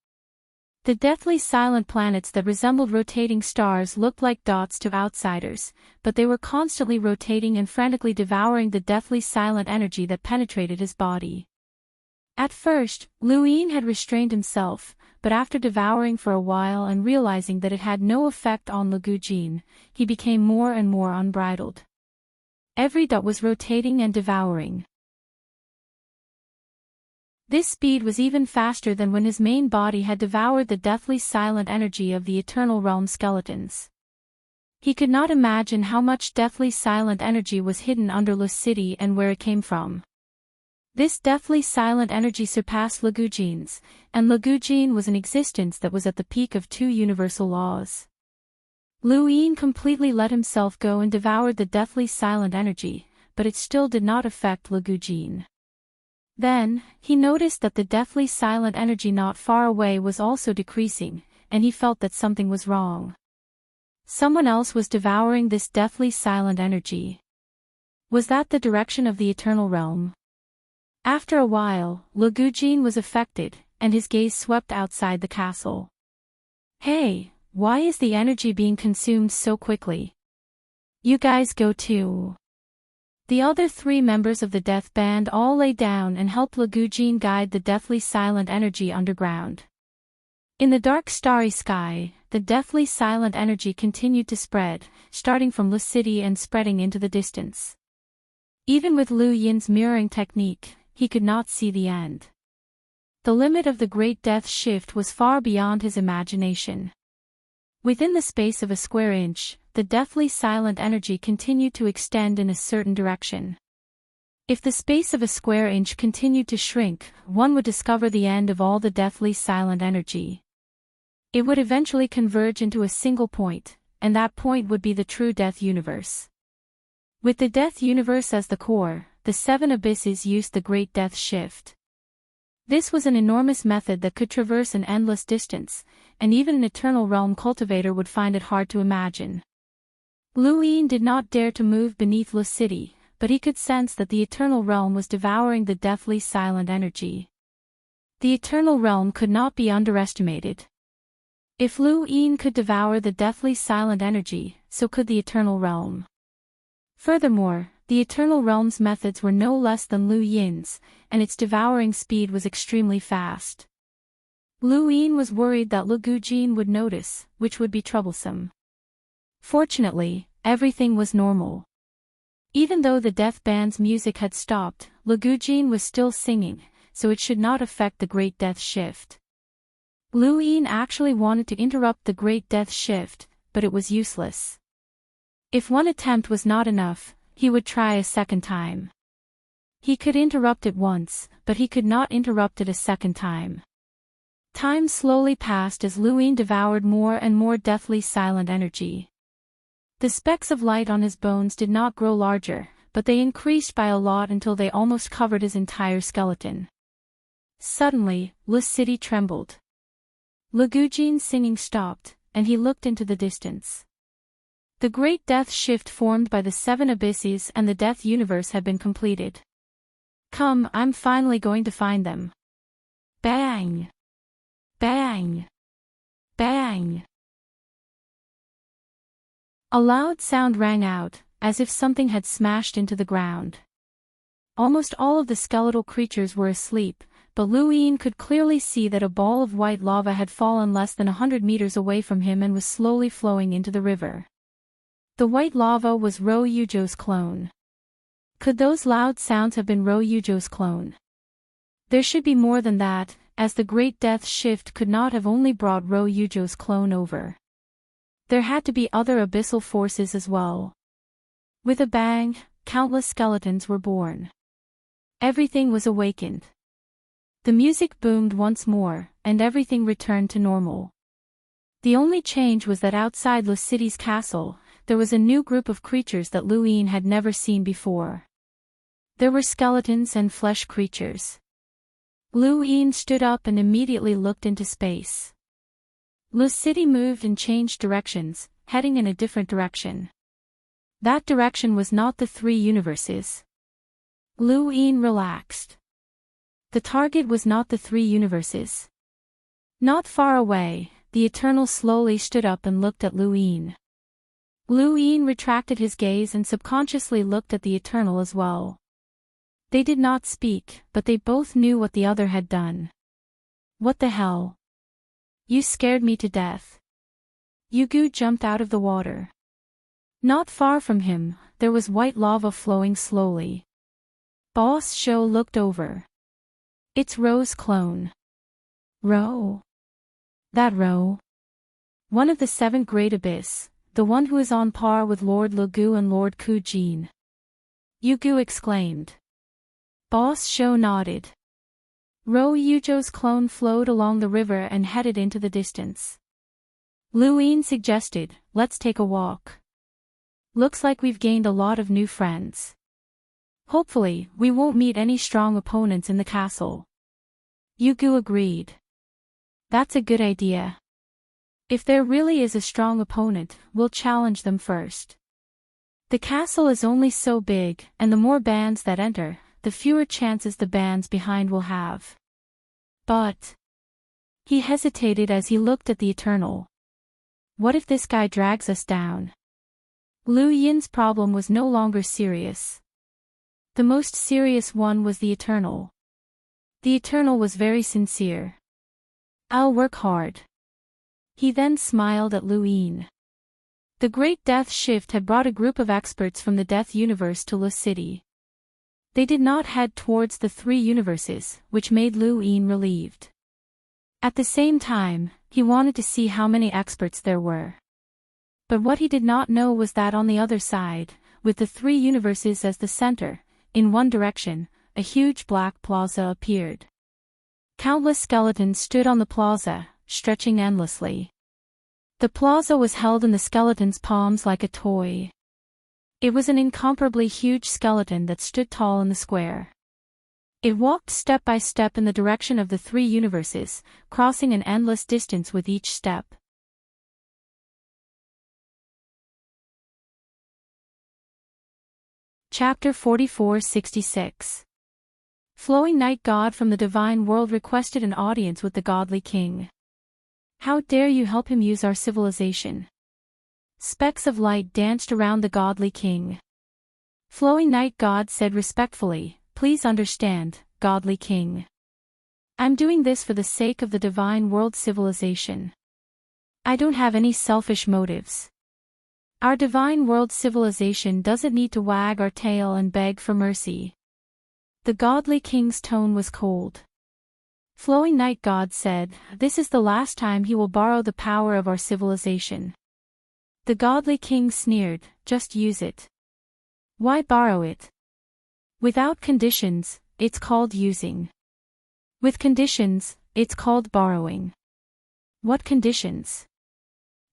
The deathly silent planets that resembled rotating stars looked like dots to outsiders, but they were constantly rotating and frantically devouring the deathly silent energy that penetrated his body. At first, Lu Yin had restrained himself, but after devouring for a while and realizing that it had no effect on Lagujin, he became more and more unbridled. Every dot was rotating and devouring. This speed was even faster than when his main body had devoured the deathly silent energy of the eternal realm skeletons. He could not imagine how much deathly silent energy was hidden under Lu City and where it came from. This deathly silent energy surpassed Lagujin's, and Lagujin was an existence that was at the peak of two universal laws. Lu Yin completely let himself go and devoured the deathly silent energy, but it still did not affect Lagujin. Then, he noticed that the deathly silent energy not far away was also decreasing, and he felt that something was wrong. Someone else was devouring this deathly silent energy. Was that the direction of the eternal realm? After a while, Lagujin was affected, and his gaze swept outside the castle. Hey, why is the energy being consumed so quickly? You guys go too. The other three members of the death band all lay down and helped Lagujin guide the deathly silent energy underground. In the dark starry sky, the deathly silent energy continued to spread, starting from Lu City and spreading into the distance. Even with Lu Yin's mirroring technique, he could not see the end. The limit of the great death shift was far beyond his imagination. Within the space of a square inch, the deathly silent energy continued to extend in a certain direction. If the space of a square inch continued to shrink, one would discover the end of all the deathly silent energy. It would eventually converge into a single point, and that point would be the true death universe. With the death universe as the core, the seven abysses used the great death shift. This was an enormous method that could traverse an endless distance, and even an eternal realm cultivator would find it hard to imagine. Lu Yin did not dare to move beneath Lu City, but he could sense that the eternal realm was devouring the deathly silent energy. The eternal realm could not be underestimated. If Lu Yin could devour the deathly silent energy, so could the eternal realm. Furthermore, the eternal realm's methods were no less than Lu Yin's, and its devouring speed was extremely fast. Luin was worried that Lugujin would notice, which would be troublesome. Fortunately, everything was normal. Even though the death band's music had stopped, Lugujin was still singing, so it should not affect the Great Death Shift. Luin actually wanted to interrupt the Great Death Shift, but it was useless. If one attempt was not enough, he would try a second time. He could interrupt it once, but he could not interrupt it a second time. Time slowly passed as Luin devoured more and more deathly silent energy. The specks of light on his bones did not grow larger, but they increased by a lot until they almost covered his entire skeleton. Suddenly, the city trembled. Lugujin's singing stopped, and he looked into the distance. The Great Death Shift formed by the 7 abysses and the Death Universe had been completed. Come, I'm finally going to find them. Bang! Bang! Bang! A loud sound rang out, as if something had smashed into the ground. Almost all of the skeletal creatures were asleep, but Luin could clearly see that a ball of white lava had fallen less than 100 meters away from him and was slowly flowing into the river. The white lava was Ro Yujo's clone. Could those loud sounds have been Ro Yujo's clone? There should be more than that, as the Great Death Shift could not have only brought Ro Yujo's clone over. There had to be other abyssal forces as well. With a bang, countless skeletons were born. Everything was awakened. The music boomed once more, and everything returned to normal. The only change was that outside the city's castle, there was a new group of creatures that Luin had never seen before. There were skeletons and flesh creatures. Luin stood up and immediately looked into space. The city moved and changed directions, heading in a different direction. That direction was not the 3 universes. Luin relaxed. The target was not the 3 universes. Not far away, the Eternal slowly stood up and looked at Luin. Luin retracted his gaze and subconsciously looked at the Eternal as well. They did not speak, but they both knew what the other had done. What the hell? You scared me to death. Yugu jumped out of the water. Not far from him, there was white lava flowing slowly. Boss Show looked over. It's Ro's clone. Ro. That Ro. One of the 7 Great Abyss, the one who is on par with Lord Lugu and Lord Kujin. Yugu exclaimed. Boss Show nodded. Ro Yujo's clone flowed along the river and headed into the distance. Luin suggested, let's take a walk. Looks like we've gained a lot of new friends. Hopefully, we won't meet any strong opponents in the castle. Yugu agreed. That's a good idea. If there really is a strong opponent, we'll challenge them first. The castle is only so big, and the more bands that enter, the fewer chances the bands behind will have. But... He hesitated as he looked at the Eternal. What if this guy drags us down? Lu Yin's problem was no longer serious. The most serious one was the Eternal. The Eternal was very sincere. I'll work hard. He then smiled at Luin. The Great Death Shift had brought a group of experts from the Death Universe to Lu City. They did not head towards the 3 universes, which made Luin relieved. At the same time, he wanted to see how many experts there were. But what he did not know was that on the other side, with the 3 universes as the center, in one direction, a huge black plaza appeared. Countless skeletons stood on the plaza, stretching endlessly. The plaza was held in the skeletons' palms like a toy. It was an incomparably huge skeleton that stood tall in the square. It walked step by step in the direction of the 3 universes, crossing an endless distance with each step. Chapter 44-66. Flowing Night God from the Divine World requested an audience with the Godly King. How dare you help him use our civilization? Specks of light danced around the Godly King. Flowing Night God said respectfully, Please understand, Godly King. I'm doing this for the sake of the divine world civilization. I don't have any selfish motives. Our divine world civilization doesn't need to wag our tail and beg for mercy. The godly king's tone was cold. Flowing Night God said, "This is the last time he will borrow the power of our civilization." The godly king sneered, "Just use it. Why borrow it? Without conditions, it's called using. With conditions, it's called borrowing." "What conditions?"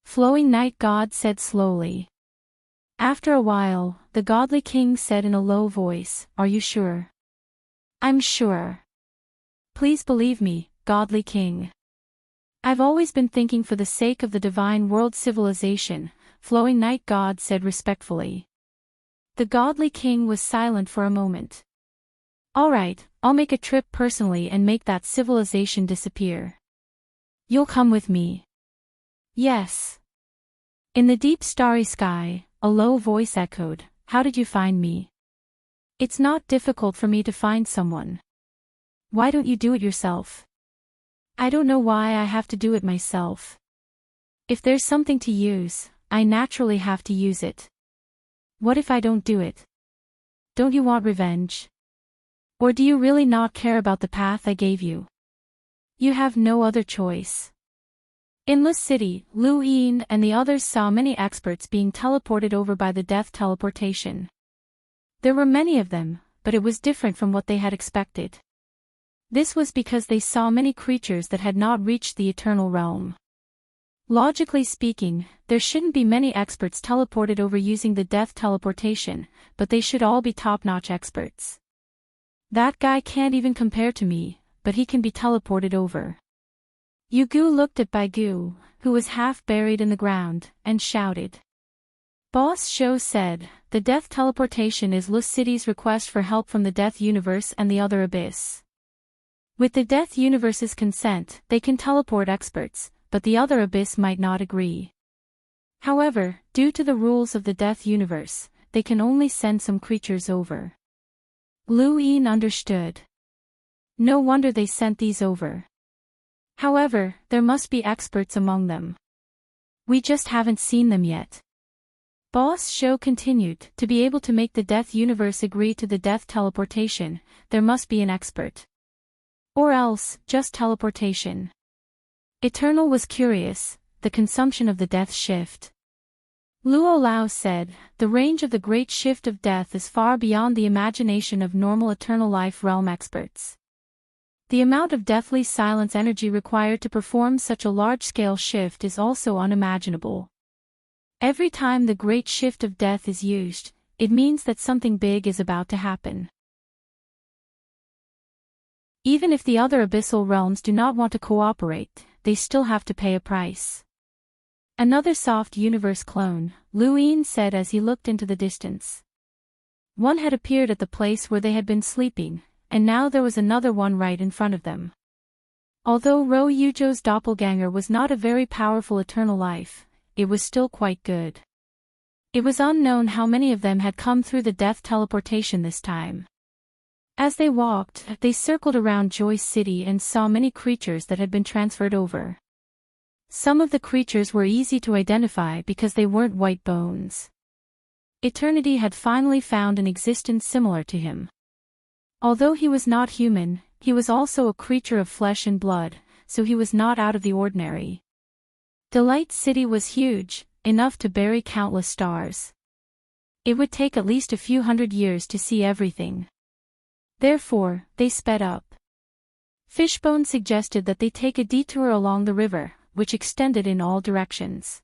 Flowing Night God said slowly. After a while, the godly king said in a low voice, "Are you sure?" "I'm sure. Please believe me, godly king. I've always been thinking for the sake of the divine world civilization," Flowing Night God said respectfully. The godly king was silent for a moment. "All right, I'll make a trip personally and make that civilization disappear. You'll come with me?" "Yes." In the deep starry sky, a low voice echoed, "How did you find me?" "It's not difficult for me to find someone. Why don't you do it yourself?" "I don't know why I have to do it myself. If there's something to use, I naturally have to use it. What if I don't do it? Don't you want revenge? Or do you really not care about the path I gave you? You have no other choice." In Lu City, Lu Yin and the others saw many experts being teleported over by the death teleportation. There were many of them, but it was different from what they had expected. This was because they saw many creatures that had not reached the eternal realm. Logically speaking, there shouldn't be many experts teleported over using the death teleportation, but they should all be top-notch experts. "That guy can't even compare to me, but he can be teleported over." Yugu looked at Baigu, who was half buried in the ground, and shouted. Boss Shou said, "The death teleportation is Lu City's request for help from the death universe and the other abyss. With the death universe's consent, they can teleport experts, but the other abyss might not agree. However, due to the rules of the death universe, they can only send some creatures over." Lu Yin understood. No wonder they sent these over. However, there must be experts among them. We just haven't seen them yet. Boss Shou continued, "To be able to make the death universe agree to the death teleportation, there must be an expert. Or else, just teleportation." Eternal was curious, the consumption of the death shift. Luo Lao said, "The range of the great shift of death is far beyond the imagination of normal eternal life realm experts. The amount of deathly silence energy required to perform such a large-scale shift is also unimaginable. Every time the great shift of death is used, it means that something big is about to happen. Even if the other abyssal realms do not want to cooperate, they still have to pay a price." Another soft universe clone, Lu Yin said as he looked into the distance. One had appeared at the place where they had been sleeping, and now there was another one right in front of them. Although Ro Yuzhou's doppelganger was not a very powerful eternal life, it was still quite good. It was unknown how many of them had come through the death teleportation this time. As they walked, they circled around Joyce City and saw many creatures that had been transferred over. Some of the creatures were easy to identify because they weren't white bones. Eternity had finally found an existence similar to him. Although he was not human, he was also a creature of flesh and blood, so he was not out of the ordinary. Delight City was huge, enough to bury countless stars. It would take at least a few hundred years to see everything. Therefore, they sped up. Fishbone suggested that they take a detour along the river, which extended in all directions.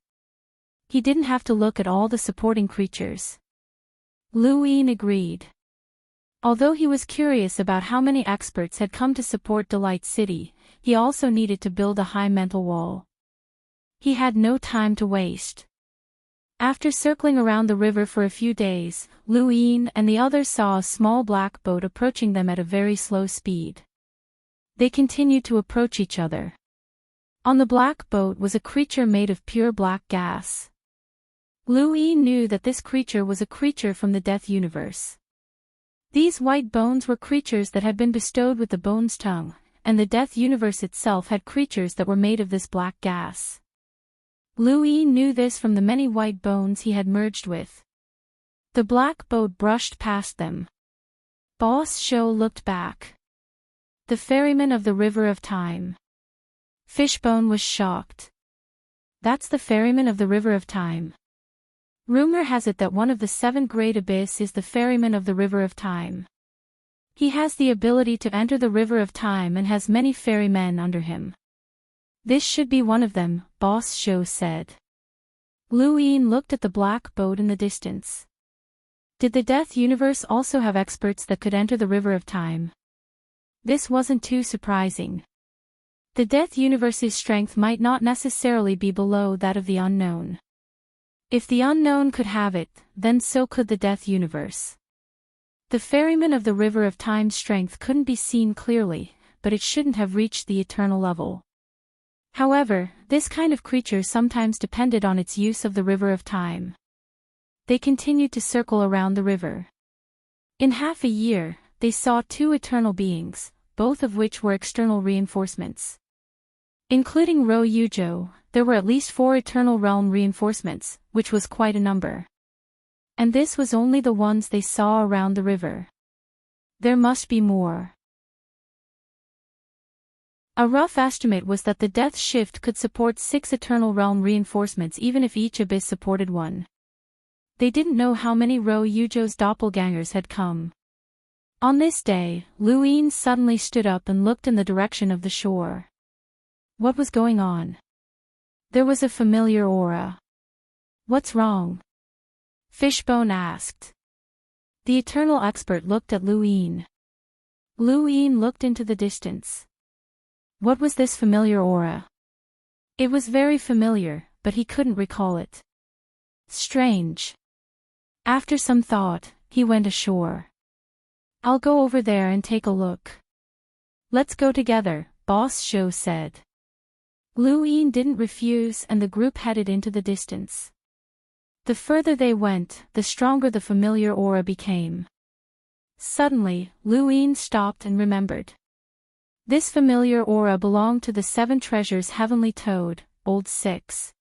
He didn't have to look at all the supporting creatures. Lu Yin agreed. Although he was curious about how many experts had come to support Delight City, he also needed to build a high mental wall. He had no time to waste. After circling around the river for a few days, Lu Yin and the others saw a small black boat approaching them at a very slow speed. They continued to approach each other. On the black boat was a creature made of pure black gas. Lu Yin knew that this creature was a creature from the death universe. These white bones were creatures that had been bestowed with the bone's tongue, and the death universe itself had creatures that were made of this black gas. Louis knew this from the many white bones he had merged with. The black boat brushed past them. Boss Show looked back. The ferryman of the river of time. Fishbone was shocked. That's the ferryman of the river of time. Rumor has it that one of the 7 great abyss is the ferryman of the river of time. He has the ability to enter the river of time and has many ferrymen under him. This should be one of them, Boss Show said. Louis looked at the black boat in the distance. Did the death universe also have experts that could enter the river of time? This wasn't too surprising. The death universe's strength might not necessarily be below that of the unknown. If the unknown could have it, then so could the death universe. The ferryman of the river of time's strength couldn't be seen clearly, but it shouldn't have reached the eternal level. However, this kind of creature sometimes depended on its use of the river of time. They continued to circle around the river. In half a year, they saw 2 eternal beings, both of which were external reinforcements. Including Ro Yujo, there were at least 4 eternal realm reinforcements, which was quite a number. And this was only the ones they saw around the river. There must be more. A rough estimate was that the death shift could support 6 eternal realm reinforcements even if each abyss supported 1. They didn't know how many Ro Yujo's doppelgangers had come. On this day, Louis suddenly stood up and looked in the direction of the shore. What was going on? There was a familiar aura. What's wrong? Fishbone asked. The eternal expert looked at Louis. Louis looked into the distance. What was this familiar aura? It was very familiar, but he couldn't recall it. Strange. After some thought, he went ashore. I'll go over there and take a look. Let's go together, Boss Show said. Louis didn't refuse and the group headed into the distance. The further they went, the stronger the familiar aura became. Suddenly, Louis stopped and remembered. This familiar aura belonged to the 7 treasures heavenly toad, Old 6.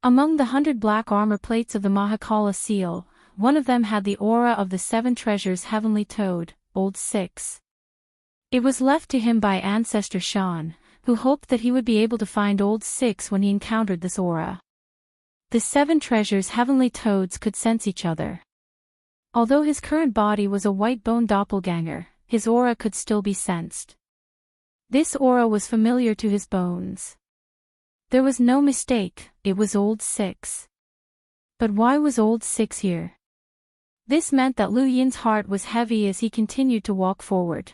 Among the 100 black armor plates of the Mahakala seal, one of them had the aura of the 7 treasures heavenly toad, Old 6. It was left to him by ancestor Shan, who hoped that he would be able to find Old 6 when he encountered this aura. The 7 treasures heavenly toads could sense each other. Although his current body was a white bone doppelganger, his aura could still be sensed. This aura was familiar to his bones. There was no mistake, it was Old 6. But why was Old 6 here? This meant that Lu Yin's heart was heavy as he continued to walk forward.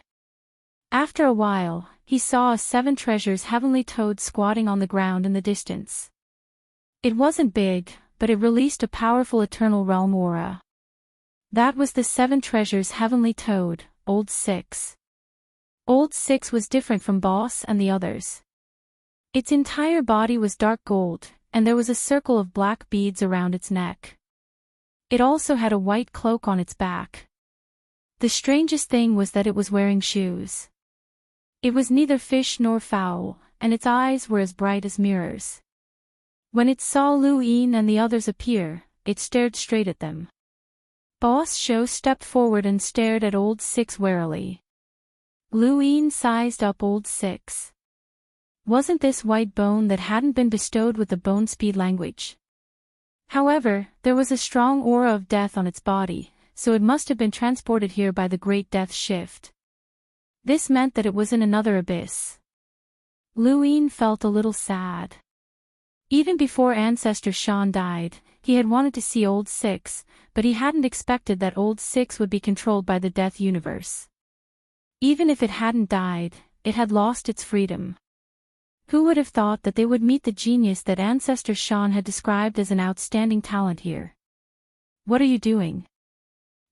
After a while, he saw a 7 treasures heavenly toad squatting on the ground in the distance. It wasn't big, but it released a powerful eternal realm aura. That was the 7 treasures heavenly toad, Old 6. Old 6 was different from Boss and the others. Its entire body was dark gold, and there was a circle of black beads around its neck. It also had a white cloak on its back. The strangest thing was that it was wearing shoes. It was neither fish nor fowl, and its eyes were as bright as mirrors. When it saw Lu Yin and the others appear, it stared straight at them. Boss Show stepped forward and stared at Old 6 warily. Lu Yin sized up Old 6. Wasn't this white bone that hadn't been bestowed with the bone speed language? However, there was a strong aura of death on its body, so it must have been transported here by the great death shift. This meant that it was in another abyss. Lu Yin felt a little sad. Even before Ancestor Shan died, he had wanted to see Old 6, but he hadn't expected that Old 6 would be controlled by the death universe. Even if it hadn't died, it had lost its freedom. Who would have thought that they would meet the genius that Ancestor Shan had described as an outstanding talent here? What are you doing?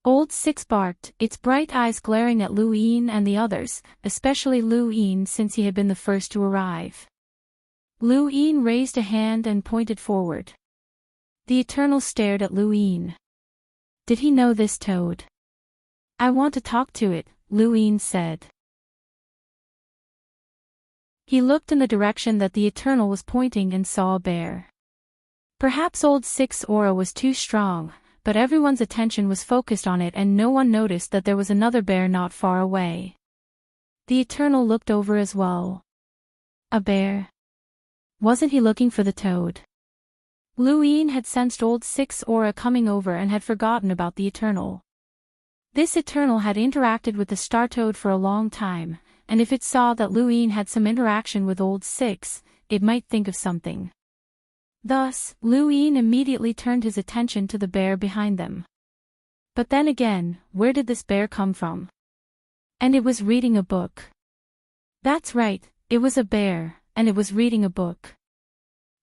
Old 6 barked, its bright eyes glaring at Lu Yin and the others, especially Lu Yin since he had been the first to arrive. Lu Yin raised a hand and pointed forward. The Eternal stared at Lu Yin. Did he know this toad? I want to talk to it, Lu Yin said. He looked in the direction that the Eternal was pointing and saw a bear. Perhaps old Six's aura was too strong, but everyone's attention was focused on it and no one noticed that there was another bear not far away. The Eternal looked over as well. A bear? Wasn't he looking for the toad? Luin had sensed old Six's aura coming over and had forgotten about the Eternal. This Eternal had interacted with the Star Toad for a long time, and if it saw that Luin had some interaction with old Six, it might think of something. Thus, Luin immediately turned his attention to the bear behind them. But then again, where did this bear come from? And it was reading a book. That's right, it was a bear, and it was reading a book.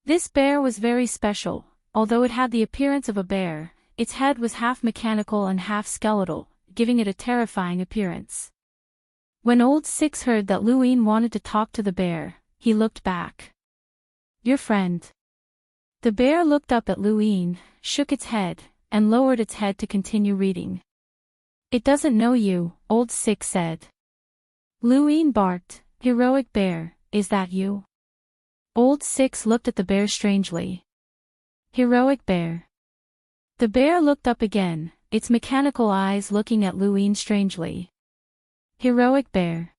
This bear was very special. Although it had the appearance of a bear, its head was half mechanical and half skeletal, giving it a terrifying appearance. When old Six heard that Luin wanted to talk to the bear, he looked back. Your friend. The bear looked up at Luin, shook its head, and lowered its head to continue reading. It doesn't know you, old Six said. Luin barked, heroic bear, is that you? Old Six looked at the bear strangely. Heroic bear. The bear looked up again, its mechanical eyes looking at Luin strangely. Heroic bear.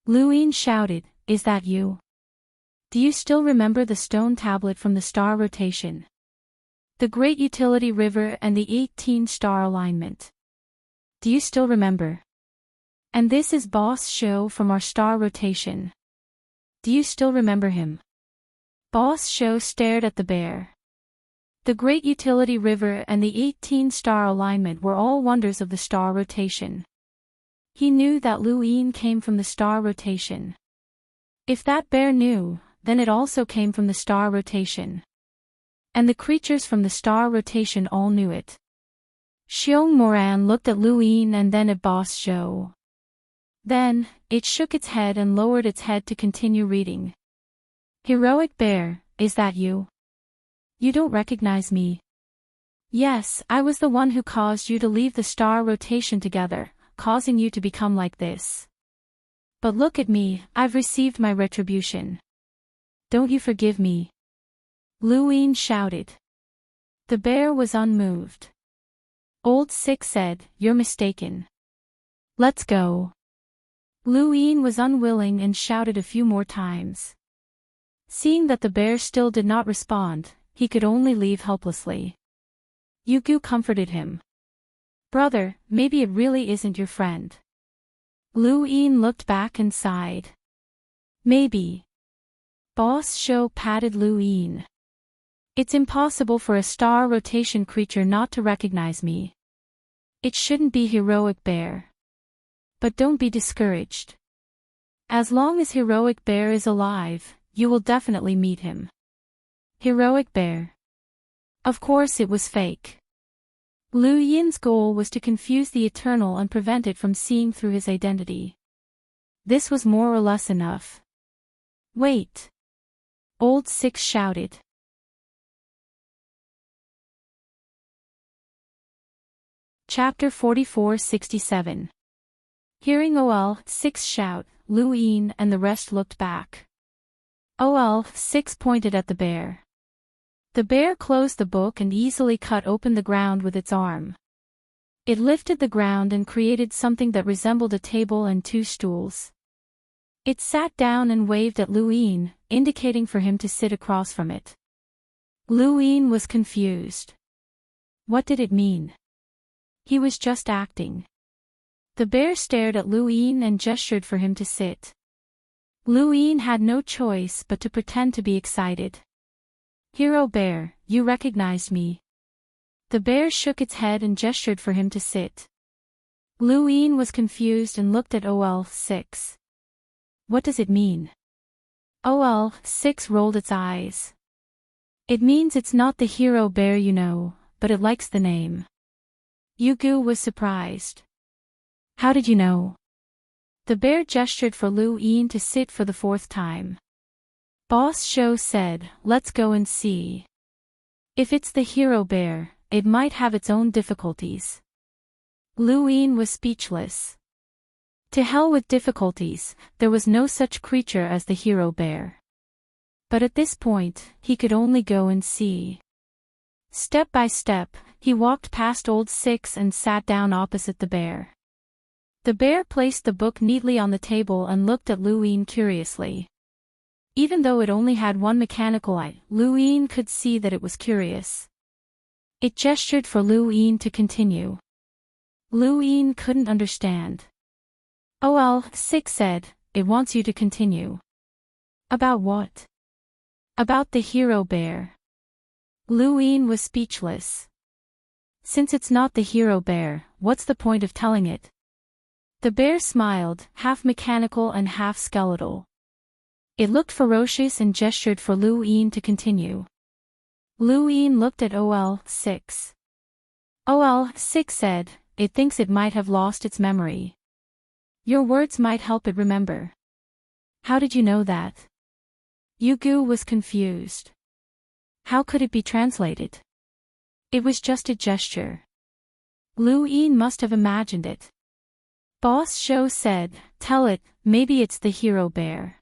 Luin shouted, is that you? Do you still remember the stone tablet from the star rotation? The great utility river and the 18-star alignment. Do you still remember? And this is Boss Show from our star rotation. Do you still remember him? Boss Show stared at the bear. The great utility river and the 18-star alignment were all wonders of the star rotation. He knew that Luin came from the star rotation. If that bear knew, then it also came from the star rotation. And the creatures from the star rotation all knew it. Xiong Moran looked at Luin and then at Boss Show. Then, it shook its head and lowered its head to continue reading. Heroic bear, is that you? You don't recognize me. Yes, I was the one who caused you to leave the star rotation together, causing you to become like this. But look at me, I've received my retribution. Don't you forgive me? Luin shouted. The bear was unmoved. Old Six said, you're mistaken. Let's go. Luin was unwilling and shouted a few more times. Seeing that the bear still did not respond, he could only leave helplessly. Yugu comforted him. Brother, maybe it really isn't your friend. Luin looked back and sighed. Maybe. Boss Show patted Luin. It's impossible for a star rotation creature not to recognize me. It shouldn't be heroic bear. But don't be discouraged. As long as heroic bear is alive, you will definitely meet him. Heroic bear. Of course it was fake. Lu Yin's goal was to confuse the Eternal and prevent it from seeing through his identity. This was more or less enough. Wait. Old Six shouted. Chapter 44-67. Hearing Ol. Six shout, Lu Yin and the rest looked back. Ol. Six pointed at the bear. The bear closed the book and easily cut open the ground with its arm. It lifted the ground and created something that resembled a table and two stools. It sat down and waved at Lu Yin, indicating for him to sit across from it. Lu Yin was confused. What did it mean? He was just acting. The bear stared at Lu Yin and gestured for him to sit. Lu Yin had no choice but to pretend to be excited. Hero bear, you recognized me. The bear shook its head and gestured for him to sit. Lu Yin was confused and looked at Ol. Six. What does it mean? Ol. Six rolled its eyes. It means it's not the hero bear you know, but it likes the name. Yugu was surprised. How did you know? The bear gestured for Lu Yin to sit for the fourth time. Boss Show said, let's go and see. If it's the hero bear, it might have its own difficulties. Lu Yin was speechless. To hell with difficulties, there was no such creature as the hero bear. But at this point, he could only go and see. Step by step, he walked past Old Six and sat down opposite the bear. The bear placed the book neatly on the table and looked at Luin curiously. Even though it only had one mechanical eye, Luin could see that it was curious. It gestured for Luin to continue. Luin couldn't understand. Oh well, Six said, it wants you to continue. About what? About the hero bear. Luin was speechless. Since it's not the hero bear, what's the point of telling it? The bear smiled, half mechanical and half skeletal. It looked ferocious and gestured for Luin to continue. Luin looked at OL 6. OL 6 said, it thinks it might have lost its memory. Your words might help it remember. How did you know that? Yugu was confused. How could it be translated? It was just a gesture. Luin must have imagined it. Boss Show said, tell it, maybe it's the hero bear.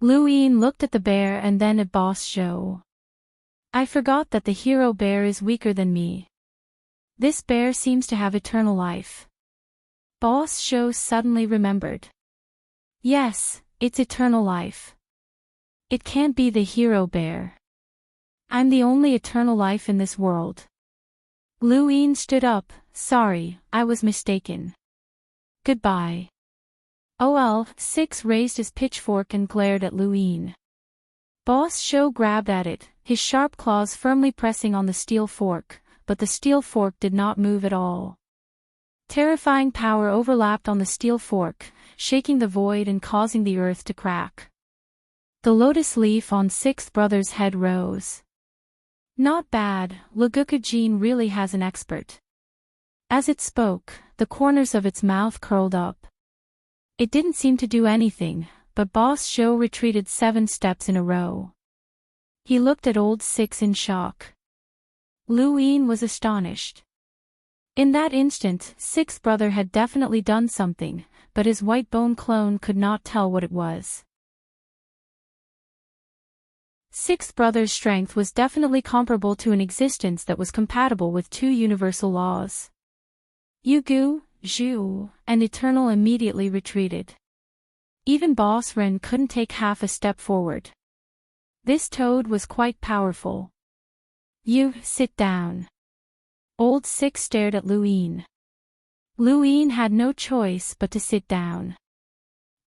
Luin looked at the bear and then at Boss Show. I forgot that the hero bear is weaker than me. This bear seems to have eternal life. Boss Show suddenly remembered. Yes, it's eternal life. It can't be the hero bear. I'm the only eternal life in this world. Luin stood up, sorry, I was mistaken. Goodbye. OL 6 raised his pitchfork and glared at Luin. Boss Show grabbed at it, his sharp claws firmly pressing on the steel fork, but the steel fork did not move at all. Terrifying power overlapped on the steel fork, shaking the void and causing the earth to crack. The lotus leaf on Sixth Brother's head rose. Not bad, Lagukajin really has an expert. As it spoke, the corners of its mouth curled up. It didn't seem to do anything, but Boss Show retreated 7 steps in a row. He looked at Old Six in shock. Luin was astonished. In that instant, Sixth Brother had definitely done something, but his white bone clone could not tell what it was. Sixth Brother's strength was definitely comparable to an existence that was compatible with 2 universal laws. Yugu, Zhu, and Eternal immediately retreated. Even Boss Ren couldn't take half a step forward. This toad was quite powerful. You, sit down. Old Six stared at Luin. Luin had no choice but to sit down.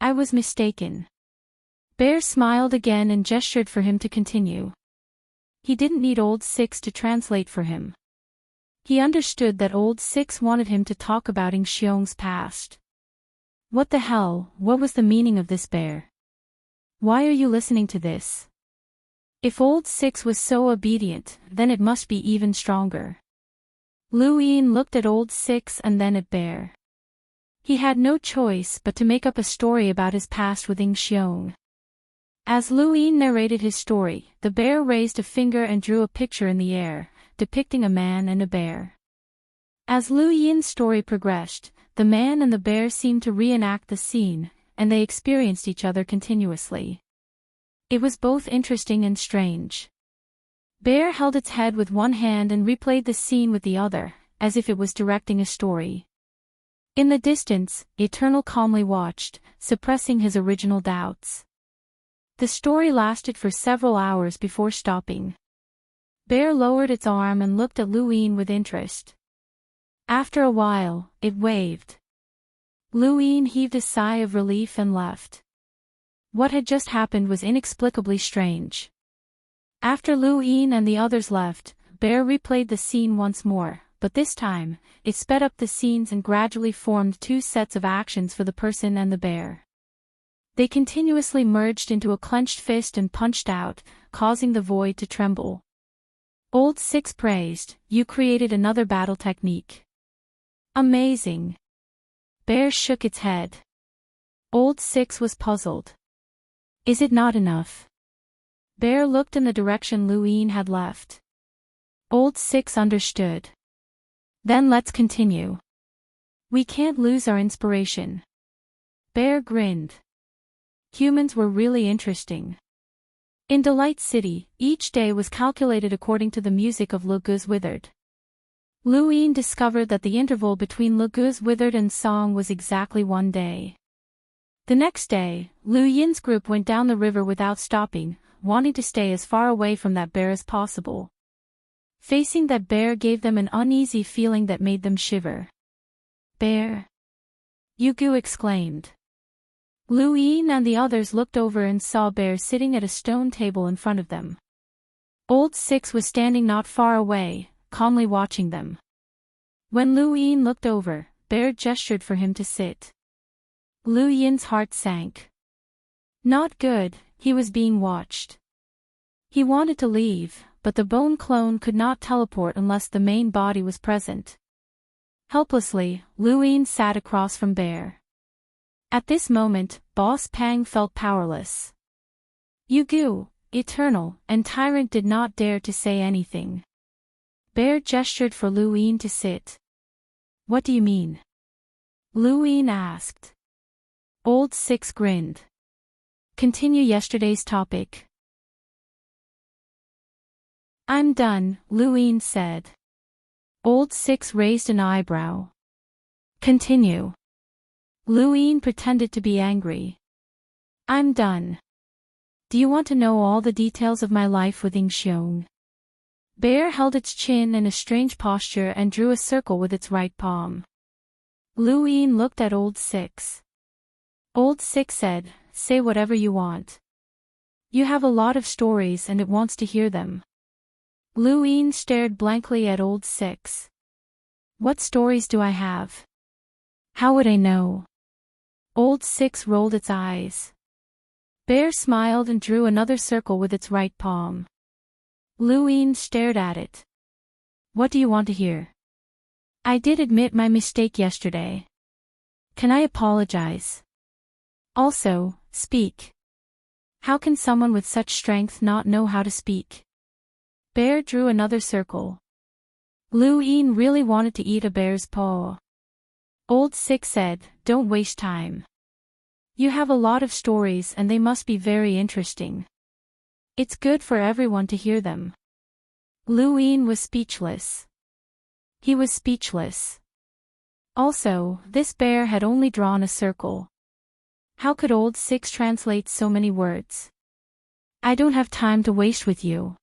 I was mistaken. Bear smiled again and gestured for him to continue. He didn't need Old Six to translate for him. He understood that Old Six wanted him to talk about Ing Xiong's past. What the hell, what was the meaning of this bear? Why are you listening to this? If Old Six was so obedient, then it must be even stronger. Luin looked at Old Six and then at Bear. He had no choice but to make up a story about his past with Ing Xiong. As Luin narrated his story, the bear raised a finger and drew a picture in the air, depicting a man and a bear. As Luin's story progressed, the man and the bear seemed to reenact the scene, and they experienced each other continuously. It was both interesting and strange. Bear held its head with one hand and replayed the scene with the other, as if it was directing a story. In the distance, Eternal calmly watched, suppressing his original doubts. The story lasted for several hours before stopping. Bear lowered its arm and looked at Luin with interest. After a while, it waved. Luin heaved a sigh of relief and left. What had just happened was inexplicably strange. After Luin and the others left, Bear replayed the scene once more, but this time, it sped up the scenes and gradually formed 2 sets of actions for the person and the bear. They continuously merged into a clenched fist and punched out, causing the void to tremble. Old Six praised, "You created another battle technique. Amazing." Bear shook its head. Old Six was puzzled. Is it not enough? Bear looked in the direction Luin had left. Old Six understood. Then let's continue. We can't lose our inspiration. Bear grinned. Humans were really interesting. In Delight City, each day was calculated according to the music of Le Gueu's Withered. Lu Yin discovered that the interval between Le Gueu's Withered and song was exactly 1 day. The next day, Lu Yin's group went down the river without stopping, wanting to stay as far away from that bear as possible. Facing that bear gave them an uneasy feeling that made them shiver. Bear! Yu Gu exclaimed. Lu Yin and the others looked over and saw Bear sitting at a stone table in front of them. Old Six was standing not far away, calmly watching them. When Lu Yin looked over, Bear gestured for him to sit. Lu Yin's heart sank. Not good, he was being watched. He wanted to leave, but the bone clone could not teleport unless the main body was present. Helplessly, Lu Yin sat across from Bear. At this moment, Boss Pang felt powerless. Yu Gu, Eternal, and Tyrant did not dare to say anything. Bear gestured for Lu Yin to sit. What do you mean? Lu Yin asked. Old Six grinned. Continue yesterday's topic. I'm done, Lu Yin said. Old Six raised an eyebrow. Continue. Lu Yin pretended to be angry. I'm done. Do you want to know all the details of my life with Ying Xiong? Bear held its chin in a strange posture and drew a circle with its right palm. Lu Yin looked at Old Six. Old Six said, say whatever you want. You have a lot of stories and it wants to hear them. Lu Yin stared blankly at Old Six. What stories do I have? How would I know? Old Six rolled its eyes. Bear smiled and drew another circle with its right palm. Lu Yin stared at it. What do you want to hear? I did admit my mistake yesterday. Can I apologize? Also, speak. How can someone with such strength not know how to speak? Bear drew another circle. Lu Yin really wanted to eat a bear's paw. Old Six said, don't waste time. You have a lot of stories and they must be very interesting. It's good for everyone to hear them. Lu Yin was speechless. He was speechless. Also, this bear had only drawn a circle. How could Old Six translate so many words? I don't have time to waste with you.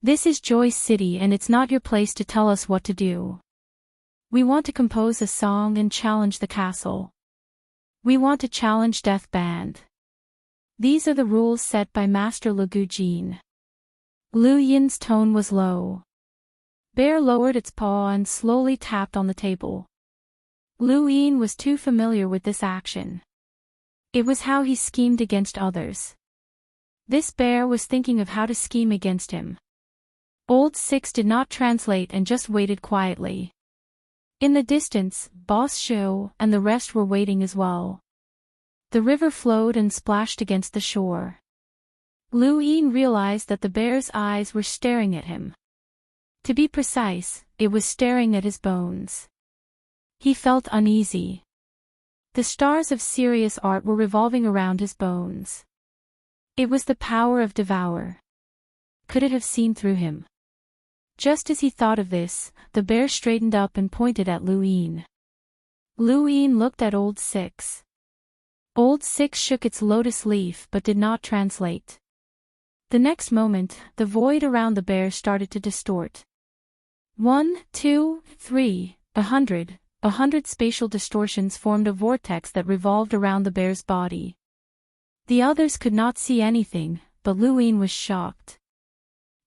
This is Joy City and it's not your place to tell us what to do. We want to compose a song and challenge the castle. We want to challenge Death Band. These are the rules set by Master Le Gueu Jin. Lu Yin's tone was low. Bear lowered its paw and slowly tapped on the table. Lu Yin was too familiar with this action. It was how he schemed against others. This bear was thinking of how to scheme against him. Old Six did not translate and just waited quietly. In the distance, Boss Shou and the rest were waiting as well. The river flowed and splashed against the shore. Lu Yin realized that the bear's eyes were staring at him. To be precise, it was staring at his bones. He felt uneasy. The stars of serious art were revolving around his bones. It was the power of Devour. Could it have seen through him? Just as he thought of this, the bear straightened up and pointed at Lu Yin. Lu Yin looked at Old Six. Old Six shook its lotus leaf but did not translate. The next moment, the void around the bear started to distort. 1, 2, 3, 100. 100 spatial distortions formed a vortex that revolved around the bear's body. The others could not see anything, but Lu Yin was shocked.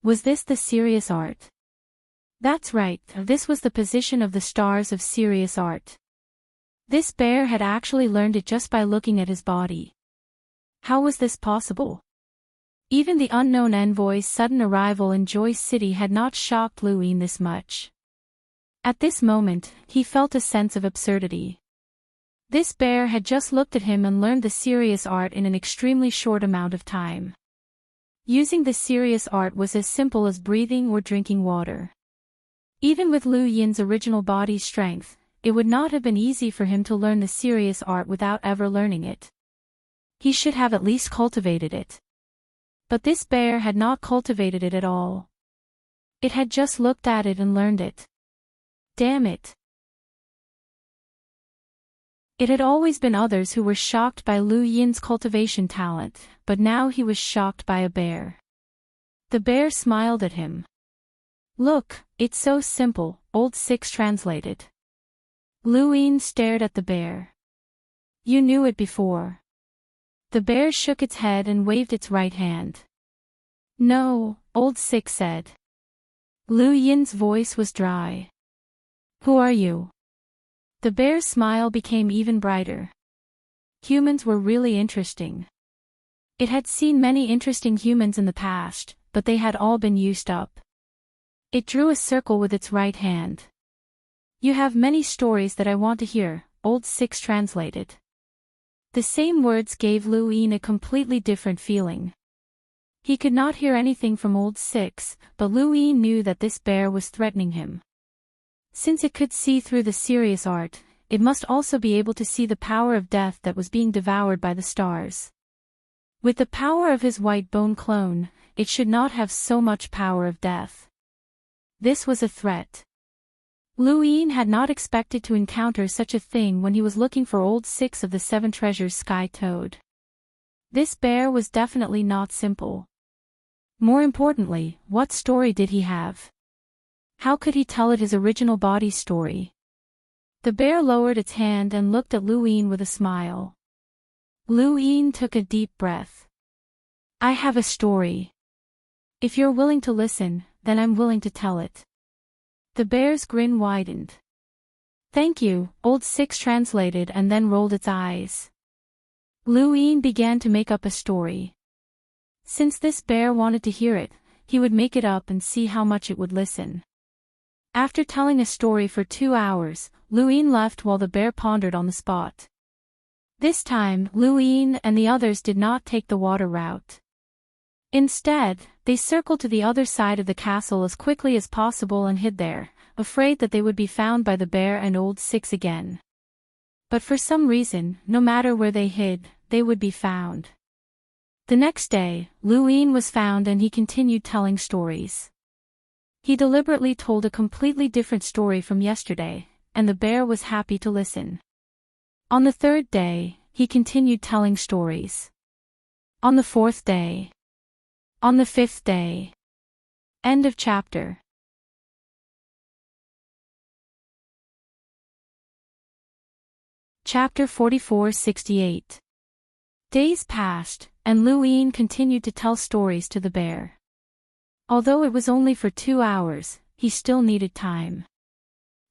Was this the serious art? That's right, this was the position of the stars of serious art. This bear had actually learned it just by looking at his body. How was this possible? Even the unknown envoy's sudden arrival in Joy City had not shocked Lu Yin this much. At this moment, he felt a sense of absurdity. This bear had just looked at him and learned the serious art in an extremely short amount of time. Using the serious art was as simple as breathing or drinking water. Even with Lu Yin's original body's strength, it would not have been easy for him to learn the serious art without ever learning it. He should have at least cultivated it. But this bear had not cultivated it at all. It had just looked at it and learned it. Damn it. It had always been others who were shocked by Lu Yin's cultivation talent, but now he was shocked by a bear. The bear smiled at him. Look, it's so simple, Old Six translated. Lu Yin stared at the bear. You knew it before. The bear shook its head and waved its right hand. No, Old Six said. Lu Yin's voice was dry. Who are you? The bear's smile became even brighter. Humans were really interesting. It had seen many interesting humans in the past, but they had all been used up. It drew a circle with its right hand. You have many stories that I want to hear, Old Six translated. The same words gave Lu Yin a completely different feeling. He could not hear anything from Old Six, but Lu Yin knew that this bear was threatening him. Since it could see through the serious art, it must also be able to see the power of death that was being devoured by the stars. With the power of his white bone clone, it should not have so much power of death. This was a threat. Lu Yin had not expected to encounter such a thing when he was looking for Old Six of the Seven Treasures Sky Toad. This bear was definitely not simple. More importantly, what story did he have? How could he tell it his original body story? The bear lowered its hand and looked at Lu Yin with a smile. Lu Yin took a deep breath. I have a story. If you're willing to listen, then I'm willing to tell it. The bear's grin widened. Thank you, Old Six translated and then rolled its eyes. Lu Yin began to make up a story. Since this bear wanted to hear it, he would make it up and see how much it would listen. After telling a story for 2 hours, Lu Yin left while the bear pondered on the spot. This time, Lu Yin and the others did not take the water route. Instead, they circled to the other side of the castle as quickly as possible and hid there, afraid that they would be found by the bear and Old Six again. But for some reason, no matter where they hid, they would be found. The next day, Lu Yin was found and he continued telling stories. He deliberately told a completely different story from yesterday, and the bear was happy to listen. On the third day, he continued telling stories. On the fourth day. On the fifth day. End of chapter. Chapter 44-68. Days passed, and Lu Yin continued to tell stories to the bear. Although it was only for 2 hours, he still needed time.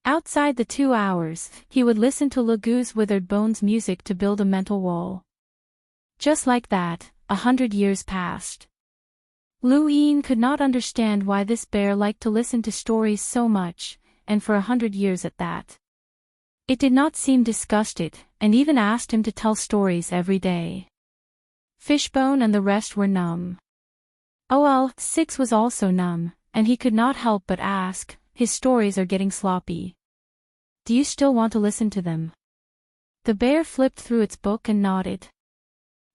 Outside the 2 hours, he would listen to Lugu's withered bones music to build a mental wall. Just like that, 100 years passed. Lu Yin could not understand why this bear liked to listen to stories so much, and for 100 years at that. It did not seem disgusted, and even asked him to tell stories every day. Fishbone and the rest were numb. Old Six was also numb, and he could not help but ask, his stories are getting sloppy. Do you still want to listen to them? The bear flipped through its book and nodded.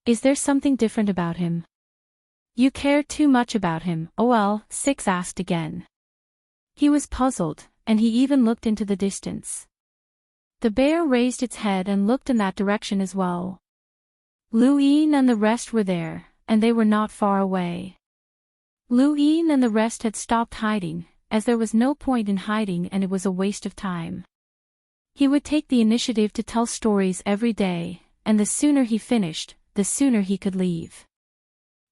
Is there something different about him? You care too much about him, Old Six asked again. He was puzzled, and he even looked into the distance. The bear raised its head and looked in that direction as well. Lu Yin and the rest were there, and they were not far away. Lu Yin and the rest had stopped hiding, as there was no point in hiding and it was a waste of time. He would take the initiative to tell stories every day, and the sooner he finished, the sooner he could leave.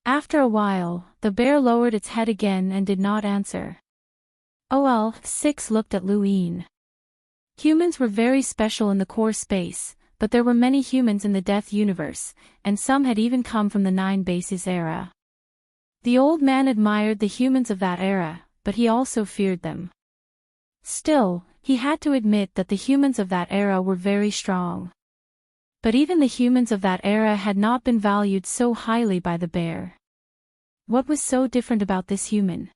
After a while, the bear lowered its head again and did not answer. Old Six looked at Lu Yin. Humans were very special in the core space, but there were many humans in the death universe, and some had even come from the 9 bases era. The old man admired the humans of that era, but he also feared them. Still, he had to admit that the humans of that era were very strong. But even the humans of that era had not been valued so highly by the bear. What was so different about this human?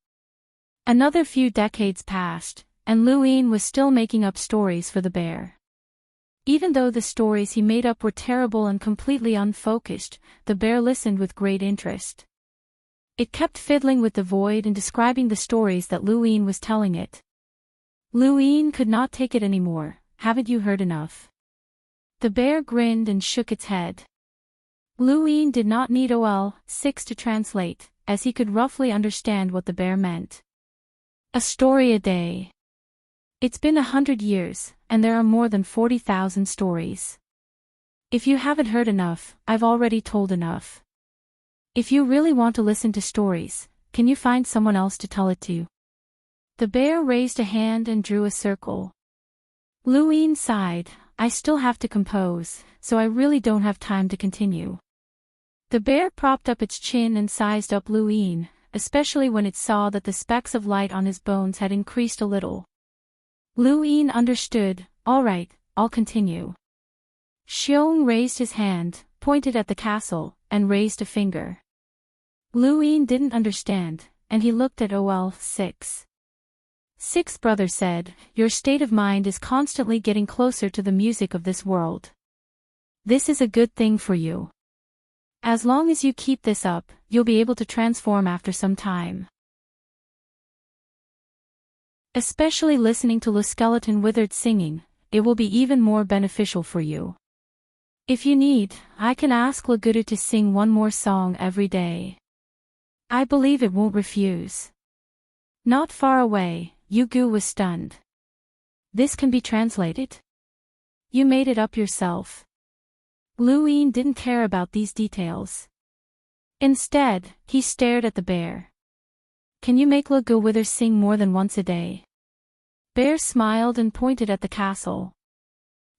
Another few decades passed, and Lu Yin was still making up stories for the bear. Even though the stories he made up were terrible and completely unfocused, the bear listened with great interest. It kept fiddling with the void and describing the stories that Luin was telling it. Luin could not take it anymore. Haven't you heard enough? The bear grinned and shook its head. Luin did not need OL6 to translate, as he could roughly understand what the bear meant. A story a day. It's been 100 years, and there are more than 40,000 stories. If you haven't heard enough, I've already told enough. If you really want to listen to stories, can you find someone else to tell it to? The bear raised a hand and drew a circle. Luin sighed, I still have to compose, so I really don't have time to continue. The bear propped up its chin and sized up Luin, especially when it saw that the specks of light on his bones had increased a little. Luin understood. All right, I'll continue. Xiong raised his hand, pointed at the castle, and raised a finger. Luin didn't understand, and he looked at OL6. Sixth brother said, your state of mind is constantly getting closer to the music of this world. This is a good thing for you. As long as you keep this up, you'll be able to transform after some time. Especially listening to the skeleton withered singing, it will be even more beneficial for you. If you need, I can ask Laguru to sing one more song every day. I believe it won't refuse. Not far away, Yugu was stunned. This can be translated? You made it up yourself. Luin didn't care about these details. Instead, he stared at the bear. Can you make Laguru Wither sing more than once a day? Bear smiled and pointed at the castle.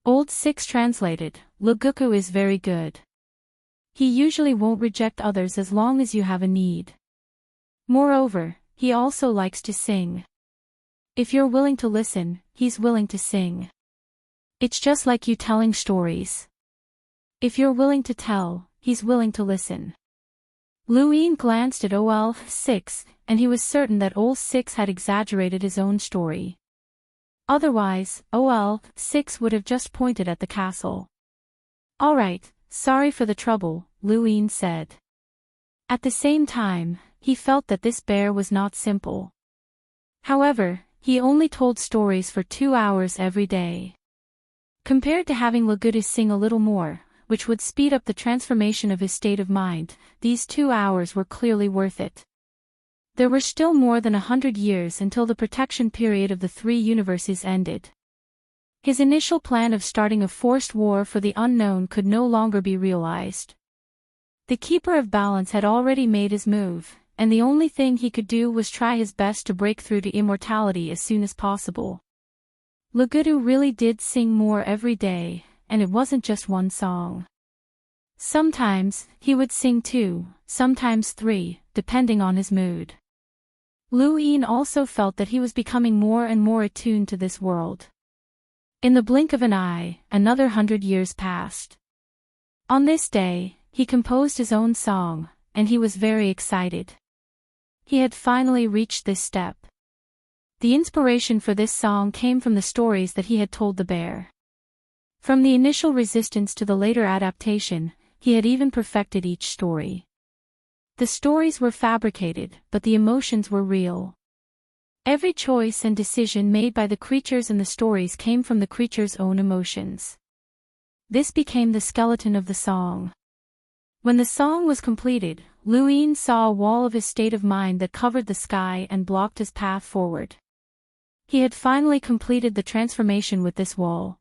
Old Six translated, Laguku is very good. He usually won't reject others as long as you have a need. Moreover, he also likes to sing. If you're willing to listen, he's willing to sing. It's just like you telling stories. If you're willing to tell, he's willing to listen. Luin glanced at OL6, and he was certain that OL6 had exaggerated his own story. Otherwise, OL6 would have just pointed at the castle. All right, sorry for the trouble, Luin said. At the same time, he felt that this bear was not simple. However, he only told stories for 2 hours every day. Compared to having Laguru sing a little more, which would speed up the transformation of his state of mind, these 2 hours were clearly worth it. There were still more than 100 years until the protection period of the 3 universes ended. His initial plan of starting a forced war for the unknown could no longer be realized. The Keeper of Balance had already made his move, and the only thing he could do was try his best to break through to immortality as soon as possible. Laguru really did sing more every day, and it wasn't just one song. Sometimes, he would sing 2, sometimes 3, depending on his mood. Luin also felt that he was becoming more and more attuned to this world. In the blink of an eye, another 100 years passed. On this day, he composed his own song, and he was very excited. He had finally reached this step. The inspiration for this song came from the stories that he had told the bear. From the initial resistance to the later adaptation, he had even perfected each story. The stories were fabricated, but the emotions were real. Every choice and decision made by the creatures in the stories came from the creatures' own emotions. This became the skeleton of the song. When the song was completed, Luin saw a wall of his state of mind that covered the sky and blocked his path forward. He had finally completed the transformation with this wall.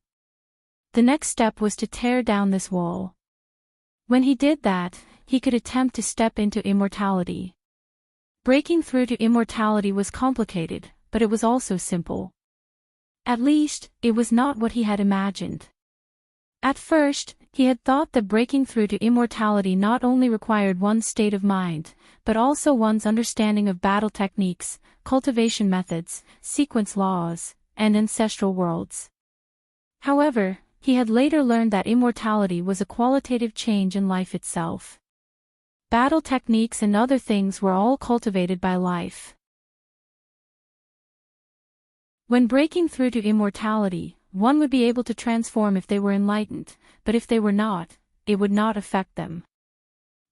The next step was to tear down this wall. When he did that, he could attempt to step into immortality. Breaking through to immortality was complicated, but it was also simple. At least, it was not what he had imagined. At first, he had thought that breaking through to immortality not only required one's state of mind, but also one's understanding of battle techniques, cultivation methods, sequence laws, and ancestral worlds. However, he had later learned that immortality was a qualitative change in life itself. Battle techniques and other things were all cultivated by life. When breaking through to immortality, one would be able to transform if they were enlightened, but if they were not, it would not affect them.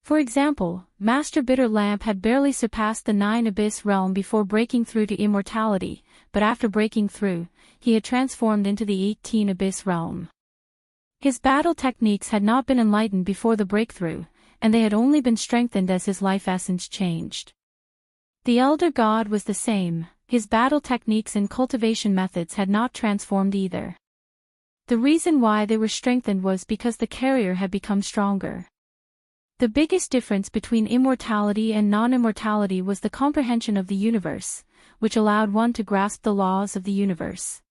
For example, Master Bitter Lamp had barely surpassed the 9 abyss realm before breaking through to immortality, but after breaking through, he had transformed into the 18 abyss realm. His battle techniques had not been enlightened before the breakthrough, and they had only been strengthened as his life essence changed. The Elder God was the same, his battle techniques and cultivation methods had not transformed either. The reason why they were strengthened was because the carrier had become stronger. The biggest difference between immortality and non-immortality was the comprehension of the universe, which allowed one to grasp the laws of the universe.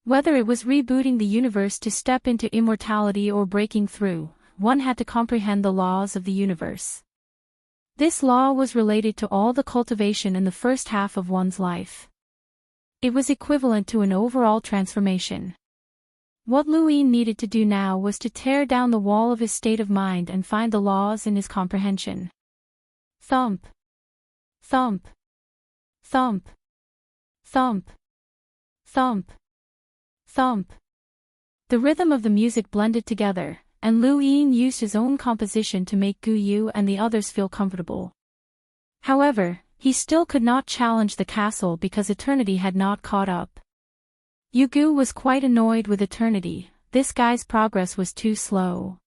Whether it was rebooting the universe to step into immortality or breaking through, one had to comprehend the laws of the universe. This law was related to all the cultivation in the first half of one's life. It was equivalent to an overall transformation. What Luin needed to do now was to tear down the wall of his state of mind and find the laws in his comprehension. Thump. Thump. Thump. Thump. Thump. Thump. The rhythm of the music blended together, and Luin used his own composition to make Gu Yu and the others feel comfortable. However, he still could not challenge the castle because eternity had not caught up. Yugu was quite annoyed with eternity, this guy's progress was too slow.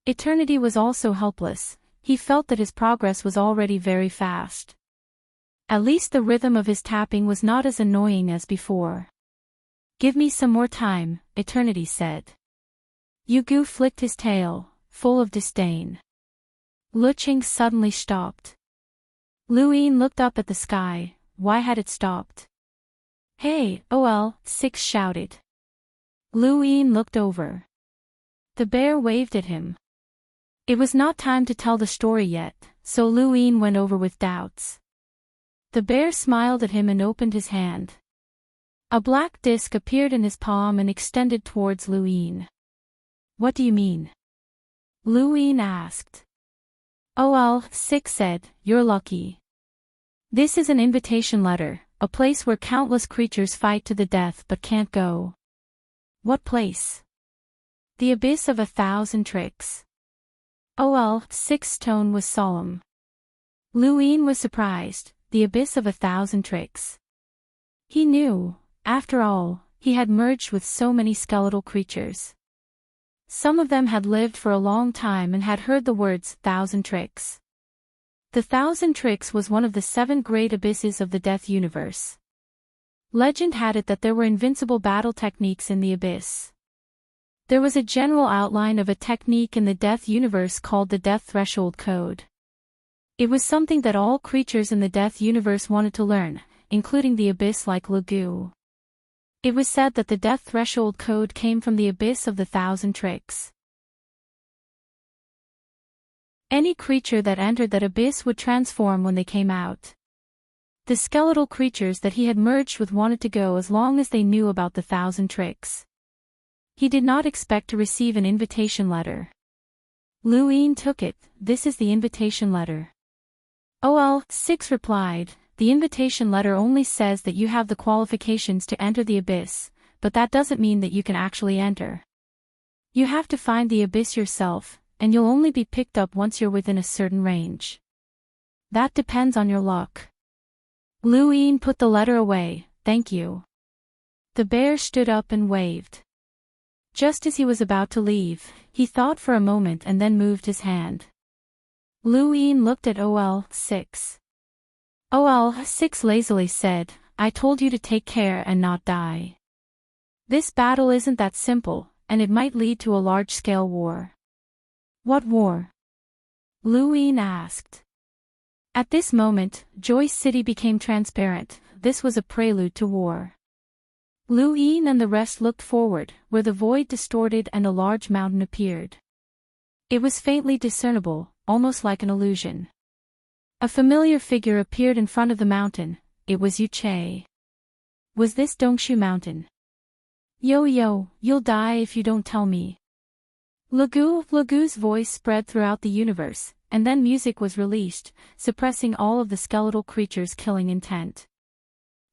Eternity was also helpless, he felt that his progress was already very fast. At least the rhythm of his tapping was not as annoying as before. Give me some more time, eternity said. Yugu flicked his tail, full of disdain. Luching suddenly stopped. Luin looked up at the sky, why had it stopped? Hey, OL, 6 shouted. Luin looked over. The bear waved at him. It was not time to tell the story yet, so Luin went over with doubts. The bear smiled at him and opened his hand. A black disc appeared in his palm and extended towards Luin. What do you mean? Luin asked. OL, 6 said, you're lucky. This is an invitation letter. A place where countless creatures fight to the death but can't go. What place? The abyss of 1,000 tricks. OL, 6's tone was solemn. Luin was surprised, the abyss of 1,000 tricks. He knew, after all, he had merged with so many skeletal creatures. Some of them had lived for a long time and had heard the words 1,000 tricks. The 1,000 Tricks was one of the 7 great abysses of the Death universe. Legend had it that there were invincible battle techniques in the abyss. There was a general outline of a technique in the Death universe called the Death Threshold Code. It was something that all creatures in the Death universe wanted to learn, including the abyss like Lugu. It was said that the Death Threshold Code came from the abyss of the 1,000 Tricks. Any creature that entered that abyss would transform when they came out. The skeletal creatures that he had merged with wanted to go as long as they knew about the 1,000 Tricks. He did not expect to receive an invitation letter. Luin took it, this is the invitation letter. OL, 6 replied, the invitation letter only says that you have the qualifications to enter the abyss, but that doesn't mean that you can actually enter. You have to find the abyss yourself, and you'll only be picked up once you're within a certain range. That depends on your luck. Luin put the letter away, thank you. The bear stood up and waved. Just as he was about to leave, he thought for a moment and then moved his hand. Luin looked at OL, 6. OL, 6 lazily said, I told you to take care and not die. This battle isn't that simple, and it might lead to a large-scale war. What war? Luin asked. At this moment, Joyce City became transparent, this was a prelude to war. Luin and the rest looked forward, where the void distorted and a large mountain appeared. It was faintly discernible, almost like an illusion. A familiar figure appeared in front of the mountain, it was Yu Che. Was this Dongshu Mountain? Yo, you'll die if you don't tell me. Lugu's voice spread throughout the universe, and then music was released, suppressing all of the skeletal creatures' killing intent.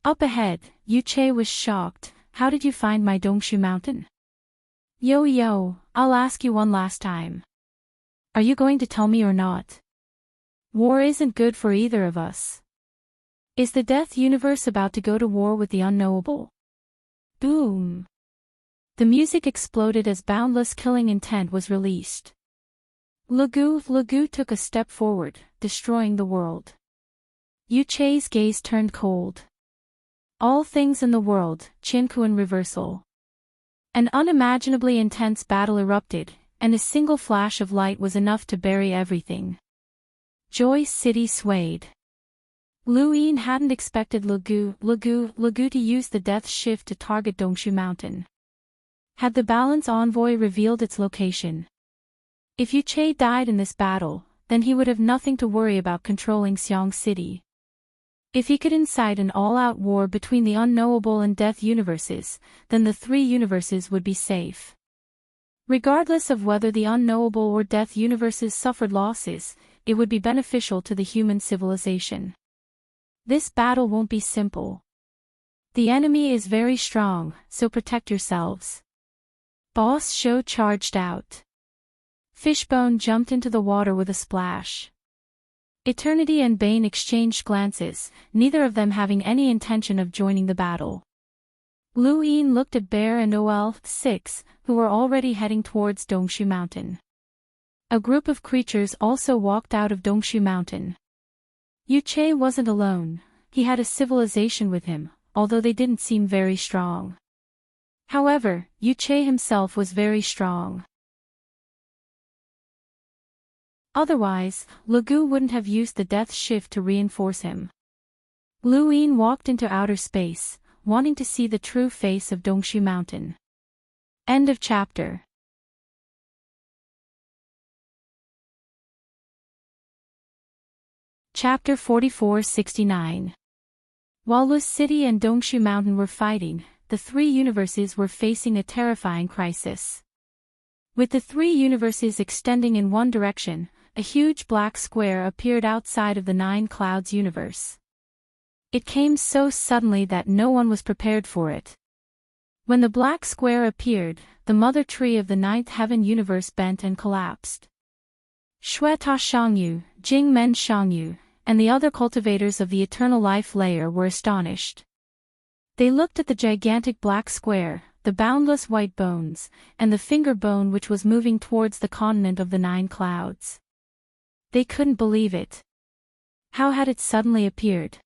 Up ahead, Yu Che was shocked, how did you find my Dongshu mountain? Yo, I'll ask you one last time. Are you going to tell me or not? War isn't good for either of us. Is the death universe about to go to war with the unknowable? Boom! The music exploded as boundless killing intent was released. Lugu took a step forward, destroying the world. Yuche's gaze turned cold. All things in the world, Chinkuan reversal. An unimaginably intense battle erupted, and a single flash of light was enough to bury everything. Joy City swayed. Lu Yin hadn't expected Lugu to use the death shift to target Dongshu Mountain. Had the balance envoy revealed its location? If Yuche died in this battle, then he would have nothing to worry about controlling Xiang City. If he could incite an all-out war between the unknowable and death universes, then the three universes would be safe. Regardless of whether the unknowable or death universes suffered losses, it would be beneficial to the human civilization. This battle won't be simple. The enemy is very strong, so protect yourselves. Boss Shou charged out. Fishbone jumped into the water with a splash. Eternity and Bane exchanged glances, neither of them having any intention of joining the battle. Lu Yin looked at Bear and OL-6, who were already heading towards Dongshu Mountain. A group of creatures also walked out of Dongshu Mountain. Yuche wasn't alone, he had a civilization with him, although they didn't seem very strong. However, Yuche himself was very strong. Otherwise, Lugu wouldn't have used the death shift to reinforce him. Lu Yin walked into outer space, wanting to see the true face of Dongshu Mountain. End of chapter. Chapter 44-69. While Lu City and Dongshu Mountain were fighting, the three universes were facing a terrifying crisis. With the three universes extending in one direction, a huge black square appeared outside of the Nine Clouds universe. It came so suddenly that no one was prepared for it. When the black square appeared, the mother tree of the Ninth Heaven universe bent and collapsed. Xue Ta Shangyu, Jing Men Shangyu, and the other cultivators of the eternal life layer were astonished. They looked at the gigantic black square, the boundless white bones, and the finger bone which was moving towards the continent of the Nine Clouds. They couldn't believe it. How had it suddenly appeared?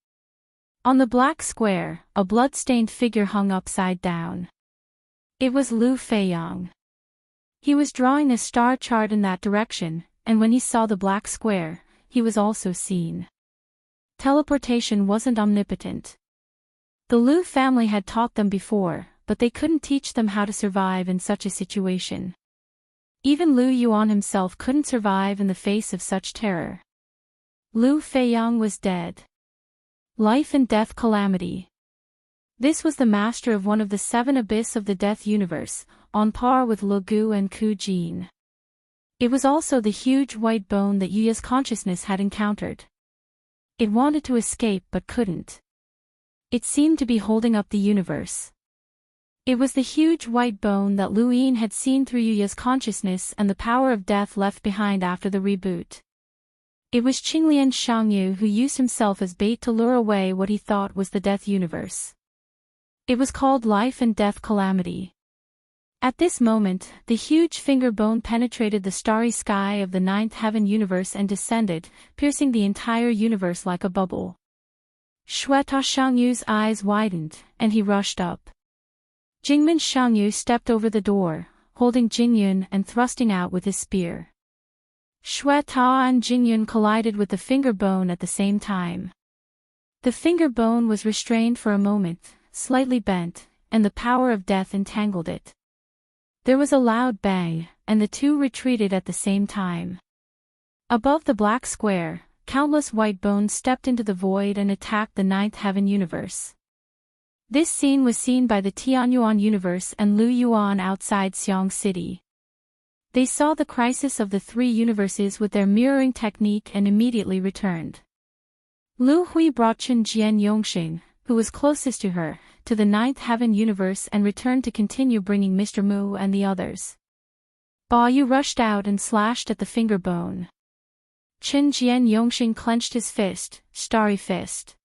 On the black square, a blood-stained figure hung upside down. It was Lu Feiyang. He was drawing a star chart in that direction, and when he saw the black square, he was also seen. Teleportation wasn't omnipotent. The Lu family had taught them before, but they couldn't teach them how to survive in such a situation. Even Lu Yuan himself couldn't survive in the face of such terror. Lu Feiyang was dead. Life and death calamity. This was the master of one of the seven abyss of the death universe, on par with Lu Gu and Ku Jin. It was also the huge white bone that Yuya's consciousness had encountered. It wanted to escape but couldn't. It seemed to be holding up the universe. It was the huge white bone that Lu Yin had seen through Yuya's consciousness and the power of death left behind after the reboot. It was Qinglian Shangyu who used himself as bait to lure away what he thought was the death universe. It was called life and death calamity. At this moment, the huge finger bone penetrated the starry sky of the Ninth Heaven universe and descended, piercing the entire universe like a bubble. Xue Ta Shangyu's eyes widened, and he rushed up. Jingmen Shangyu stepped over the door, holding Jingyun and thrusting out with his spear. Xue Ta and Jingyun collided with the finger bone at the same time. The finger bone was restrained for a moment, slightly bent, and the power of death entangled it. There was a loud bang, and the two retreated at the same time. Above the black square, countless white bones stepped into the void and attacked the Ninth Heaven universe. This scene was seen by the Tianyuan universe and Lu Yuan outside Xiang City. They saw the crisis of the three universes with their mirroring technique and immediately returned. Lu Hui brought Chen Jian Yongxing, who was closest to her, to the ninth heaven universe and returned to continue bringing Mr. Mu and the others. Ba Yu rushed out and slashed at the finger bone. Chen Jian Yongxing clenched his fist, starry fist.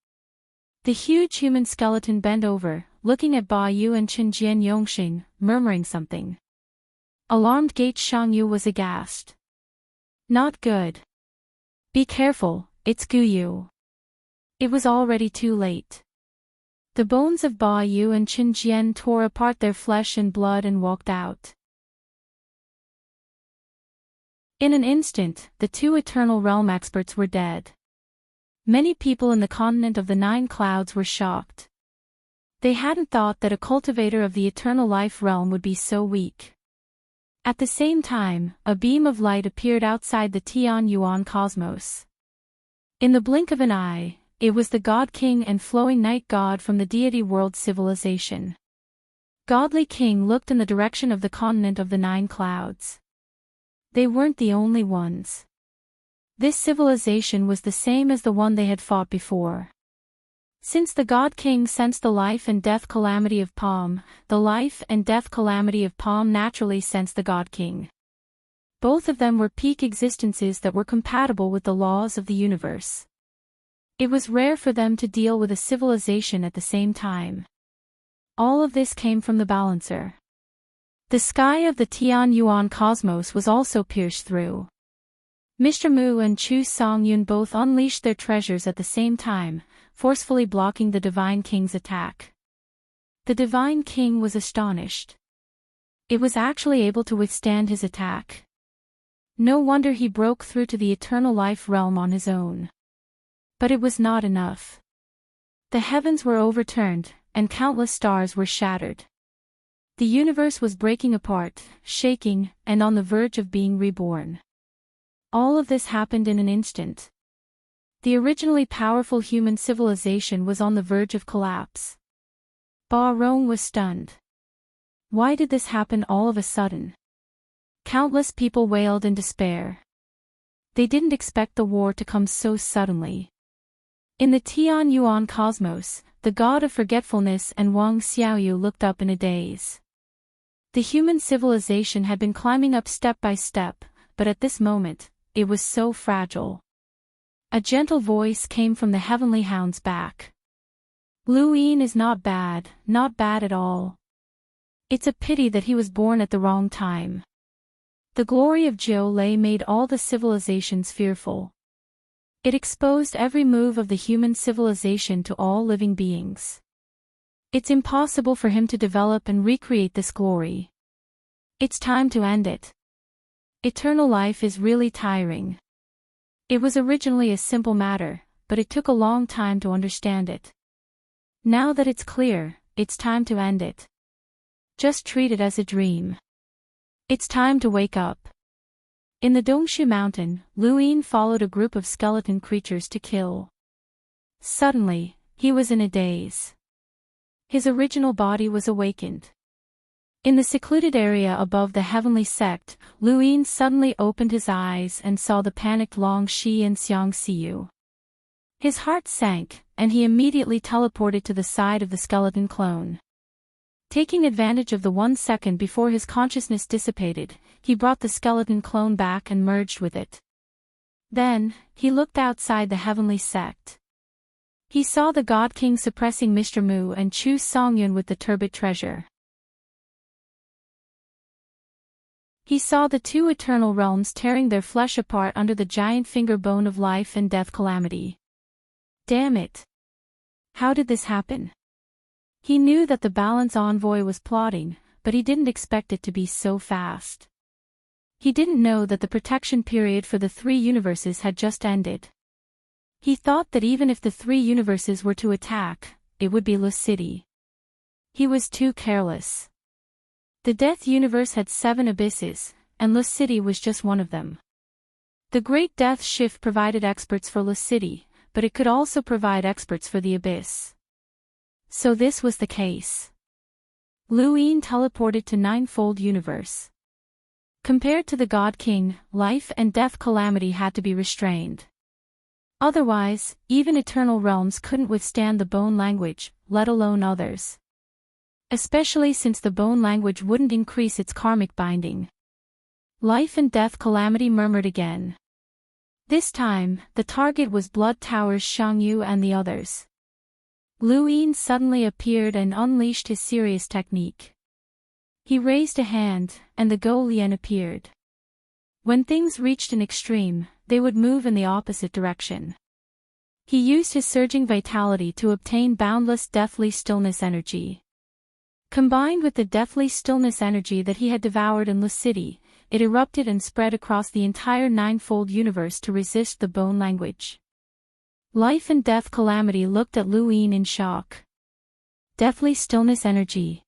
The huge human skeleton bent over, looking at Ba Yu and Chen Jian Yongxing, murmuring something. Alarmed Gate Shangyu was aghast. Not good. Be careful, it's Gu Yu. It was already too late. The bones of Ba Yu and Chen Jian tore apart their flesh and blood and walked out. In an instant, the two Eternal Realm experts were dead. Many people in the continent of the Nine Clouds were shocked. They hadn't thought that a cultivator of the Eternal Life realm would be so weak. At the same time, a beam of light appeared outside the Tian Yuan cosmos. In the blink of an eye, it was the God King and flowing night god from the deity world civilization. Godly King looked in the direction of the continent of the Nine Clouds. They weren't the only ones. This civilization was the same as the one they had fought before. Since the God King sensed the life and death calamity of Palm, the life and death calamity of Palm naturally sensed the God King. Both of them were peak existences that were compatible with the laws of the universe. It was rare for them to deal with a civilization at the same time. All of this came from the balancer. The sky of the Tian Yuan cosmos was also pierced through. Mr. Mu and Chu Songyun both unleashed their treasures at the same time, forcefully blocking the Divine King's attack. The Divine King was astonished. It was actually able to withstand his attack. No wonder he broke through to the Eternal Life realm on his own. But it was not enough. The heavens were overturned, and countless stars were shattered. The universe was breaking apart, shaking, and on the verge of being reborn. All of this happened in an instant. The originally powerful human civilization was on the verge of collapse. Ba Rong was stunned. Why did this happen all of a sudden? Countless people wailed in despair. They didn't expect the war to come so suddenly. In the Tian Yuan cosmos, the god of forgetfulness and Wang Xiaoyu looked up in a daze. The human civilization had been climbing up step by step, but at this moment, it was so fragile. A gentle voice came from the heavenly hound's back. Lu Yin is not bad at all. It's a pity that he was born at the wrong time. The glory of Jiu Lei made all the civilizations fearful. It exposed every move of the human civilization to all living beings. It's impossible for him to develop and recreate this glory. It's time to end it. Eternal life is really tiring. It was originally a simple matter, but it took a long time to understand it. Now that it's clear, it's time to end it. Just treat it as a dream. It's time to wake up. In the Dongshu mountain, Lu Yin followed a group of skeleton creatures to kill. Suddenly, he was in a daze. His original body was awakened. In the secluded area above the heavenly sect, Lu Yin suddenly opened his eyes and saw the panicked Long Shi and Xiang Xiu. His heart sank, and he immediately teleported to the side of the skeleton clone. Taking advantage of the 1 second before his consciousness dissipated, he brought the skeleton clone back and merged with it. Then, he looked outside the heavenly sect. He saw the God King suppressing Mr. Mu and Chu Songyun with the turbid treasure. He saw the two eternal realms tearing their flesh apart under the giant finger bone of life and death calamity. Damn it! How did this happen? He knew that the balance envoy was plotting, but he didn't expect it to be so fast. He didn't know that the protection period for the 3 universes had just ended. He thought that even if the 3 universes were to attack, it would be Lost City. He was too careless. The Death universe had 7 abysses, and Lost City was just one of them. The Great Death Shift provided experts for Lost City, but it could also provide experts for the Abyss. So this was the case. Lu Yin teleported to Ninefold Universe. Compared to the God King, life and death calamity had to be restrained. Otherwise, even eternal realms couldn't withstand the bone language, let alone others. Especially since the bone language wouldn't increase its karmic binding. Life and death calamity murmured again. This time, the target was Blood Tower's Shangyu and the others. Lu Yin suddenly appeared and unleashed his serious technique. He raised a hand, and the Go Lian appeared. When things reached an extreme, they would move in the opposite direction. He used his surging vitality to obtain boundless deathly stillness energy. Combined with the deathly stillness energy that he had devoured in Lucidity, it erupted and spread across the entire ninefold universe to resist the bone language. Life and death calamity looked at Lu Yin in shock. Deathly stillness energy.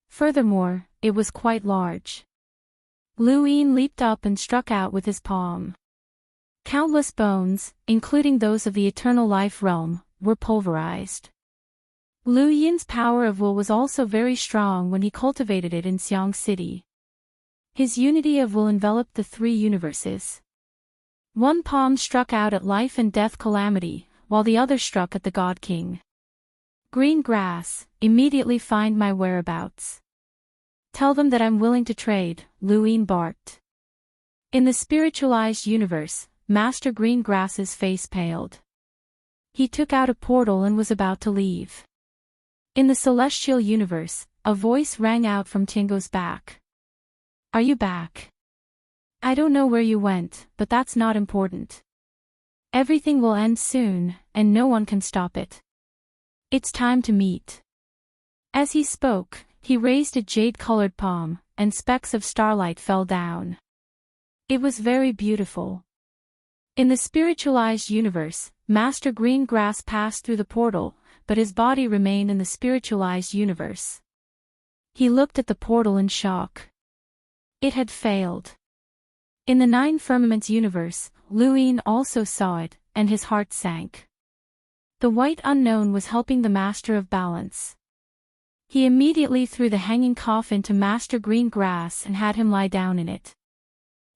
Furthermore, it was quite large. Lu Yin leaped up and struck out with his palm. Countless bones, including those of the eternal life realm, were pulverized. Lu Yin's power of will was also very strong when he cultivated it in Xiang City. His unity of will enveloped the three universes. One palm struck out at life and death calamity, while the other struck at the God King. Green grass, immediately find my whereabouts. Tell them that I'm willing to trade, Lu Yin barked. In the spiritualized universe, Master Green Grass's face paled. He took out a portal and was about to leave. In the celestial universe, a voice rang out from Tingo's back. Are you back? I don't know where you went, but that's not important. Everything will end soon, and no one can stop it. It's time to meet. As he spoke, he raised a jade-colored palm, and specks of starlight fell down. It was very beautiful. In the spiritualized universe, Master Green Grass passed through the portal, but his body remained in the spiritualized universe. He looked at the portal in shock. It had failed. In the Nine Firmaments universe, Lu Yin also saw it, and his heart sank. The white unknown was helping the Master of Balance. He immediately threw the hanging coffin to Master Green Grass and had him lie down in it.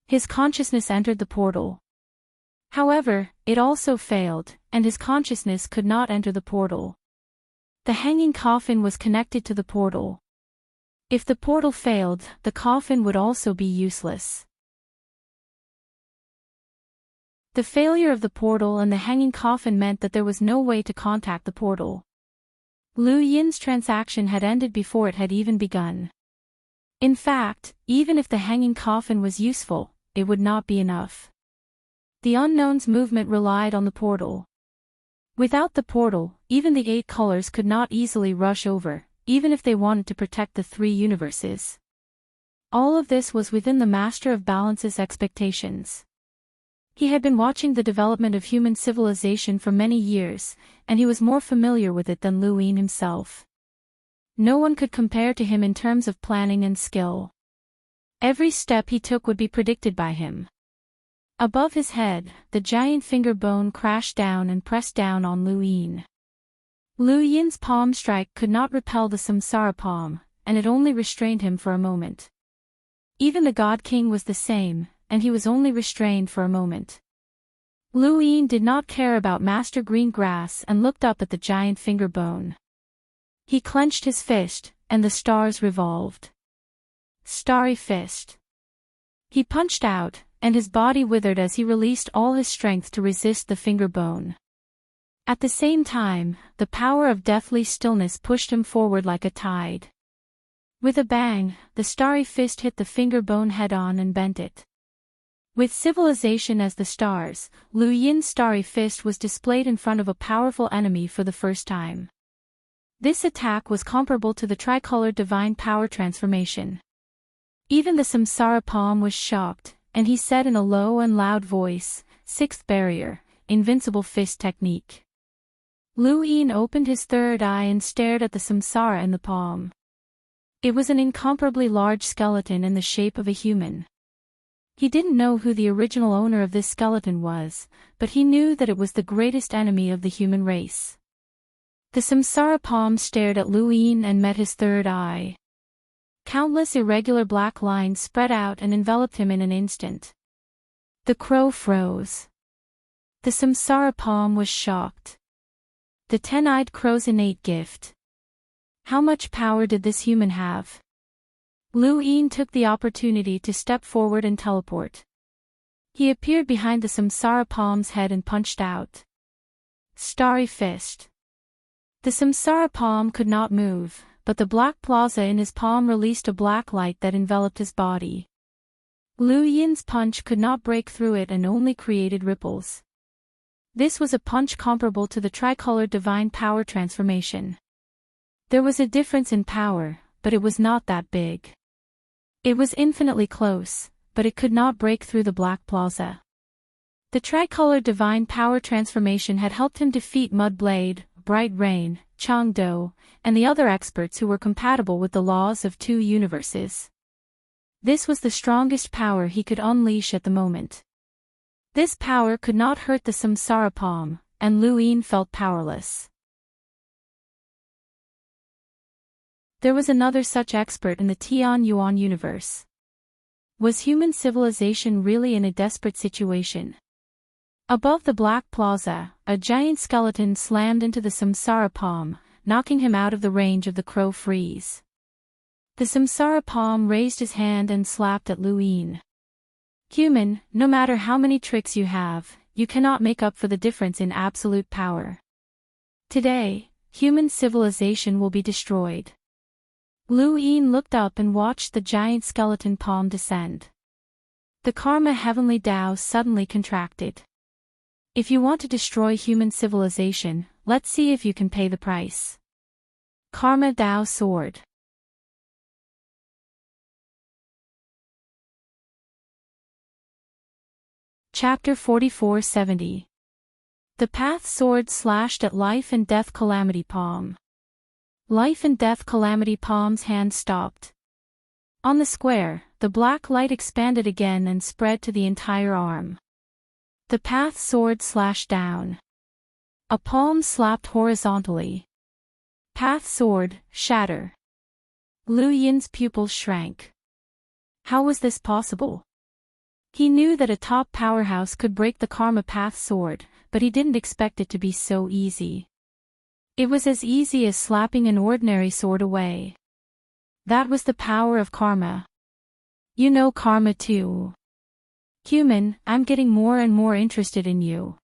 His consciousness entered the portal. However, it also failed, and his consciousness could not enter the portal. The hanging coffin was connected to the portal. If the portal failed, the coffin would also be useless. The failure of the portal and the hanging coffin meant that there was no way to contact the portal. Lu Yin's transaction had ended before it had even begun. In fact, even if the hanging coffin was useful, it would not be enough. The unknown's movement relied on the portal. Without the portal, even the 8 colors could not easily rush over, even if they wanted to protect the 3 universes. All of this was within the Master of Balance's expectations. He had been watching the development of human civilization for many years, and he was more familiar with it than Lu Yin himself. No one could compare to him in terms of planning and skill. Every step he took would be predicted by him. Above his head, the giant finger bone crashed down and pressed down on Lu Yin. Lu Yin's palm strike could not repel the samsara palm, and it only restrained him for a moment. Even the God King was the same, and he was only restrained for a moment. Lu Yin did not care about Master Green Grass and looked up at the giant finger bone. He clenched his fist, and the stars revolved. Starry fist. He punched out, and his body withered as he released all his strength to resist the finger bone. At the same time, the power of deathly stillness pushed him forward like a tide. With a bang, the starry fist hit the finger bone head-on and bent it. With civilization as the stars, Lu Yin's starry fist was displayed in front of a powerful enemy for the first time. This attack was comparable to the tricolored divine power transformation. Even the samsara palm was shocked, and he said in a low and loud voice, "Sixth barrier, invincible fist technique." Lu Yin opened his third eye and stared at the samsara in the palm. It was an incomparably large skeleton in the shape of a human. He didn't know who the original owner of this skeleton was, but he knew that it was the greatest enemy of the human race. The samsara palm stared at Lu Yin and met his third eye. Countless irregular black lines spread out and enveloped him in an instant. The crow froze. The samsara palm was shocked. The 10-eyed crow's innate gift. How much power did this human have? Lu Yin took the opportunity to step forward and teleport. He appeared behind the samsara palm's head and punched out. Starry fist. The samsara palm could not move, but the black plaza in his palm released a black light that enveloped his body. Lu Yin's punch could not break through it and only created ripples. This was a punch comparable to the tricolor divine power transformation. There was a difference in power, but it was not that big. It was infinitely close, but it could not break through the black plaza. The tricolor divine power transformation had helped him defeat Mudblade, Bright Rain, Changdo, and the other experts who were compatible with the laws of two universes. This was the strongest power he could unleash at the moment. This power could not hurt the samsara palm, and Lu Yin felt powerless. There was another such expert in the Tian Yuan universe. Was human civilization really in a desperate situation? Above the Black Plaza, a giant skeleton slammed into the samsara palm, knocking him out of the range of the crow freeze. The samsara palm raised his hand and slapped at Lu Yin. Human, no matter how many tricks you have, you cannot make up for the difference in absolute power. Today, human civilization will be destroyed. Lu Yin looked up and watched the giant skeleton palm descend. The karma heavenly Tao suddenly contracted. If you want to destroy human civilization, let's see if you can pay the price. Karma Tao sword. Chapter 4470. The Path Sword slashed at Life and Death Calamity Palm. Life and Death Calamity Palm's hand stopped. On the square, the black light expanded again and spread to the entire arm. The Path Sword slashed down. A palm slapped horizontally. Path Sword, shatter. Lu Yin's pupils shrank. How was this possible? He knew that a top powerhouse could break the Karma Path Sword, but he didn't expect it to be so easy. It was as easy as slapping an ordinary sword away. That was the power of karma. You know karma too. Human, I'm getting more and more interested in you.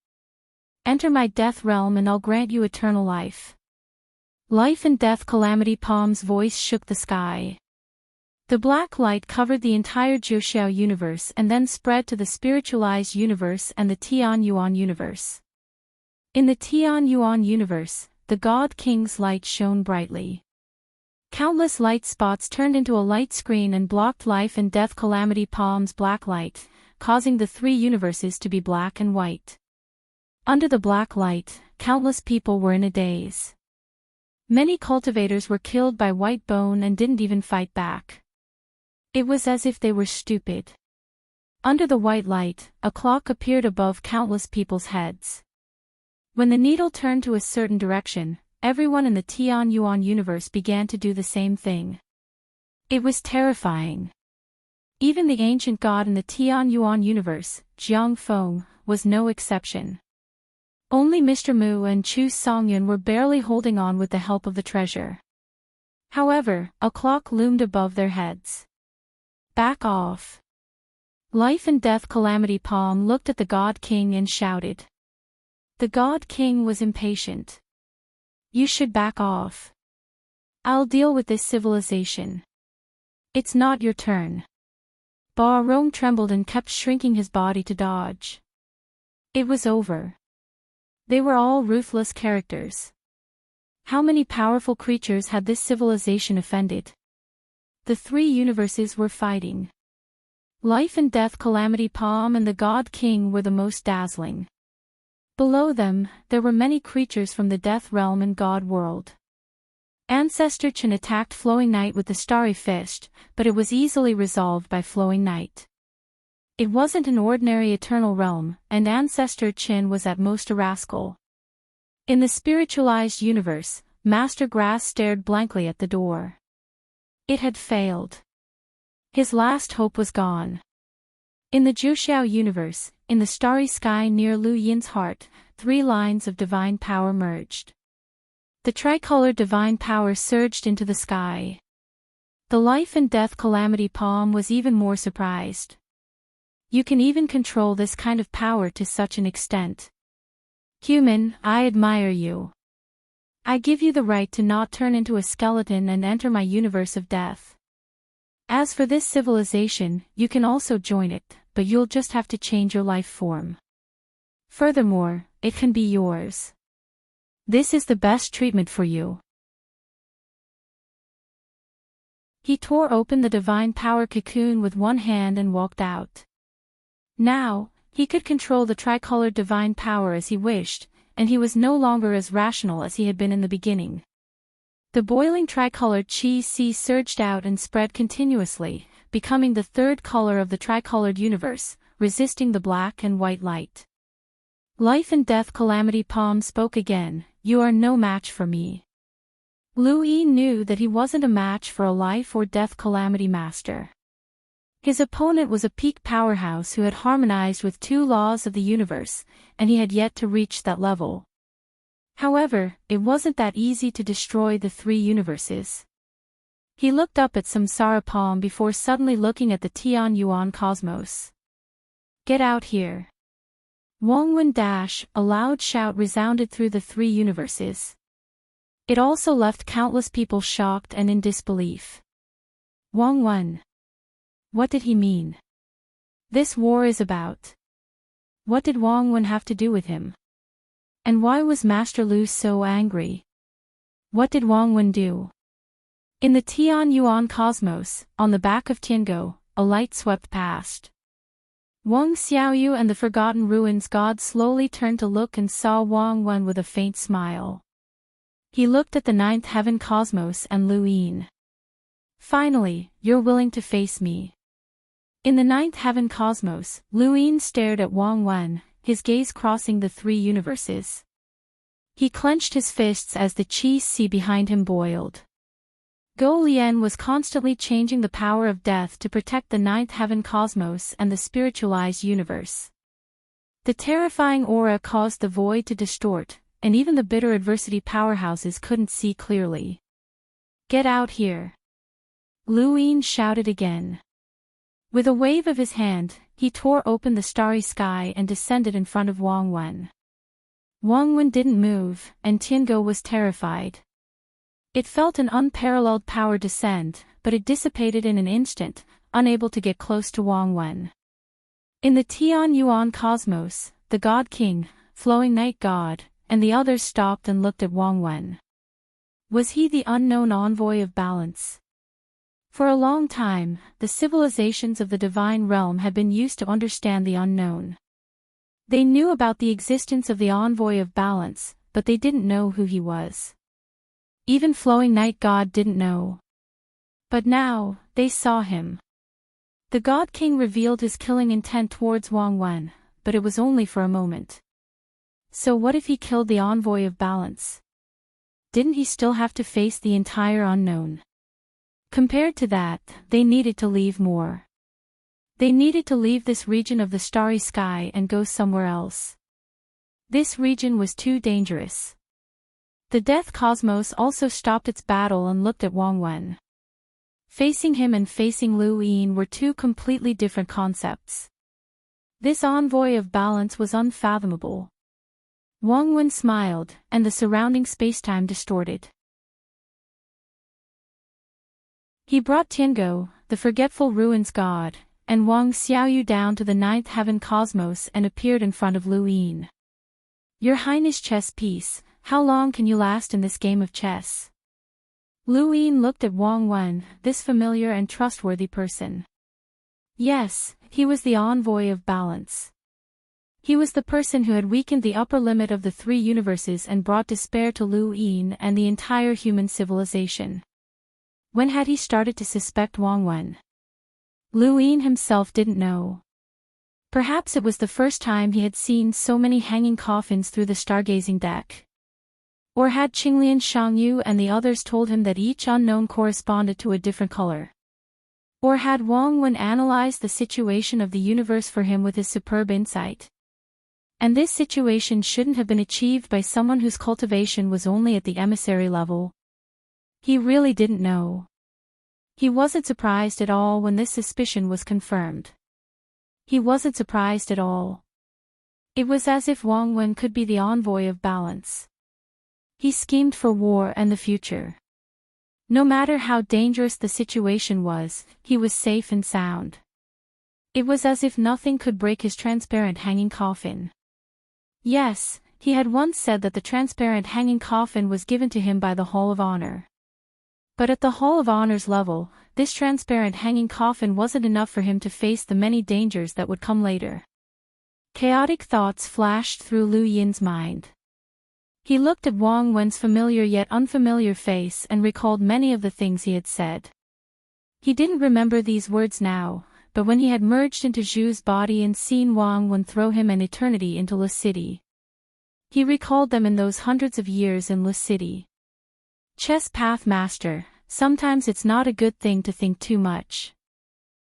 Enter my death realm and I'll grant you eternal life. Life and Death Calamity Palm's voice shook the sky. The black light covered the entire Jiuxiao universe and then spread to the spiritualized universe and the Tian Yuan universe. In the Tian Yuan universe, the God King's light shone brightly. Countless light spots turned into a light screen and blocked Life and Death Calamity Palm's black light, causing the three universes to be black and white. Under the black light, countless people were in a daze. Many cultivators were killed by white bone and didn't even fight back. It was as if they were stupid. Under the white light, a clock appeared above countless people's heads. When the needle turned to a certain direction, everyone in the Tian Yuan universe began to do the same thing. It was terrifying. Even the ancient god in the Tian Yuan universe, Jiang Feng, was no exception. Only Mr. Mu and Chu Songyun were barely holding on with the help of the treasure. However, a clock loomed above their heads. Back off. Life and Death Calamity Palm looked at the God King and shouted. The God King was impatient. You should back off. I'll deal with this civilization. It's not your turn. Ba Rong trembled and kept shrinking his body to dodge. It was over. They were all ruthless characters. How many powerful creatures had this civilization offended? The three universes were fighting. Life and Death Calamity Palm and the God King were the most dazzling. Below them, there were many creatures from the Death Realm and God World. Ancestor Chen attacked Flowing Night with the Starry Fist, but it was easily resolved by Flowing Night. It wasn't an ordinary eternal realm, and Ancestor Chen was at most a rascal. In the spiritualized universe, Master Grass stared blankly at the door. It had failed. His last hope was gone. In the Zhuxiao universe, in the starry sky near Lu Yin's heart, 3 lines of divine power merged. The tricolored divine power surged into the sky. The life and death calamity palm was even more surprised. You can even control this kind of power to such an extent. Human, I admire you. I give you the right to not turn into a skeleton and enter my universe of death. As for this civilization, you can also join it, but you'll just have to change your life form. Furthermore, it can be yours. This is the best treatment for you. He tore open the divine power cocoon with one hand and walked out. Now, he could control the tricolored divine power as he wished, and he was no longer as rational as he had been in the beginning. The boiling tricolored chi sea surged out and spread continuously, becoming the 3rd color of the tricolored universe, resisting the black and white light. Life and death calamity palm spoke again, you are no match for me. Lu Yin knew that he wasn't a match for a life or death calamity master. His opponent was a peak powerhouse who had harmonized with 2 laws of the universe, and he had yet to reach that level. However, it wasn't that easy to destroy the 3 universes. He looked up at Samsara Palm before suddenly looking at the Tian Yuan cosmos. Get out here. Wang Wen dash, a loud shout resounded through the 3 universes. It also left countless people shocked and in disbelief. Wang Wen. What did he mean? This war is about. What did Wang Wen have to do with him? And why was Master Lu so angry? What did Wang Wen do? In the Tian Yuan cosmos, on the back of Tiango, a light swept past. Wang Xiaoyu and the Forgotten Ruins god slowly turned to look and saw Wang Wen with a faint smile. He looked at the 9th heaven cosmos and Lu Yin. Finally, you're willing to face me. In the 9th heaven cosmos, Lu Yin stared at Wang Wen, his gaze crossing the 3 universes. He clenched his fists as the chi sea behind him boiled. Go Lian was constantly changing the power of death to protect the 9th heaven cosmos and the spiritualized universe. The terrifying aura caused the void to distort, and even the bitter adversity powerhouses couldn't see clearly. Get out here. Lu Yin shouted again. With a wave of his hand, he tore open the starry sky and descended in front of Wang Wen. Wang Wen didn't move, and Tiango was terrified. It felt an unparalleled power descend, but it dissipated in an instant, unable to get close to Wang Wen. In the Tian Yuan cosmos, the God King, Flowing Night God, and the others stopped and looked at Wang Wen. Was he the unknown envoy of balance? For a long time, the civilizations of the divine realm had been used to understand the unknown. They knew about the existence of the envoy of balance, but they didn't know who he was. Even Flowing Night God didn't know. But now, they saw him. The God King revealed his killing intent towards Wang Wen, but it was only for a moment. So what if he killed the envoy of balance? Didn't he still have to face the entire unknown? Compared to that, they needed to leave more. They needed to leave this region of the starry sky and go somewhere else. This region was too dangerous. The death cosmos also stopped its battle and looked at Wang Wen. Facing him and facing Lu Yin were 2 completely different concepts. This envoy of balance was unfathomable. Wang Wen smiled, and the surrounding spacetime distorted. He brought Tiango, the forgetful ruins god, and Wang Xiaoyu down to the 9th heaven cosmos and appeared in front of Lu Yin. Your Highness chess piece, how long can you last in this game of chess? Lu Yin looked at Wang Wen, this familiar and trustworthy person. Yes, he was the envoy of balance. He was the person who had weakened the upper limit of the 3 universes and brought despair to Lu Yin and the entire human civilization. When had he started to suspect Wang Wen? Lu Yin himself didn't know. Perhaps it was the first time he had seen so many hanging coffins through the stargazing deck. Or had Qinglian Shangyu and the others told him that each unknown corresponded to a different color? Or had Wang Wen analyzed the situation of the universe for him with his superb insight? And this situation shouldn't have been achieved by someone whose cultivation was only at the emissary level. He really didn't know. He wasn't surprised at all when this suspicion was confirmed. He wasn't surprised at all. It was as if Wang Wen could be the envoy of balance. He schemed for war and the future. No matter how dangerous the situation was, he was safe and sound. It was as if nothing could break his transparent hanging coffin. Yes, he had once said that the transparent hanging coffin was given to him by the Hall of Honor. But at the Hall of Honor's level, this transparent hanging coffin wasn't enough for him to face the many dangers that would come later. Chaotic thoughts flashed through Lu Yin's mind. He looked at Wang Wen's familiar yet unfamiliar face and recalled many of the things he had said. He didn't remember these words now, but when he had merged into Zhu's body and seen Wang Wen throw him an eternity into Lu City, he recalled them in those hundreds of years in Lu City. Chess Path Master, sometimes it's not a good thing to think too much.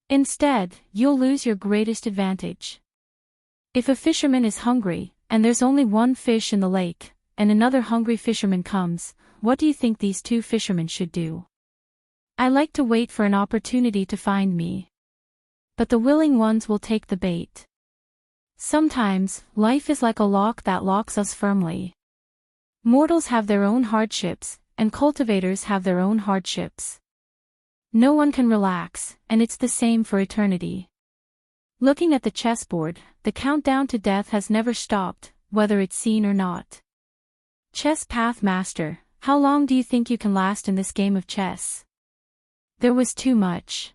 Instead, you'll lose your greatest advantage. If a fisherman is hungry, and there's only one fish in the lake, and another hungry fisherman comes, what do you think these two fishermen should do? I like to wait for an opportunity to find me. But the willing ones will take the bait. Sometimes, life is like a lock that locks us firmly. Mortals have their own hardships, and cultivators have their own hardships. No one can relax, and it's the same for eternity. Looking at the chessboard, the countdown to death has never stopped, whether it's seen or not. Chess Path Master, how long do you think you can last in this game of chess? There was too much.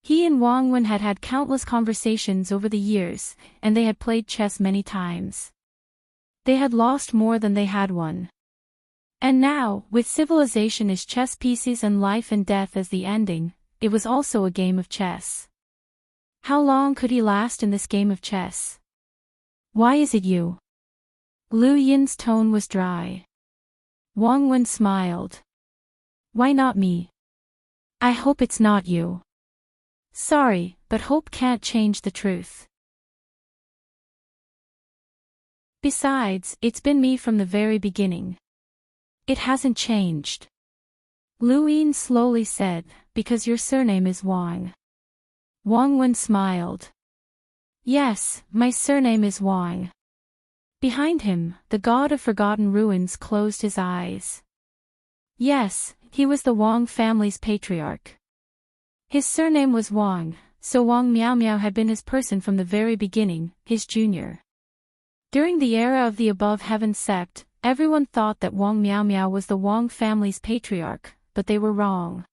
He and Wang Wen had had countless conversations over the years, and they had played chess many times. They had lost more than they had won. And now, with civilization as chess pieces and life and death as the ending, it was also a game of chess. How long could he last in this game of chess? Why is it you? Lu Yin's tone was dry. Wang Wen smiled. Why not me? I hope it's not you. Sorry, but hope can't change the truth. Besides, it's been me from the very beginning. It hasn't changed. Lu Yin slowly said, because your surname is Wang. Wang Wen smiled. Yes, my surname is Wang. Behind him, the god of forgotten ruins closed his eyes. Yes, he was the Wang family's patriarch. His surname was Wang, so Wang Miao Miao had been his person from the very beginning, his junior. During the era of the Above Heaven sect, everyone thought that Wang Miao Miao was the Wang family's patriarch, but they were wrong.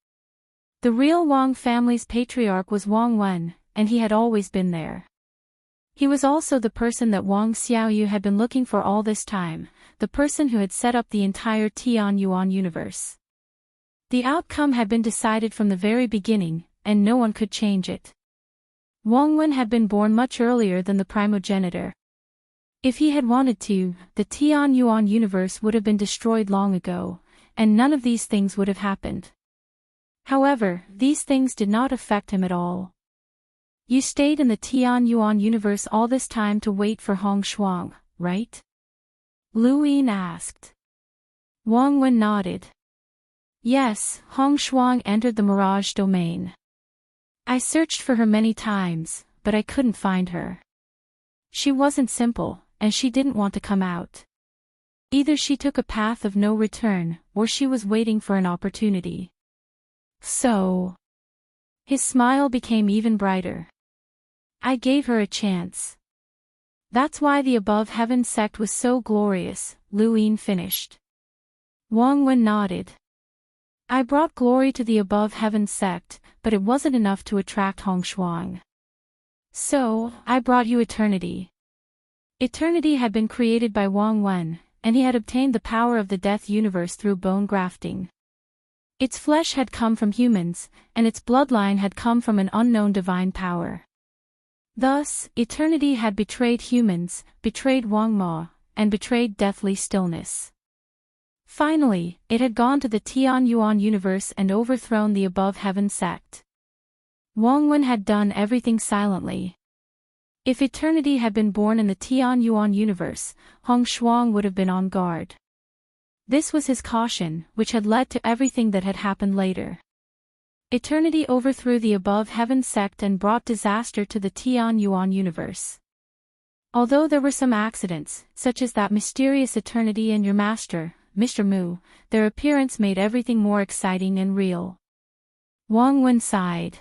The real Wang family's patriarch was Wang Wen, and he had always been there. He was also the person that Wang Xiaoyu had been looking for all this time, the person who had set up the entire Tian Yuan universe. The outcome had been decided from the very beginning, and no one could change it. Wang Wen had been born much earlier than the primogenitor. If he had wanted to, the Tian Yuan universe would have been destroyed long ago, and none of these things would have happened. However, these things did not affect him at all. You stayed in the Tian Yuan universe all this time to wait for Hong Shuang, right? Lu Yin asked. Wang Wen nodded. Yes, Hong Shuang entered the Mirage domain. I searched for her many times, but I couldn't find her. She wasn't simple, and she didn't want to come out. Either she took a path of no return, or she was waiting for an opportunity. So... His smile became even brighter. I gave her a chance. That's why the Above Heaven sect was so glorious, Lu Yin finished. Wang Wen nodded. I brought glory to the Above Heaven sect, but it wasn't enough to attract Hong Shuang. So, I brought you eternity. Eternity had been created by Wang Wen, and he had obtained the power of the death universe through bone grafting. Its flesh had come from humans, and its bloodline had come from an unknown divine power. Thus, eternity had betrayed humans, betrayed Wang Ma, and betrayed deathly stillness. Finally, it had gone to the Tian Yuan universe and overthrown the Above Heaven sect. Wang Wen had done everything silently. If eternity had been born in the Tianyuan universe, Hong Shuang would have been on guard. This was his caution, which had led to everything that had happened later. Eternity overthrew the above heaven sect and brought disaster to the Tianyuan universe. Although there were some accidents, such as that mysterious eternity and your master, Mr. Mu, their appearance made everything more exciting and real. Wang Wen sighed.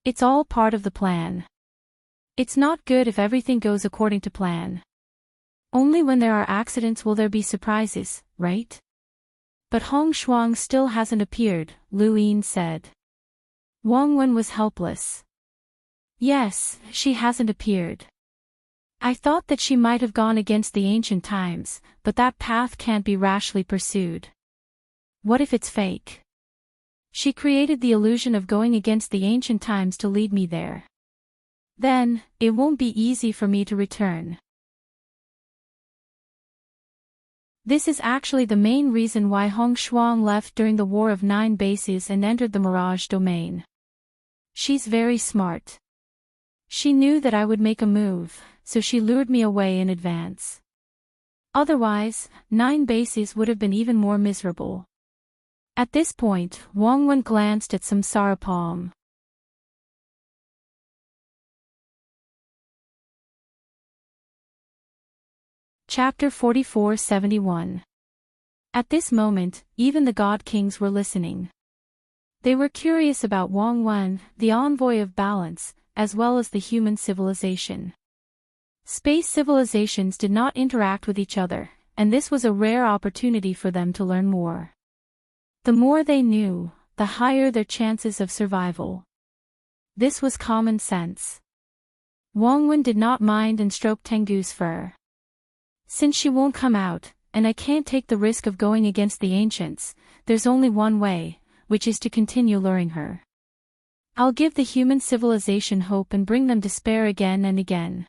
It's all part of the plan. It's not good if everything goes according to plan. Only when there are accidents will there be surprises, right? But Hong Shuang still hasn't appeared, Lu Yin said. Wang Wen was helpless. Yes, she hasn't appeared. I thought that she might have gone against the ancient times, but that path can't be rashly pursued. What if it's fake? She created the illusion of going against the ancient times to lead me there. Then, it won't be easy for me to return. This is actually the main reason why Hong Shuang left during the War of Nine Bases and entered the Mirage domain. She's very smart. She knew that I would make a move, so she lured me away in advance. Otherwise, 9 Bases would have been even more miserable. At this point, Wang Wen glanced at Samsara Palm. Chapter 44-71. At this moment, even the God Kings were listening. They were curious about Wang Wen, the envoy of balance, as well as the human civilization. Space civilizations did not interact with each other, and this was a rare opportunity for them to learn more. The more they knew, the higher their chances of survival. This was common sense. Wang Wen did not mind and stroked Tengu's fur. Since she won't come out, and I can't take the risk of going against the ancients, there's only one way, which is to continue luring her. I'll give the human civilization hope and bring them despair again and again.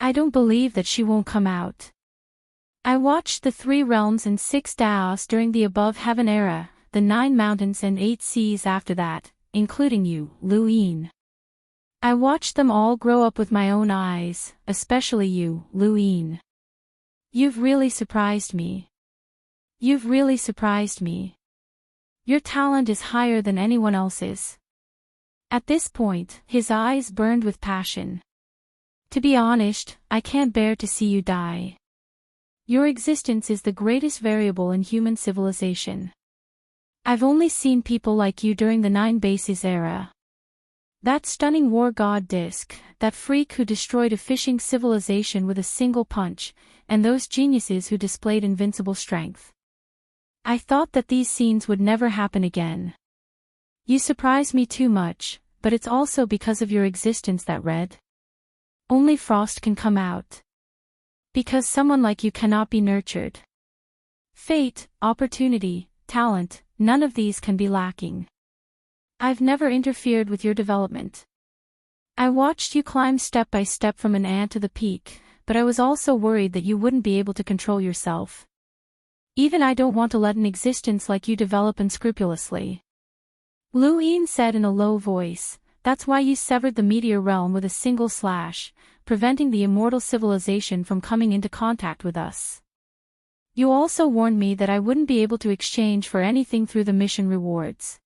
I don't believe that she won't come out. I watched the 3 realms and 6 Daos during the above heaven era, the 9 mountains and 8 seas after that, including you, Lu Yin. I watched them all grow up with my own eyes, especially you, Lu Yin. You've really surprised me. You've really surprised me. Your talent is higher than anyone else's. At this point, his eyes burned with passion. To be honest, I can't bear to see you die. Your existence is the greatest variable in human civilization. I've only seen people like you during the 9 Bases era. That stunning war god Disc, that freak who destroyed a fishing civilization with a single punch, and those geniuses who displayed invincible strength. I thought that these scenes would never happen again. You surprise me too much, but it's also because of your existence that red. Only frost can come out. Because someone like you cannot be nurtured. Fate, opportunity, talent, none of these can be lacking. I've never interfered with your development. I watched you climb step by step from an ant to the peak, but I was also worried that you wouldn't be able to control yourself. Even I don't want to let an existence like you develop unscrupulously. Lu Yin said in a low voice, that's why you severed the meteor realm with a single slash, preventing the immortal civilization from coming into contact with us. You also warned me that I wouldn't be able to exchange for anything through the mission rewards.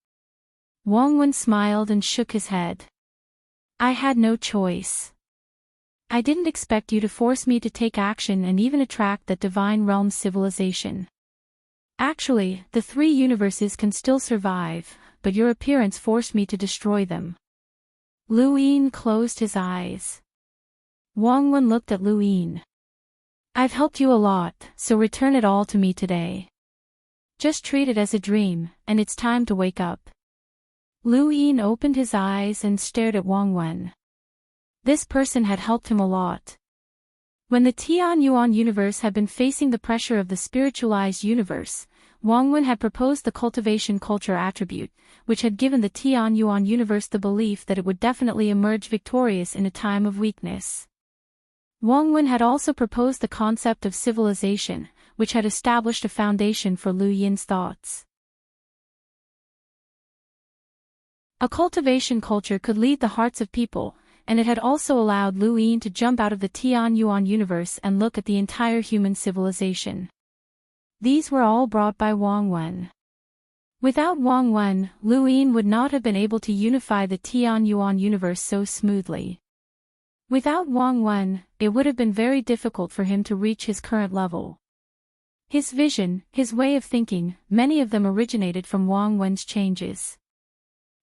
Wang Wen smiled and shook his head. I had no choice. I didn't expect you to force me to take action and even attract that divine realm civilization. Actually, the 3 universes can still survive, but your appearance forced me to destroy them. Lu Yin closed his eyes. Wang Wen looked at Lu Yin. I've helped you a lot, so return it all to me today. Just treat it as a dream, and it's time to wake up. Lu Yin opened his eyes and stared at Wang Wen. This person had helped him a lot. When the Tianyuan universe had been facing the pressure of the spiritualized universe, Wang Wen had proposed the cultivation culture attribute, which had given the Tianyuan universe the belief that it would definitely emerge victorious in a time of weakness. Wang Wen had also proposed the concept of civilization, which had established a foundation for Lu Yin's thoughts. A cultivation culture could lead the hearts of people, and it had also allowed Lu Yin to jump out of the Tian Yuan universe and look at the entire human civilization. These were all brought by Wang Wen. Without Wang Wen, Lu Yin would not have been able to unify the Tian Yuan universe so smoothly. Without Wang Wen, it would have been very difficult for him to reach his current level. His vision, his way of thinking, many of them originated from Wang Wen's changes.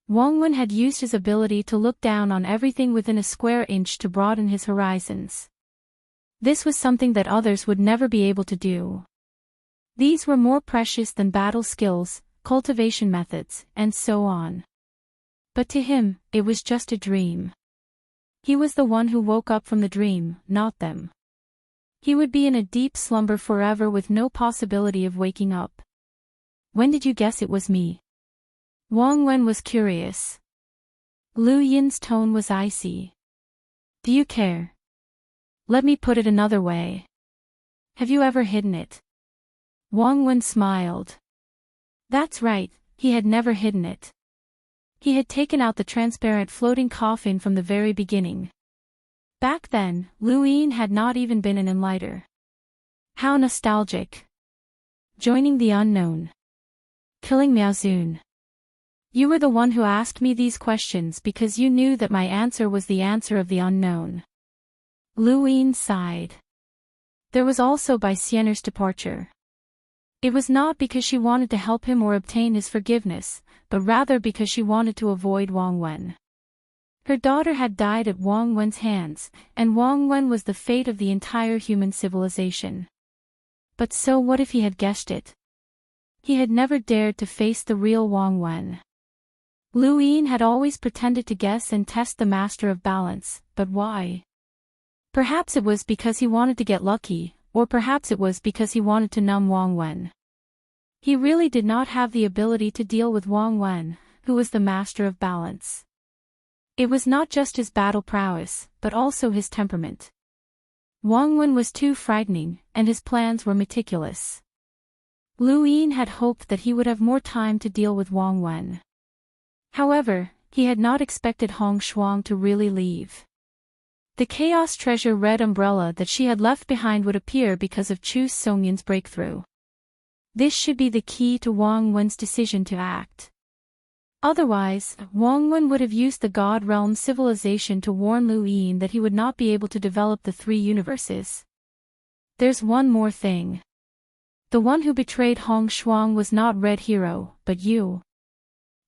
Wang Wen had used his ability to look down on everything within a square inch to broaden his horizons. This was something that others would never be able to do. These were more precious than battle skills, cultivation methods, and so on. But to him, it was just a dream. He was the one who woke up from the dream, not them. He would be in a deep slumber forever with no possibility of waking up. When did you guess it was me? Wang Wen was curious. Lu Yin's tone was icy. Do you care? Let me put it another way. Have you ever hidden it? Wang Wen smiled. That's right, he had never hidden it. He had taken out the transparent floating coffin from the very beginning. Back then, Lu Yin had not even been an enlighter. How nostalgic. Joining the unknown. Killing Miaozun. You were the one who asked me these questions because you knew that my answer was the answer of the unknown. Lu Yin sighed. There was also Bai Xian'er's departure. It was not because she wanted to help him or obtain his forgiveness, but rather because she wanted to avoid Wang Wen. Her daughter had died at Wang Wen's hands, and Wang Wen was the fate of the entire human civilization. But so what if he had guessed it? He had never dared to face the real Wang Wen. Lu Yin had always pretended to guess and test the master of balance, but why? Perhaps it was because he wanted to get lucky, or perhaps it was because he wanted to numb Wang Wen. He really did not have the ability to deal with Wang Wen, who was the master of balance. It was not just his battle prowess, but also his temperament. Wang Wen was too frightening, and his plans were meticulous. Lu Yin had hoped that he would have more time to deal with Wang Wen. However, he had not expected Hong Shuang to really leave. The Chaos Treasure red umbrella that she had left behind would appear because of Chu Songyin's breakthrough. This should be the key to Wang Wen's decision to act. Otherwise, Wang Wen would have used the God Realm civilization to warn Lu Yin that he would not be able to develop the three universes. There's one more thing. The one who betrayed Hong Shuang was not Red Hero, but you.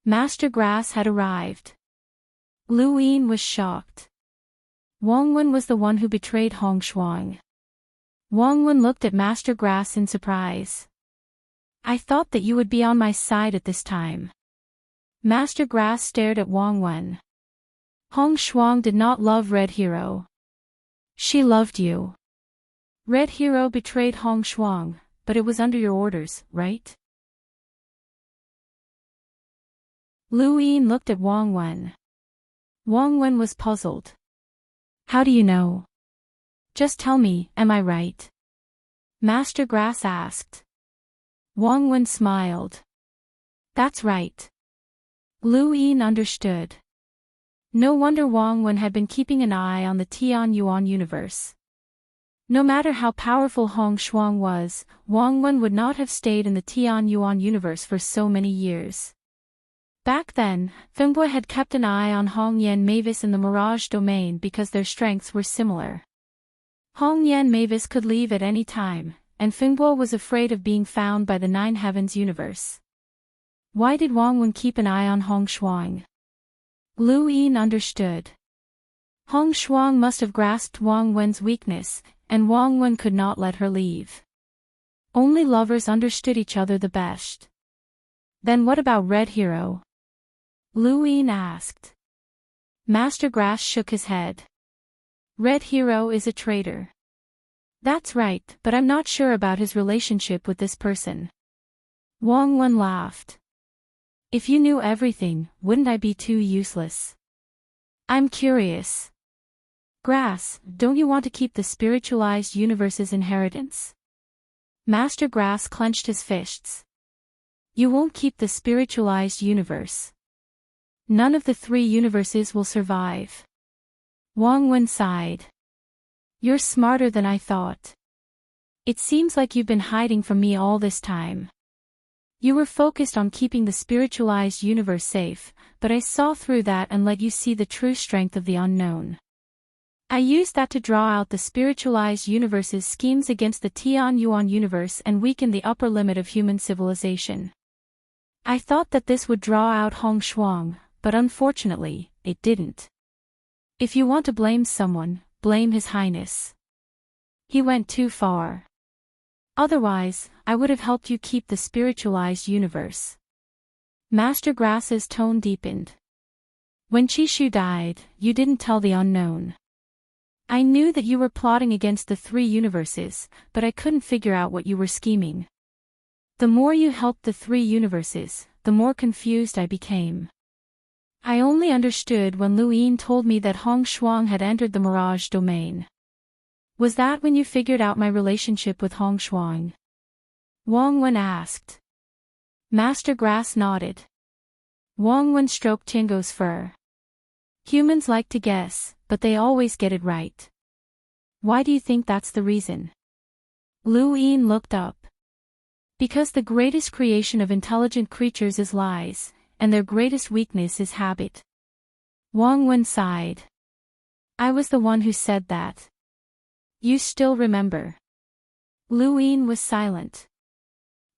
Master Grass had arrived. Lu Yin was shocked. Wang Wen was the one who betrayed Hong Shuang. Wang Wen looked at Master Grass in surprise. I thought that you would be on my side at this time. Master Grass stared at Wang Wen. Hong Shuang did not love Red Hero. She loved you. Red Hero betrayed Hong Shuang, but it was under your orders, right? Lu Yin looked at Wang Wen. Wang Wen was puzzled. How do you know? Just tell me, am I right? Master Grass asked. Wang Wen smiled. That's right. Lu Yin understood. No wonder Wang Wen had been keeping an eye on the Tian Yuan universe. No matter how powerful Hong Shuang was, Wang Wen would not have stayed in the Tian Yuan universe for so many years. Back then, Fengbo had kept an eye on Hong Yan Mavis in the Mirage domain because their strengths were similar. Hong Yan Mavis could leave at any time, and Fengbo was afraid of being found by the Nine Heavens universe. Why did Wang Wen keep an eye on Hong Shuang? Lu Yin understood. Hong Shuang must have grasped Wang Wen's weakness, and Wang Wen could not let her leave. Only lovers understood each other the best. Then what about Red Hero? Lu Yin asked. Master Grass shook his head. Red Hero is a traitor. That's right, but I'm not sure about his relationship with this person. Wang Wen laughed. If you knew everything, wouldn't I be too useless? I'm curious. Grass, don't you want to keep the spiritualized universe's inheritance? Master Grass clenched his fists. You won't keep the spiritualized universe. None of the three universes will survive. Wang Wen sighed. You're smarter than I thought. It seems like you've been hiding from me all this time. You were focused on keeping the spiritualized universe safe, but I saw through that and let you see the true strength of the unknown. I used that to draw out the spiritualized universe's schemes against the Tianyuan universe and weaken the upper limit of human civilization. I thought that this would draw out Hong Shuang, but unfortunately, it didn't. If you want to blame someone, blame His Highness. He went too far. Otherwise, I would have helped you keep the spiritualized universe. Master Grass's tone deepened. When Chishu died, you didn't tell the unknown. I knew that you were plotting against the three universes, but I couldn't figure out what you were scheming. The more you helped the three universes, the more confused I became. I only understood when Lu Yin told me that Hong Shuang had entered the Mirage domain. Was that when you figured out my relationship with Hong Shuang? Wang Wen asked. Master Grass nodded. Wang Wen stroked Tingo's fur. Humans like to guess, but they always get it right. Why do you think that's the reason? Lu Yin looked up. Because the greatest creation of intelligent creatures is lies, and their greatest weakness is habit. Wang Wen sighed. I was the one who said that. You still remember. Lu Yin was silent.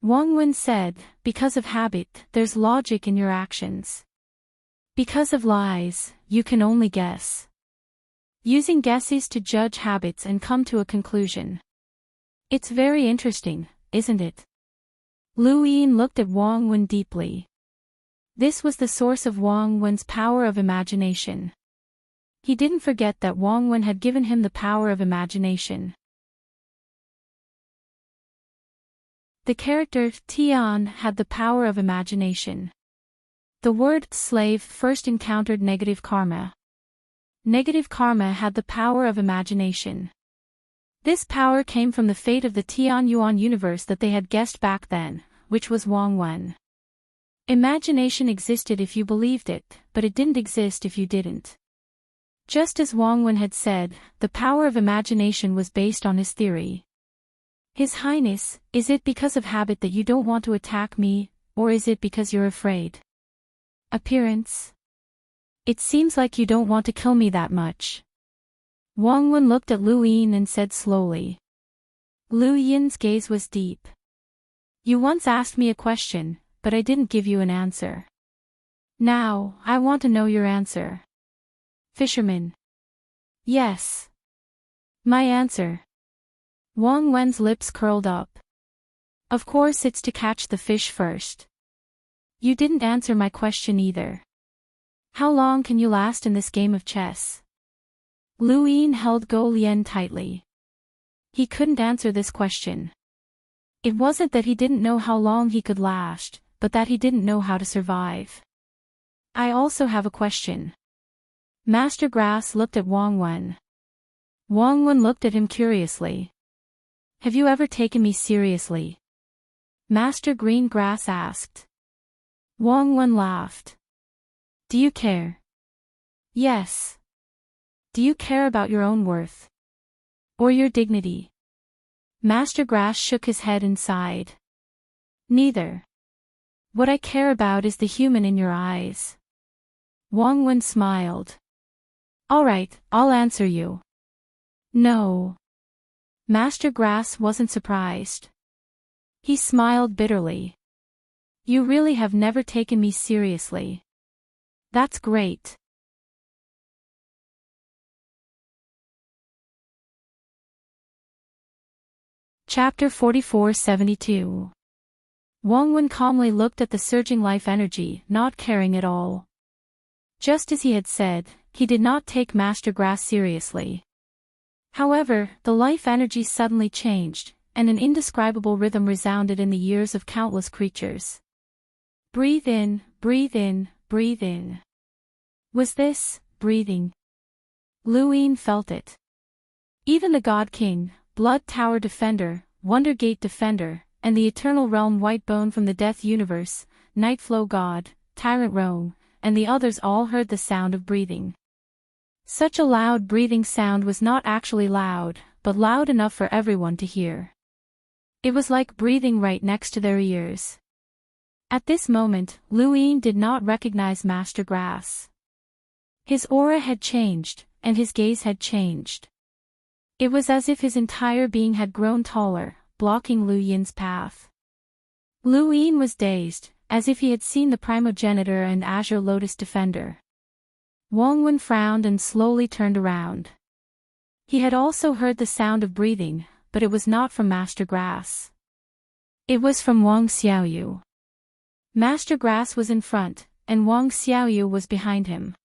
Wang Wen said, because of habit, there's logic in your actions. Because of lies, you can only guess. Using guesses to judge habits and come to a conclusion. It's very interesting, isn't it? Lu Yin looked at Wang Wen deeply. This was the source of Wang Wen's power of imagination. He didn't forget that Wang Wen had given him the power of imagination. The character Tian had the power of imagination. The word slave first encountered negative karma. Negative karma had the power of imagination. This power came from the fate of the Tianyuan universe that they had guessed back then, which was Wang Wen. Imagination existed if you believed it, but it didn't exist if you didn't. Just as Wang Wen had said, the power of imagination was based on his theory. His Highness, is it because of habit that you don't want to attack me, or is it because you're afraid? Appearance? It seems like you don't want to kill me that much. Wang Wen looked at Lu Yin and said slowly. Lu Yin's gaze was deep. You once asked me a question, but I didn't give you an answer. Now, I want to know your answer. Fisherman. Yes. My answer. Wang Wen's lips curled up. Of course it's to catch the fish first. You didn't answer my question either. How long can you last in this game of chess? Lu Yin held Go Lian tightly. He couldn't answer this question. It wasn't that he didn't know how long he could last, but that he didn't know how to survive. I also have a question. Master Grass looked at Wang Wen. Wang Wen looked at him curiously. Have you ever taken me seriously? Master Green Grass asked. Wang Wen laughed. Do you care? Yes. Do you care about your own worth? Or your dignity? Master Grass shook his head and sighed. Neither. What I care about is the human in your eyes. Wang Wen smiled. All right, I'll answer you. No. Master Grass wasn't surprised. He smiled bitterly. You really have never taken me seriously. That's great. Chapter 4472. Wang Wen calmly looked at the surging life energy, not caring at all. Just as he had said, he did not take Master Grass seriously. However, the life energy suddenly changed, and an indescribable rhythm resounded in the ears of countless creatures. Breathe in, breathe in, breathe in. Was this breathing? Lu Yin felt it. Even the God King, Blood Tower Defender, Wonder Gate Defender, and the Eternal Realm White Bone from the Death Universe, Nightflow God, Tyrant Rome, and the others all heard the sound of breathing. Such a loud breathing sound was not actually loud, but loud enough for everyone to hear. It was like breathing right next to their ears. At this moment, Lu Yin did not recognize Master Grass. His aura had changed, and his gaze had changed. It was as if his entire being had grown taller, blocking Lu Yin's path. Lu Yin was dazed, as if he had seen the primogenitor and Azure Lotus Defender. Wang Wen frowned and slowly turned around. He had also heard the sound of breathing, but it was not from Master Grass. It was from Wang Xiaoyu. Master Grass was in front, and Wang Xiaoyu was behind him.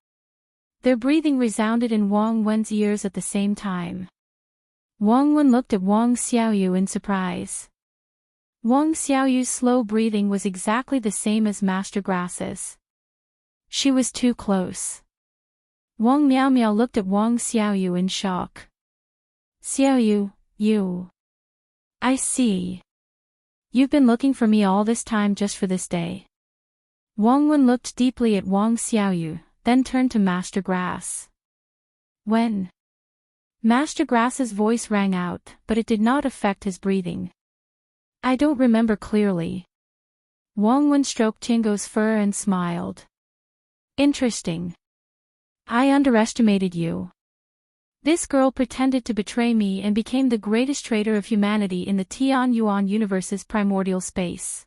Their breathing resounded in Wang Wen's ears at the same time. Wang Wen looked at Wang Xiaoyu in surprise. Wang Xiaoyu's slow breathing was exactly the same as Master Grass's. She was too close. Wang Miaomiao looked at Wang Xiaoyu in shock. Xiaoyu, you. I see. You've been looking for me all this time just for this day. Wang Wen looked deeply at Wang Xiaoyu, then turned to Master Grass. When? Master Grass's voice rang out, but it did not affect his breathing. I don't remember clearly. Wang Wen stroked Tingo's fur and smiled. Interesting. I underestimated you. This girl pretended to betray me and became the greatest traitor of humanity in the Tian Yuan universe's primordial space.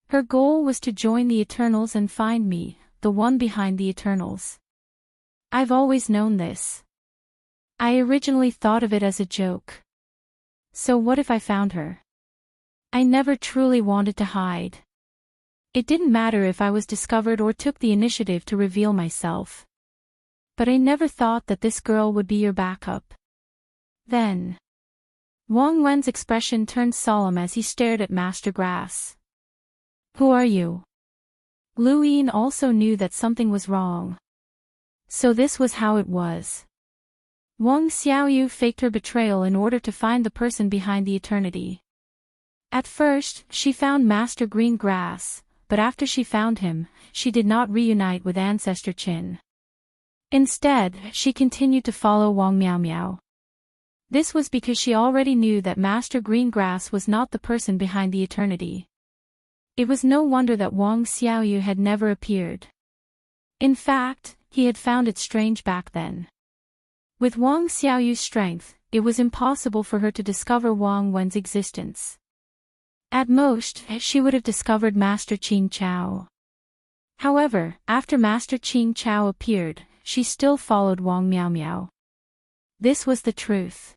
Her goal was to join the Eternals and find me, the one behind the Eternals. I've always known this. I originally thought of it as a joke. So what if I found her? I never truly wanted to hide. It didn't matter if I was discovered or took the initiative to reveal myself. But I never thought that this girl would be your backup. Then. Wang Wen's expression turned solemn as he stared at Master Grass. Who are you? Lu Yin also knew that something was wrong. So this was how it was. Wang Xiaoyu faked her betrayal in order to find the person behind the eternity. At first, she found Master Green Grass, but after she found him, she did not reunite with Ancestor Qin. Instead, she continued to follow Wang Miaomiao. This was because she already knew that Master Green Grass was not the person behind the eternity. It was no wonder that Wang Xiaoyu had never appeared. In fact, he had found it strange back then. With Wang Xiaoyu's strength, it was impossible for her to discover Wang Wen's existence. At most, she would have discovered Master Qing Chao. However, after Master Qing Chao appeared, she still followed Wang Miaomiao. This was the truth.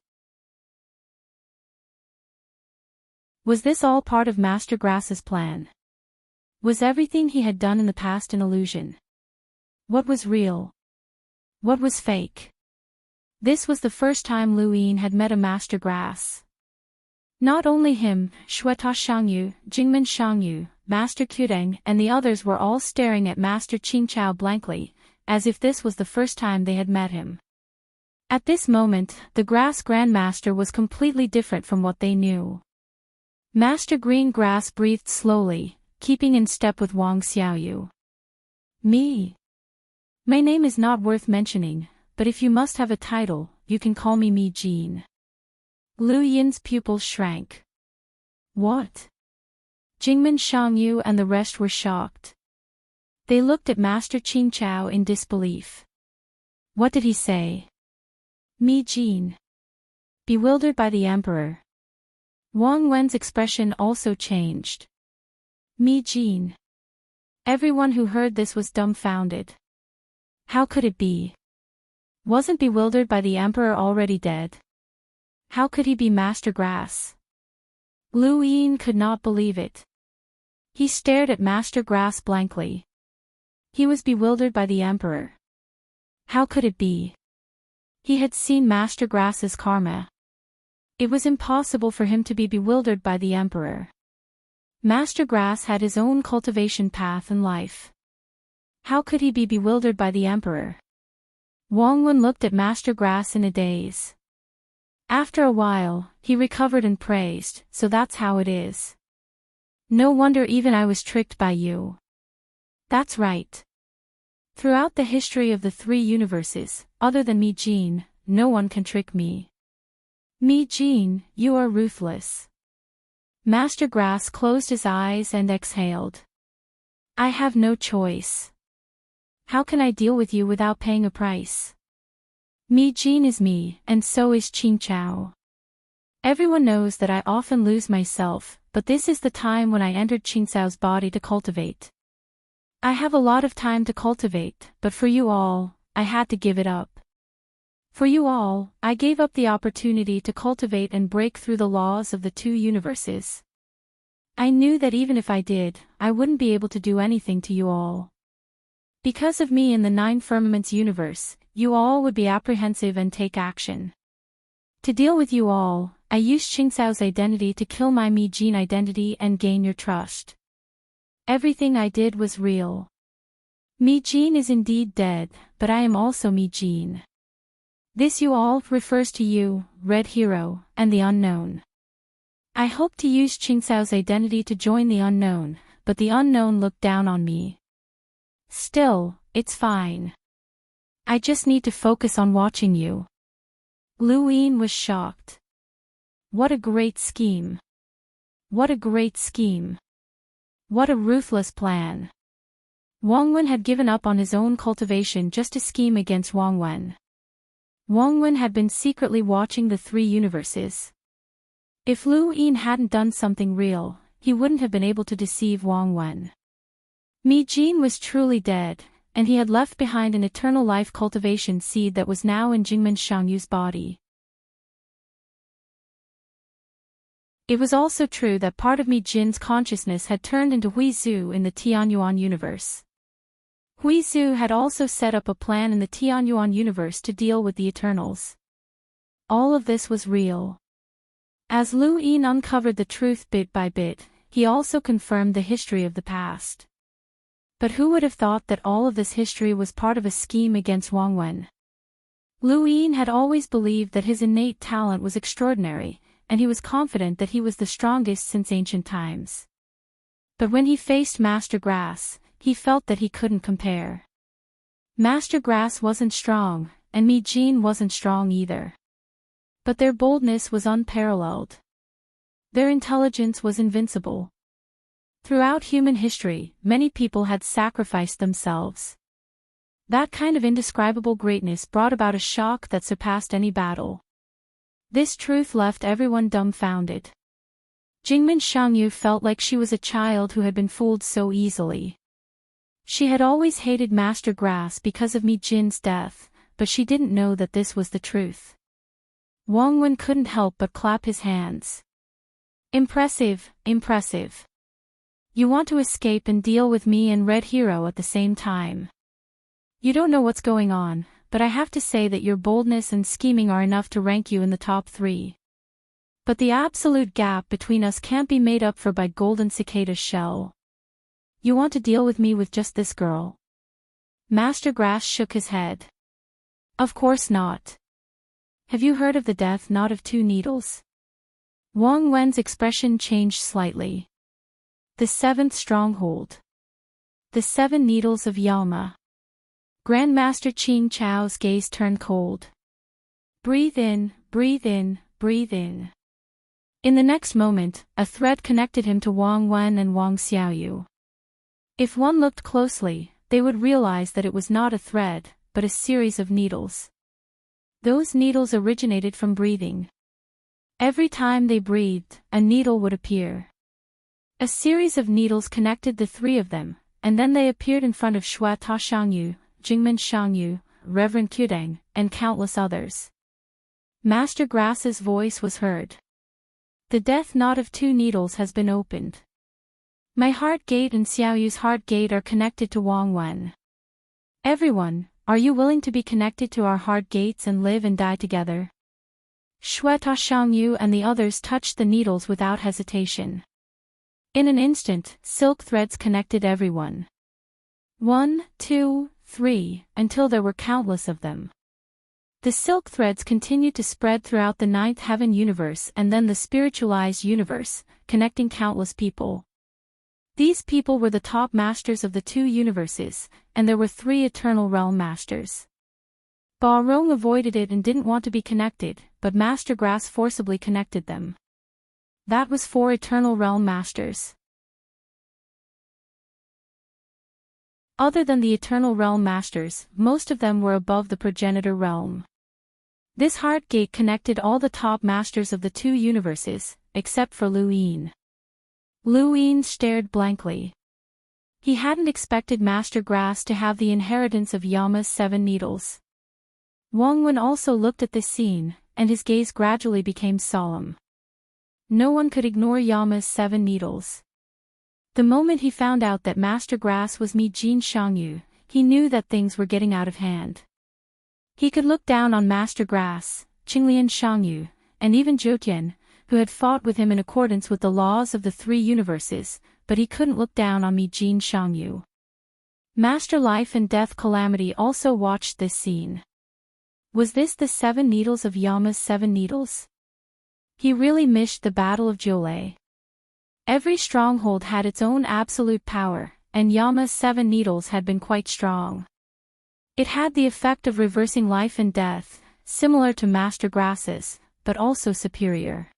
Was this all part of Master Grass's plan? Was everything he had done in the past an illusion? What was real? What was fake? This was the first time Lu Yin had met a Master Grass. Not only him, Shueta Shangyu, Jingmen Shangyu, Master Qudeng and the others were all staring at Master Qingchao blankly, as if this was the first time they had met him. At this moment, the Grass Grandmaster was completely different from what they knew. Master Green Grass breathed slowly, keeping in step with Wang Xiaoyu. Me? My name is not worth mentioning, but if you must have a title, you can call me Mi Jin. Lu Yin's pupils shrank. What? Jingmen Shangyu and the rest were shocked. They looked at Master Qingchao in disbelief. What did he say? Mi Jin. Bewildered by the emperor. Wang Wen's expression also changed. Mi Jin. Everyone who heard this was dumbfounded. How could it be? Wasn't bewildered by the emperor already dead? How could he be Master Grass? Lu Yin could not believe it. He stared at Master Grass blankly. He was bewildered by the emperor. How could it be? He had seen Master Grass's karma. It was impossible for him to be bewildered by the emperor. Master Grass had his own cultivation path in life. How could he be bewildered by the emperor? Wang Wen looked at Master Grass in a daze. After a while, he recovered and praised, so that's how it is. No wonder even I was tricked by you. That's right. Throughout the history of the three universes, other than me Jean, no one can trick me. Me Jean, you are ruthless. Master Grass closed his eyes and exhaled. I have no choice. How can I deal with you without paying a price? Me Jean is me, and so is Qing Chao. Everyone knows that I often lose myself, but this is the time when I entered Qing Cao's body to cultivate. I have a lot of time to cultivate, but for you all, I had to give it up. For you all, I gave up the opportunity to cultivate and break through the laws of the two universes. I knew that even if I did, I wouldn't be able to do anything to you all. Because of me in the nine firmaments universe, you all would be apprehensive and take action. To deal with you all, I used Qing Cao's identity to kill my Me Jean identity and gain your trust. Everything I did was real. Me Jean is indeed dead, but I am also Me Jean. This you all refers to you, Red Hero, and the unknown. I hoped to use Qing Cao's identity to join the unknown, but the unknown looked down on me. Still, it's fine. I just need to focus on watching you. Lu Yin was shocked. What a great scheme. What a great scheme. What a ruthless plan. Wang Wen had given up on his own cultivation just to scheme against Wang Wen. Wang Wen had been secretly watching the three universes. If Lu Yin hadn't done something real, he wouldn't have been able to deceive Wang Wen. Mi Jin was truly dead, and he had left behind an eternal life cultivation seed that was now in Jingmen Xiangyu's body. It was also true that part of Mi Jin's consciousness had turned into Hui Zhu in the Tianyuan universe. Hui Zhu had also set up a plan in the Tianyuan universe to deal with the Eternals. All of this was real. As Lu Yin uncovered the truth bit by bit, he also confirmed the history of the past. But who would have thought that all of this history was part of a scheme against Wang Wen? Lu Yin had always believed that his innate talent was extraordinary, and he was confident that he was the strongest since ancient times. But when he faced Master Grass, he felt that he couldn't compare. Master Grass wasn't strong, and Mi Jin wasn't strong either. But their boldness was unparalleled. Their intelligence was invincible. Throughout human history, many people had sacrificed themselves. That kind of indescribable greatness brought about a shock that surpassed any battle. This truth left everyone dumbfounded. Jingmen Xiangyu felt like she was a child who had been fooled so easily. She had always hated Master Grass because of Mi Jin's death, but she didn't know that this was the truth. Wang Wen couldn't help but clap his hands. Impressive, impressive. You want to escape and deal with me and Red Hero at the same time. You don't know what's going on, but I have to say that your boldness and scheming are enough to rank you in the top 3. But the absolute gap between us can't be made up for by Golden Cicada's shell. You want to deal with me with just this girl? Master Grass shook his head. Of course not. Have you heard of the death knot of 2 needles? Wang Wen's expression changed slightly. The 7th stronghold. The 7 needles of Yalma. Grandmaster Qing Chao's gaze turned cold. Breathe in, breathe in, breathe in. In the next moment, a thread connected him to Wang Wen and Wang Xiaoyu. If one looked closely, they would realize that it was not a thread, but a series of needles. Those needles originated from breathing. Every time they breathed, a needle would appear. A series of needles connected the 3 of them, and then they appeared in front of Shui Ta Xiangyu, Jingmen Xiangyu, Reverend Qudeng, and countless others. Master Grass's voice was heard. The death knot of 2 needles has been opened. My heart gate and Xiaoyu's heart gate are connected to Wang Wen. Everyone, are you willing to be connected to our heart gates and live and die together? Shui Ta Xiangyu and the others touched the needles without hesitation. In an instant, silk threads connected everyone. 1, 2, 3, until there were countless of them. The silk threads continued to spread throughout the 9th heaven universe and then the spiritualized universe, connecting countless people. These people were the top masters of the two universes, and there were 3 eternal realm masters. Ba Rong avoided it and didn't want to be connected, but Master Grass forcibly connected them. That was 4 eternal realm masters. Other than the eternal realm masters, most of them were above the progenitor realm. This heart gate connected all the top masters of the two universes, except for Lu Yin. Lu Yin stared blankly. He hadn't expected Master Grass to have the inheritance of Yama's 7 needles. Wang Wen also looked at this scene, and his gaze gradually became solemn. No one could ignore Yama's 7 needles. The moment he found out that Master Grass was Mi Jin Shangyu, he knew that things were getting out of hand. He could look down on Master Grass, Qinglian Shangyu, and even Zhoutian, who had fought with him in accordance with the laws of the 3 universes, but he couldn't look down on Mi Jin Shangyu. Master Life and Death Calamity also watched this scene. Was this the 7 needles of Yama's 7 needles? He really missed the Battle of Jiulei. Every stronghold had its own absolute power, and Yama's 7 needles had been quite strong. It had the effect of reversing life and death, similar to Master Grass's, but also superior.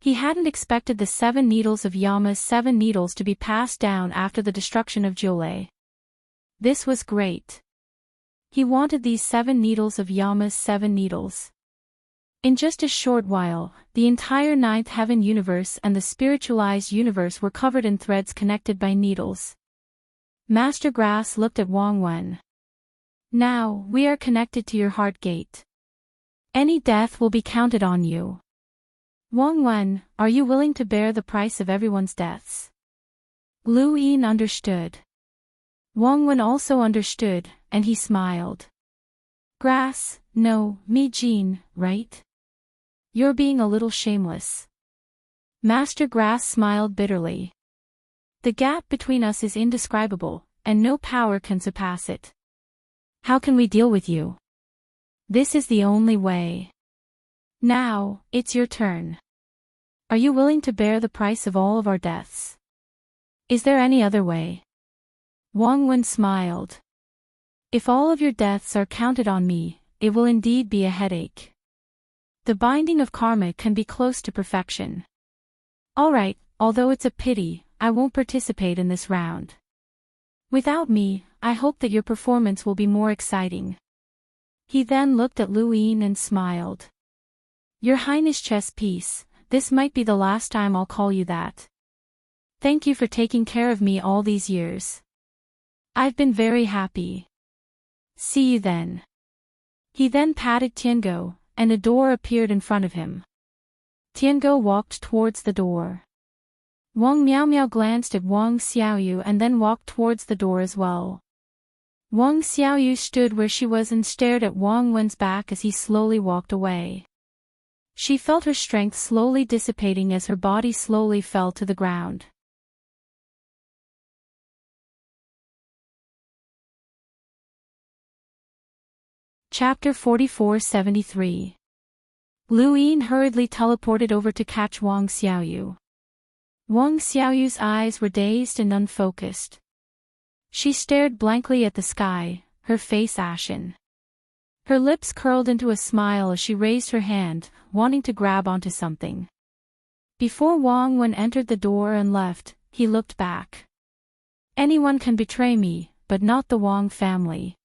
He hadn't expected the 7 needles of Yama's 7 needles to be passed down after the destruction of Jiulei. This was great. He wanted these 7 needles of Yama's 7 needles. In just a short while, the entire 9th heaven universe and the spiritualized universe were covered in threads connected by needles. Master Grass looked at Wang Wen. Now, we are connected to your heart gate. Any death will be counted on you. Wang Wen, are you willing to bear the price of everyone's deaths? Lu Yin understood. Wang Wen also understood, and he smiled. Grass, no, Mi Jin, right? You're being a little shameless. Master Grass smiled bitterly. The gap between us is indescribable, and no power can surpass it. How can we deal with you? This is the only way. Now, it's your turn. Are you willing to bear the price of all of our deaths? Is there any other way? Wang Wen smiled. If all of your deaths are counted on me, it will indeed be a headache. The binding of karma can be close to perfection. Alright, although it's a pity, I won't participate in this round. Without me, I hope that your performance will be more exciting. He then looked at Lu Yin and smiled. Your Highness chess piece, this might be the last time I'll call you that. Thank you for taking care of me all these years. I've been very happy. See you then. He then patted Tiango, and a door appeared in front of him. Tiango walked towards the door. Wang Miaomiao glanced at Wang Xiaoyu and then walked towards the door as well. Wang Xiaoyu stood where she was and stared at Wang Wen's back as he slowly walked away. She felt her strength slowly dissipating as her body slowly fell to the ground. Chapter 4473. Lu Yin hurriedly teleported over to catch Wang Xiaoyu. Wang Xiaoyu's eyes were dazed and unfocused. She stared blankly at the sky, her face ashen. Her lips curled into a smile as she raised her hand, wanting to grab onto something. Before Wang Wen entered the door and left, he looked back. Anyone can betray me, but not the Wang family.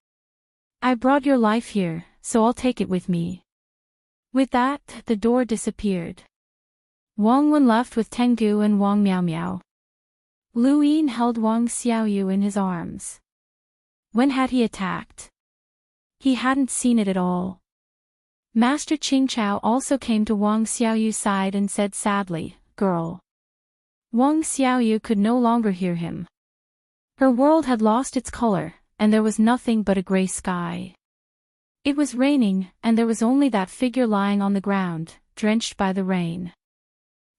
I brought your life here, so I'll take it with me. With that, the door disappeared. Wang Wen left with Tengu and Wang Miaomiao. Lu Yin held Wang Xiaoyu in his arms. When had he attacked? He hadn't seen it at all. Master Qingchao also came to Wang Xiaoyu's side and said sadly, "Girl." Wang Xiaoyu could no longer hear him. Her world had lost its color, and there was nothing but a gray sky. It was raining, and there was only that figure lying on the ground, drenched by the rain.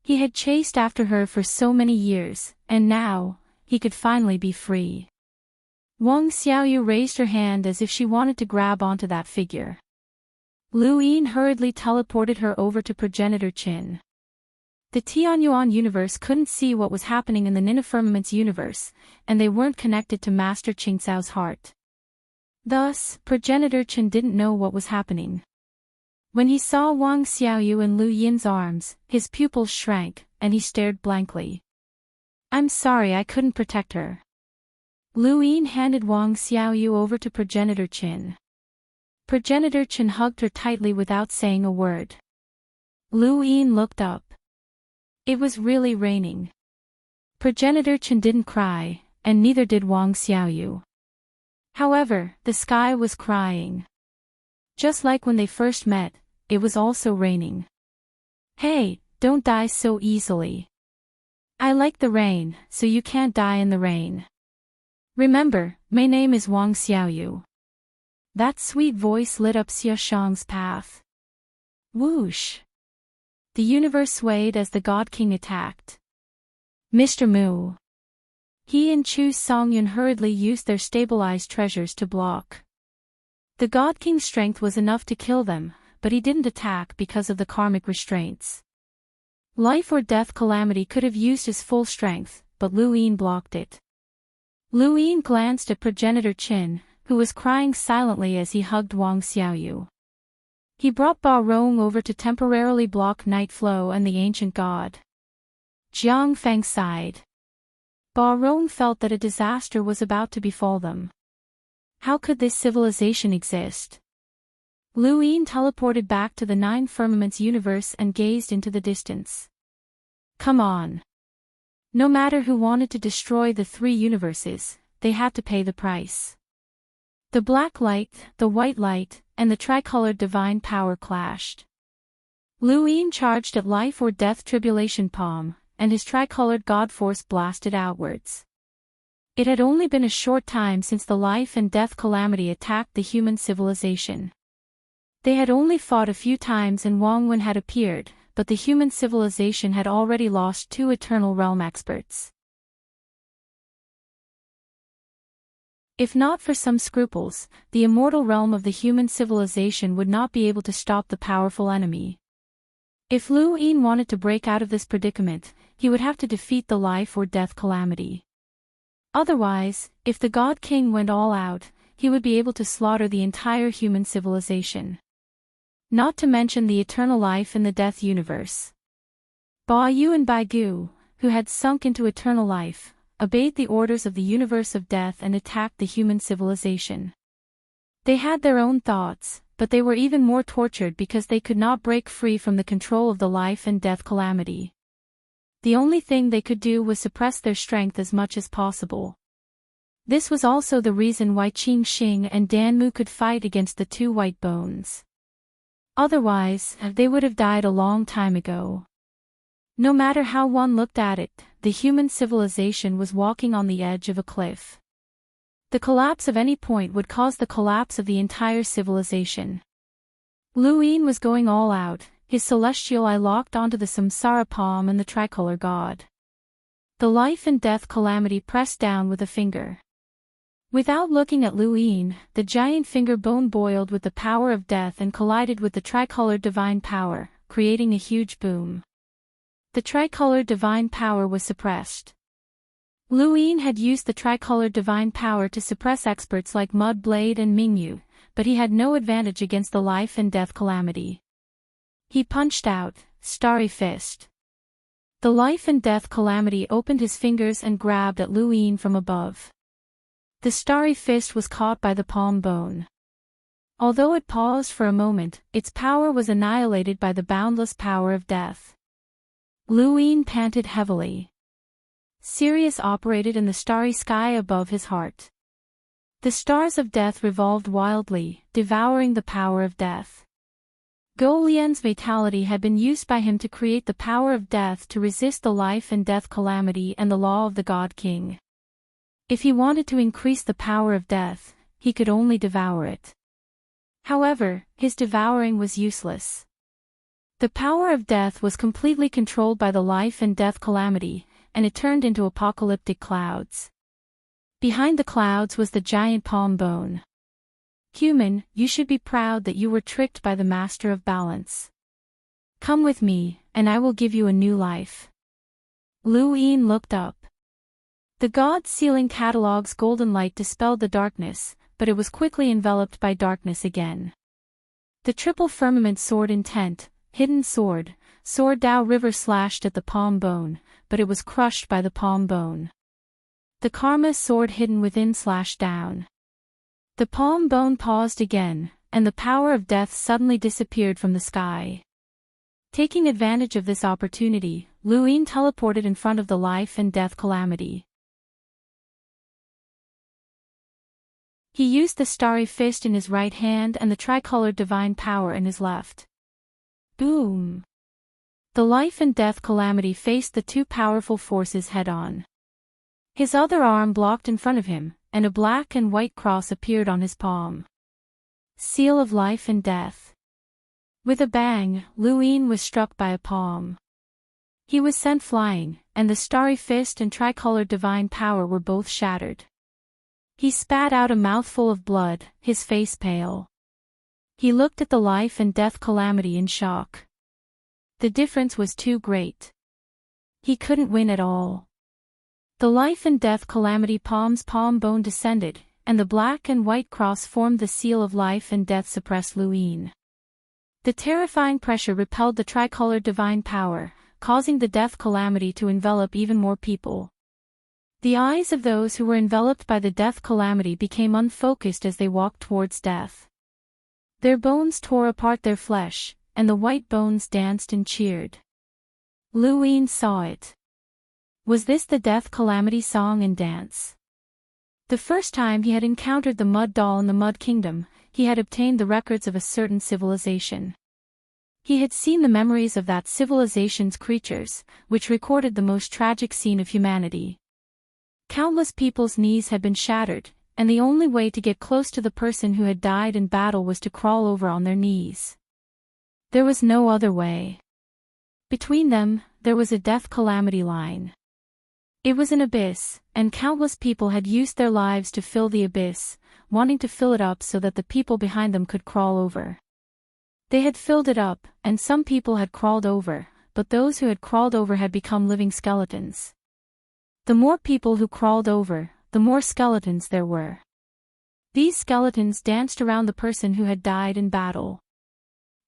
He had chased after her for so many years, and now, he could finally be free. Wang Xiaoyu raised her hand as if she wanted to grab onto that figure. Lu Yin hurriedly teleported her over to Progenitor Qin. The Tianyuan universe couldn't see what was happening in the Nina Firmament's universe, and they weren't connected to Master Qingcao's heart. Thus, Progenitor Chen didn't know what was happening. When he saw Wang Xiaoyu in Lu Yin's arms, his pupils shrank, and he stared blankly. "I'm sorry I couldn't protect her." Lu Yin handed Wang Xiaoyu over to Progenitor Chen. Progenitor Chen hugged her tightly without saying a word. Lu Yin looked up. It was really raining. Progenitor Chen didn't cry, and neither did Wang Xiaoyu. However, the sky was crying. Just like when they first met, it was also raining. "Hey, don't die so easily. I like the rain, so you can't die in the rain. Remember, my name is Wang Xiaoyu." That sweet voice lit up Xia Shang's path. Whoosh! The universe swayed as the God King attacked. Mr. Mu. He and Chu Songyun hurriedly used their stabilized treasures to block. The God King's strength was enough to kill them, but he didn't attack because of the karmic restraints. Life or death calamity could have used his full strength, but Lu Yin blocked it. Lu Yin glanced at Progenitor Chen, who was crying silently as he hugged Wang Xiaoyu. He brought Ba Rong over to temporarily block night flow and the ancient god. Jiang Feng sighed. Ba Rong felt that a disaster was about to befall them. How could this civilization exist? Lu Yin teleported back to the Nine Firmaments universe and gazed into the distance. Come on. No matter who wanted to destroy the three universes, they had to pay the price. The black light, the white light, and the tricolored divine power clashed. Lu Yin charged at life or death tribulation palm, and his tricolored god force blasted outwards. It had only been a short time since the life and death calamity attacked the human civilization. They had only fought a few times and Wang Wen had appeared, but the human civilization had already lost 2 eternal realm experts. If not for some scruples, the immortal realm of the human civilization would not be able to stop the powerful enemy. If Lu Yin wanted to break out of this predicament, he would have to defeat the life or death calamity. Otherwise, if the God King went all out, he would be able to slaughter the entire human civilization. Not to mention the eternal life in the death universe. Ba Yu and Bai Gu, who had sunk into eternal life, obeyed the orders of the universe of death and attacked the human civilization. They had their own thoughts, but they were even more tortured because they could not break free from the control of the life and death calamity. The only thing they could do was suppress their strength as much as possible. This was also the reason why Qing Xing and Dan Mu could fight against the 2 white bones. Otherwise, they would have died a long time ago. No matter how one looked at it, the human civilization was walking on the edge of a cliff. The collapse of any point would cause the collapse of the entire civilization. Lu Yin was going all out, his celestial eye locked onto the samsara palm and the tricolor god. The life and death calamity pressed down with a finger. Without looking at Lu Yin, the giant finger bone boiled with the power of death and collided with the tricolored divine power, creating a huge boom. The tricolored divine power was suppressed. Lu Yin had used the tricolored divine power to suppress experts like Mud Blade and Mingyu, but he had no advantage against the life and death calamity. He punched out, Starry Fist. The life and death calamity opened his fingers and grabbed at Lu Yin from above. The starry fist was caught by the palm bone. Although it paused for a moment, its power was annihilated by the boundless power of death. Lu Yin panted heavily. Sirius operated in the starry sky above his heart. The stars of death revolved wildly, devouring the power of death. Go Lian's vitality had been used by him to create the power of death to resist the life and death calamity and the law of the God King. If he wanted to increase the power of death, he could only devour it. However, his devouring was useless. The power of death was completely controlled by the life and death calamity, and it turned into apocalyptic clouds. Behind the clouds was the giant palm bone. Human, you should be proud that you were tricked by the master of balance. Come with me, and I will give you a new life. Lu Yin looked up. The god's sealing catalog's golden light dispelled the darkness, but it was quickly enveloped by darkness again. The triple firmament sword intent, hidden sword, sword Dao river slashed at the palm bone, but it was crushed by the palm bone. The karma sword hidden within slashed down. The palm bone paused again, and the power of death suddenly disappeared from the sky. Taking advantage of this opportunity, Lu Yin teleported in front of the life and death calamity. He used the starry fist in his right hand and the tricolored divine power in his left. Boom! The life and death calamity faced the two powerful forces head-on. His other arm blocked in front of him, and a black and white cross appeared on his palm. Seal of life and death. With a bang, Lu Yin was struck by a palm. He was sent flying, and the starry fist and tricolored divine power were both shattered. He spat out a mouthful of blood, his face pale. He looked at the life and death calamity in shock. The difference was too great. He couldn't win at all. The life and death calamity palm's palm bone descended, and the black and white cross formed the seal of life and death suppressed Lu Yin. The terrifying pressure repelled the tricolored divine power, causing the death calamity to envelop even more people. The eyes of those who were enveloped by the death calamity became unfocused as they walked towards death. Their bones tore apart their flesh, and the white bones danced and cheered. Lu Yin saw it. Was this the death calamity song and dance? The first time he had encountered the mud doll in the Mud Kingdom, he had obtained the records of a certain civilization. He had seen the memories of that civilization's creatures, which recorded the most tragic scene of humanity. Countless people's knees had been shattered, and the only way to get close to the person who had died in battle was to crawl over on their knees. There was no other way. Between them, there was a death calamity line. It was an abyss, and countless people had used their lives to fill the abyss, wanting to fill it up so that the people behind them could crawl over. They had filled it up, and some people had crawled over, but those who had crawled over had become living skeletons. The more people who crawled over, the more skeletons there were. These skeletons danced around the person who had died in battle.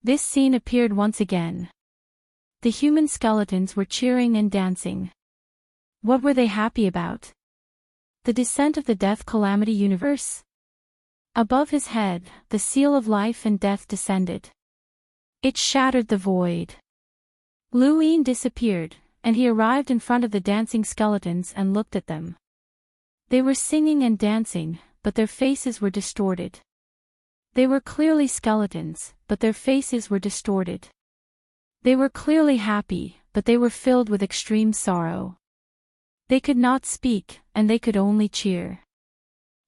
This scene appeared once again. The human skeletons were cheering and dancing. What were they happy about? The descent of the death calamity universe? Above his head, the seal of life and death descended. It shattered the void. Lu Yin disappeared, and he arrived in front of the dancing skeletons and looked at them. They were singing and dancing, but their faces were distorted. They were clearly skeletons, but their faces were distorted. They were clearly happy, but they were filled with extreme sorrow. They could not speak, and they could only cheer.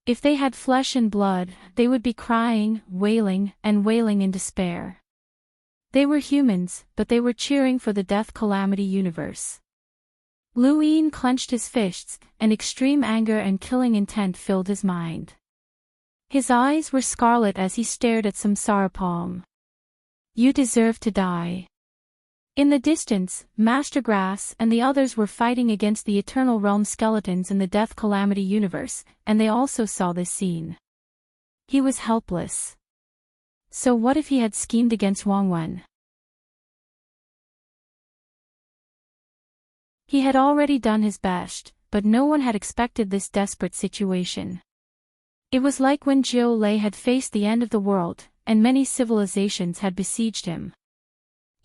If they had flesh and blood, they would be crying, wailing, and wailing in despair. They were humans, but they were cheering for the death calamity universe. Lu Yin clenched his fists, and extreme anger and killing intent filled his mind. His eyes were scarlet as he stared at Samsara palm. You deserve to die. In the distance, Master Grass and the others were fighting against the Eternal Realm skeletons in the Death Calamity universe, and they also saw this scene. He was helpless. So what if he had schemed against Wang Wen? He had already done his best, but no one had expected this desperate situation. It was like when Jiu Lei had faced the end of the world, and many civilizations had besieged him.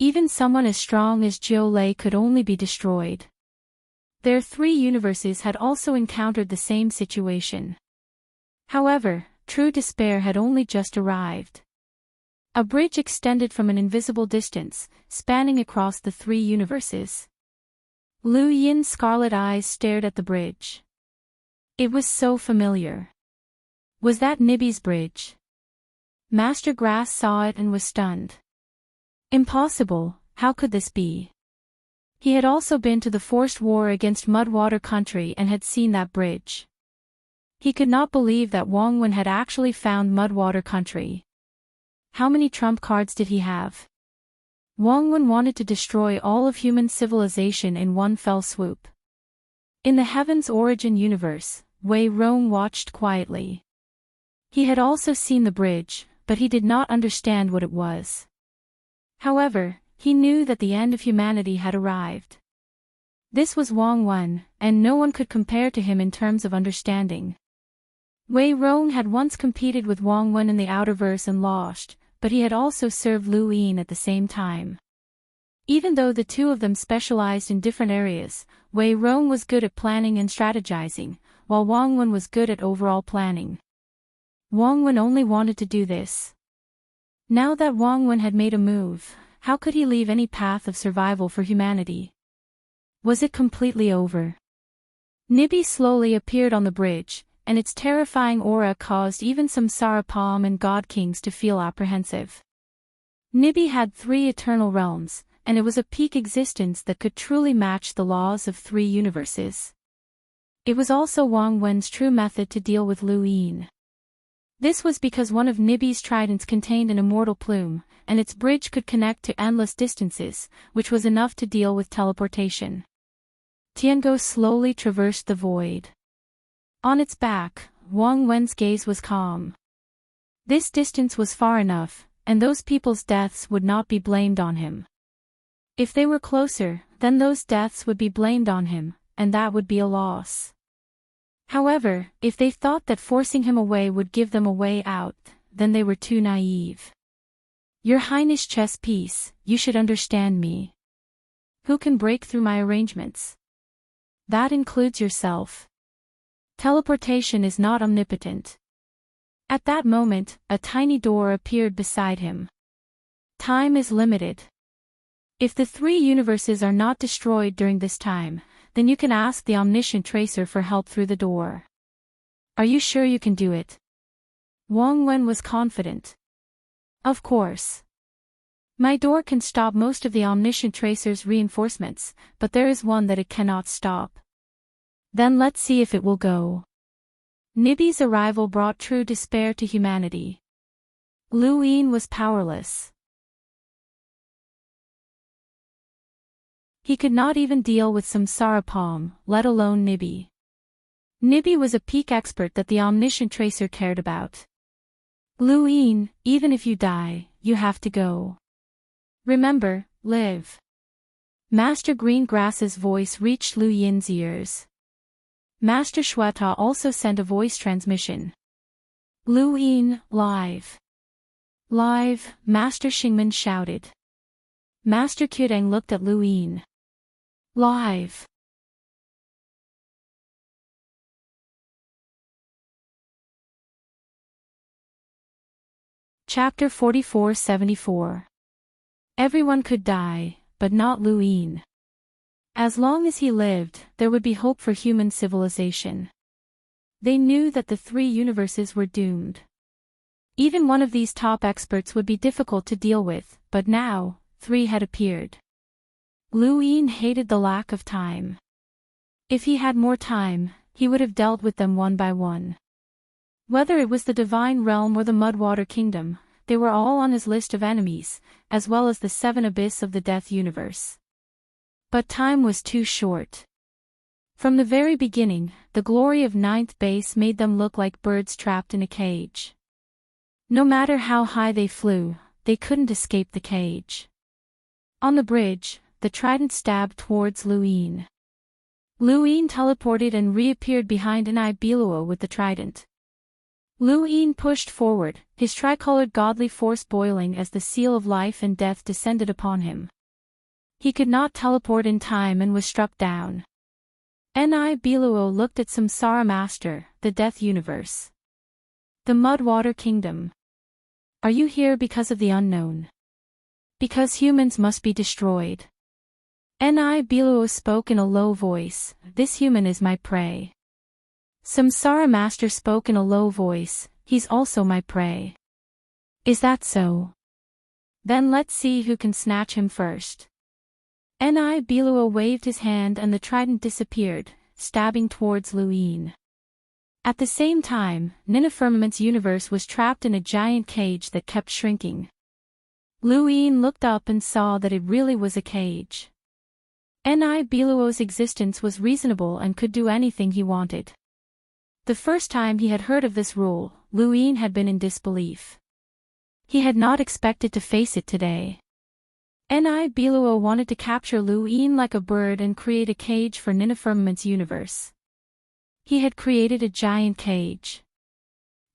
Even someone as strong as Jiu Lei could only be destroyed. Their three universes had also encountered the same situation. However, true despair had only just arrived. A bridge extended from an invisible distance, spanning across the three universes. Lu Yin's scarlet eyes stared at the bridge. It was so familiar. Was that Nibby's bridge? Master Grass saw it and was stunned. Impossible, how could this be? He had also been to the forced war against Mudwater Country and had seen that bridge. He could not believe that Wang Wen had actually found Mudwater Country. How many trump cards did he have? Wangwen wanted to destroy all of human civilization in one fell swoop. In the Heaven's Origin universe, Wei Rong watched quietly. He had also seen the bridge, but he did not understand what it was. However, he knew that the end of humanity had arrived. This was Wangwen, and no one could compare to him in terms of understanding. Wei Rong had once competed with Wangwen in the Outerverse and lost, but he had also served Lu Yin at the same time. Even though the two of them specialized in different areas, Wei Rong was good at planning and strategizing, while Wangwen was good at overall planning. Wangwen only wanted to do this. Now that Wangwen had made a move, how could he leave any path of survival for humanity? Was it completely over? Nibi slowly appeared on the bridge, and its terrifying aura caused even some Sarapam and God Kings to feel apprehensive. Nibi had 3 eternal realms, and it was a peak existence that could truly match the laws of 3 universes. It was also Wangwen's true method to deal with Lu Yin. This was because one of Nibi's tridents contained an immortal plume, and its bridge could connect to endless distances, which was enough to deal with teleportation. Tiango slowly traversed the void. On its back, Wangwen's gaze was calm. This distance was far enough, and those people's deaths would not be blamed on him. If they were closer, then those deaths would be blamed on him, and that would be a loss. However, if they thought that forcing him away would give them a way out, then they were too naive. Your Highness chess piece, you should understand me. Who can break through my arrangements? That includes yourself. Teleportation is not omnipotent. At that moment, a tiny door appeared beside him. Time is limited. If the 3 universes are not destroyed during this time, then you can ask the omniscient tracer for help through the door. Are you sure you can do it? Wangwen was confident. Of course. My door can stop most of the omniscient tracer's reinforcements, but there is one that it cannot stop. Then let's see if it will go. Nibi's arrival brought true despair to humanity. Lu Yin was powerless. He could not even deal with some Sarapam, let alone Nibi. Nibi was a peak expert that the omniscient tracer cared about. Lu Yin, even if you die, you have to go. Remember, live. Master Greengrass's voice reached Lu Yin's ears. Master Shuata also sent a voice transmission. Lu Yin, live. Live, Master Xingmen shouted. Master Qudeng looked at Lu Yin. Live. Chapter 4474. Everyone could die, but not Lu Yin. As long as he lived, there would be hope for human civilization. They knew that the 3 universes were doomed. Even one of these top experts would be difficult to deal with, but now, 3 had appeared. Lu Yin hated the lack of time. If he had more time, he would have dealt with them one by one. Whether it was the Divine Realm or the Mudwater Kingdom, they were all on his list of enemies, as well as the 7 Abyss of the Death Universe. But time was too short. From the very beginning, the glory of 9th base made them look like birds trapped in a cage. No matter how high they flew, they couldn't escape the cage. On the bridge, the trident stabbed towards Lu Yin. Lu Yin teleported and reappeared behind Anai Bilua with the trident. Lu Yin pushed forward, his tricolored godly force boiling as the seal of life and death descended upon him. He could not teleport in time and was struck down. Anai Bilua looked at Samsara Master, the Death Universe. The Mudwater Kingdom. Are you here because of the unknown? Because humans must be destroyed. Anai Bilua spoke in a low voice, this human is my prey. Samsara Master spoke in a low voice, he's also my prey. Is that so? Then let's see who can snatch him first. Anai Bilua waved his hand and the trident disappeared, stabbing towards Lu Yin. At the same time, Nina Firmament's universe was trapped in a giant cage that kept shrinking. Lu Yin looked up and saw that it really was a cage. Ni Biluo's existence was reasonable and could do anything he wanted. The first time he had heard of this rule, Lu Yin had been in disbelief. He had not expected to face it today. Ni Biluo wanted to capture Lu Yin like a bird and create a cage for Ninafirmament's universe. He had created a giant cage.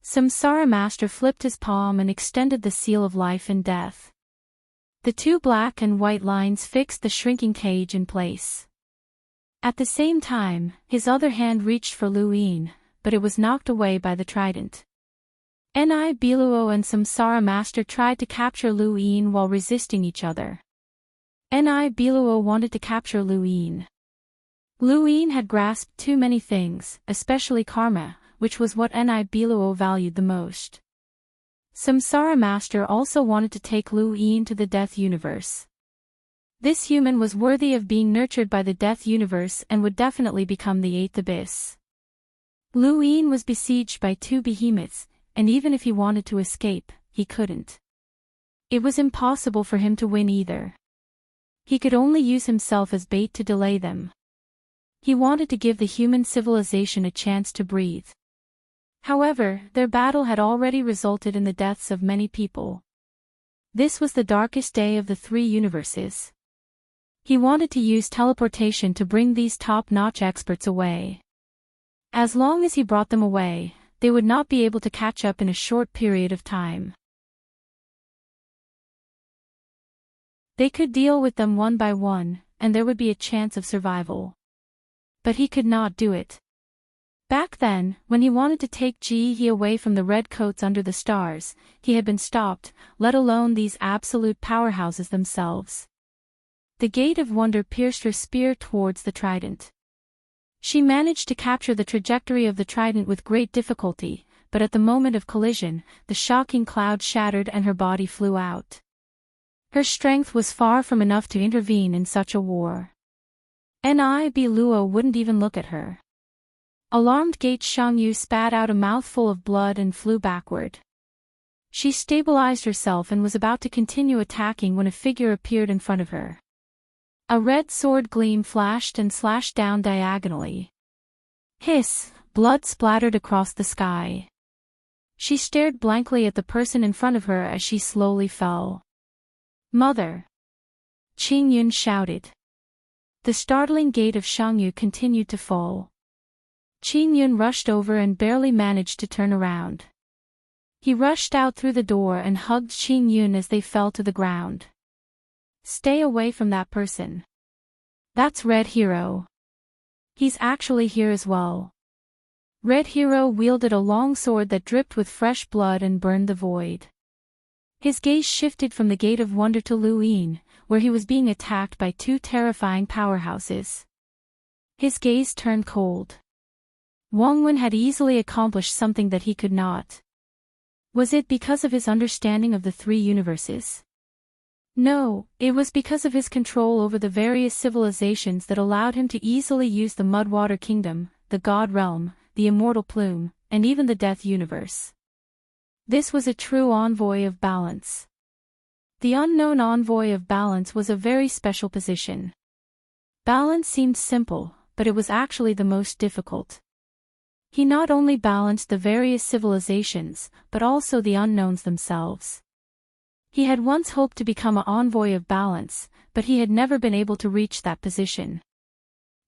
Samsara Master flipped his palm and extended the seal of life and death. The two black and white lines fixed the shrinking cage in place. At the same time, his other hand reached for Lu Yin, but it was knocked away by the trident. Ni Biluo and Samsara Master tried to capture Lu Yin while resisting each other. Ni Biluo wanted to capture Lu Yin. Lu Yin had grasped too many things, especially karma, which was what Ni Biluo valued the most. Samsara Master also wanted to take Lu Yin to the death universe. This human was worthy of being nurtured by the death universe and would definitely become the eighth abyss. Lu Yin was besieged by two behemoths, and even if he wanted to escape, he couldn't. It was impossible for him to win either. He could only use himself as bait to delay them. He wanted to give the human civilization a chance to breathe. However, their battle had already resulted in the deaths of many people. This was the darkest day of the three universes. He wanted to use teleportation to bring these top-notch experts away. As long as he brought them away, they would not be able to catch up in a short period of time. They could deal with them one by one, and there would be a chance of survival. But he could not do it. Back then, when he wanted to take Ji away from the redcoats under the stars, he had been stopped, let alone these absolute powerhouses themselves. The gate of wonder pierced her spear towards the trident. She managed to capture the trajectory of the trident with great difficulty, but at the moment of collision, the shocking cloud shattered and her body flew out. Her strength was far from enough to intervene in such a war. Ni Biluo wouldn't even look at her. Alarmed Gate Shangyu spat out a mouthful of blood and flew backward. She stabilized herself and was about to continue attacking when a figure appeared in front of her. A red sword gleam flashed and slashed down diagonally. Hiss! Blood splattered across the sky. She stared blankly at the person in front of her as she slowly fell. Mother! Qing Yun shouted. The startling gate of Shangyu continued to fall. Qing Yun rushed over and barely managed to turn around. He rushed out through the door and hugged Qing Yun as they fell to the ground. Stay away from that person. That's Red Hero. He's actually here as well. Red Hero wielded a long sword that dripped with fresh blood and burned the void. His gaze shifted from the Gate of Wonder to Lu Yin, where he was being attacked by two terrifying powerhouses. His gaze turned cold. Wang Wen had easily accomplished something that he could not. Was it because of his understanding of the three universes? No, it was because of his control over the various civilizations that allowed him to easily use the Mudwater Kingdom, the God Realm, the Immortal Plume, and even the Death Universe. This was a true envoy of balance. The unknown envoy of balance was a very special position. Balance seemed simple, but it was actually the most difficult. He not only balanced the various civilizations, but also the unknowns themselves. He had once hoped to become an envoy of balance, but he had never been able to reach that position.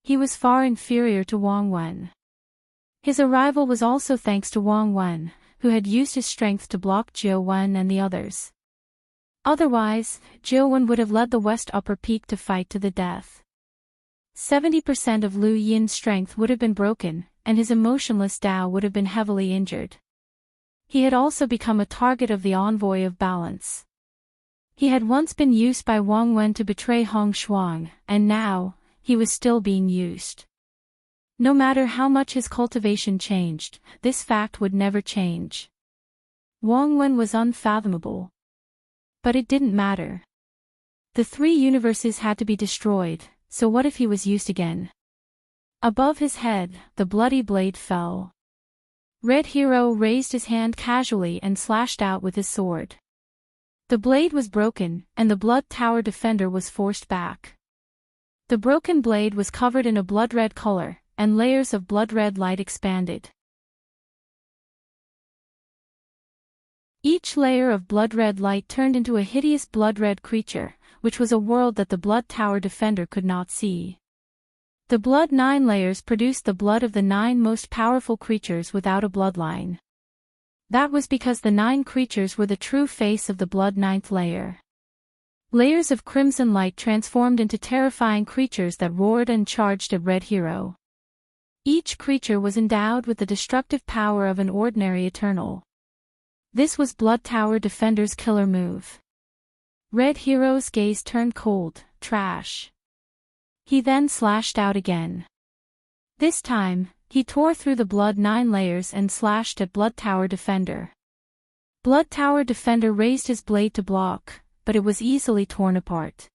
He was far inferior to Wang Wen. His arrival was also thanks to Wang Wen, who had used his strength to block Jiu Wen and the others. Otherwise, Jiu Wen would have led the West Upper Peak to fight to the death. 70% of Lu Yin's strength would have been broken, and his emotionless Tao would have been heavily injured. He had also become a target of the envoy of balance. He had once been used by Wang Wen to betray Hong Shuang, and now, he was still being used. No matter how much his cultivation changed, this fact would never change. Wang Wen was unfathomable. But it didn't matter. The three universes had to be destroyed, so what if he was used again? Above his head, the bloody blade fell. Red Hero raised his hand casually and slashed out with his sword. The blade was broken, and the blood tower defender was forced back. The broken blade was covered in a blood-red color, and layers of blood-red light expanded. Each layer of blood-red light turned into a hideous blood-red creature, which was a world that the blood tower defender could not see. The blood 9 layers produced the blood of the 9 most powerful creatures without a bloodline. That was because the 9 creatures were the true face of the blood 9th layer. Layers of crimson light transformed into terrifying creatures that roared and charged at Red Hero. Each creature was endowed with the destructive power of an ordinary Eternal. This was Blood Tower Defender's killer move. Red Hero's gaze turned cold. Trash. He then slashed out again. This time, he tore through the blood 9 layers and slashed at Blood Tower Defender. Blood Tower Defender raised his blade to block, but it was easily torn apart.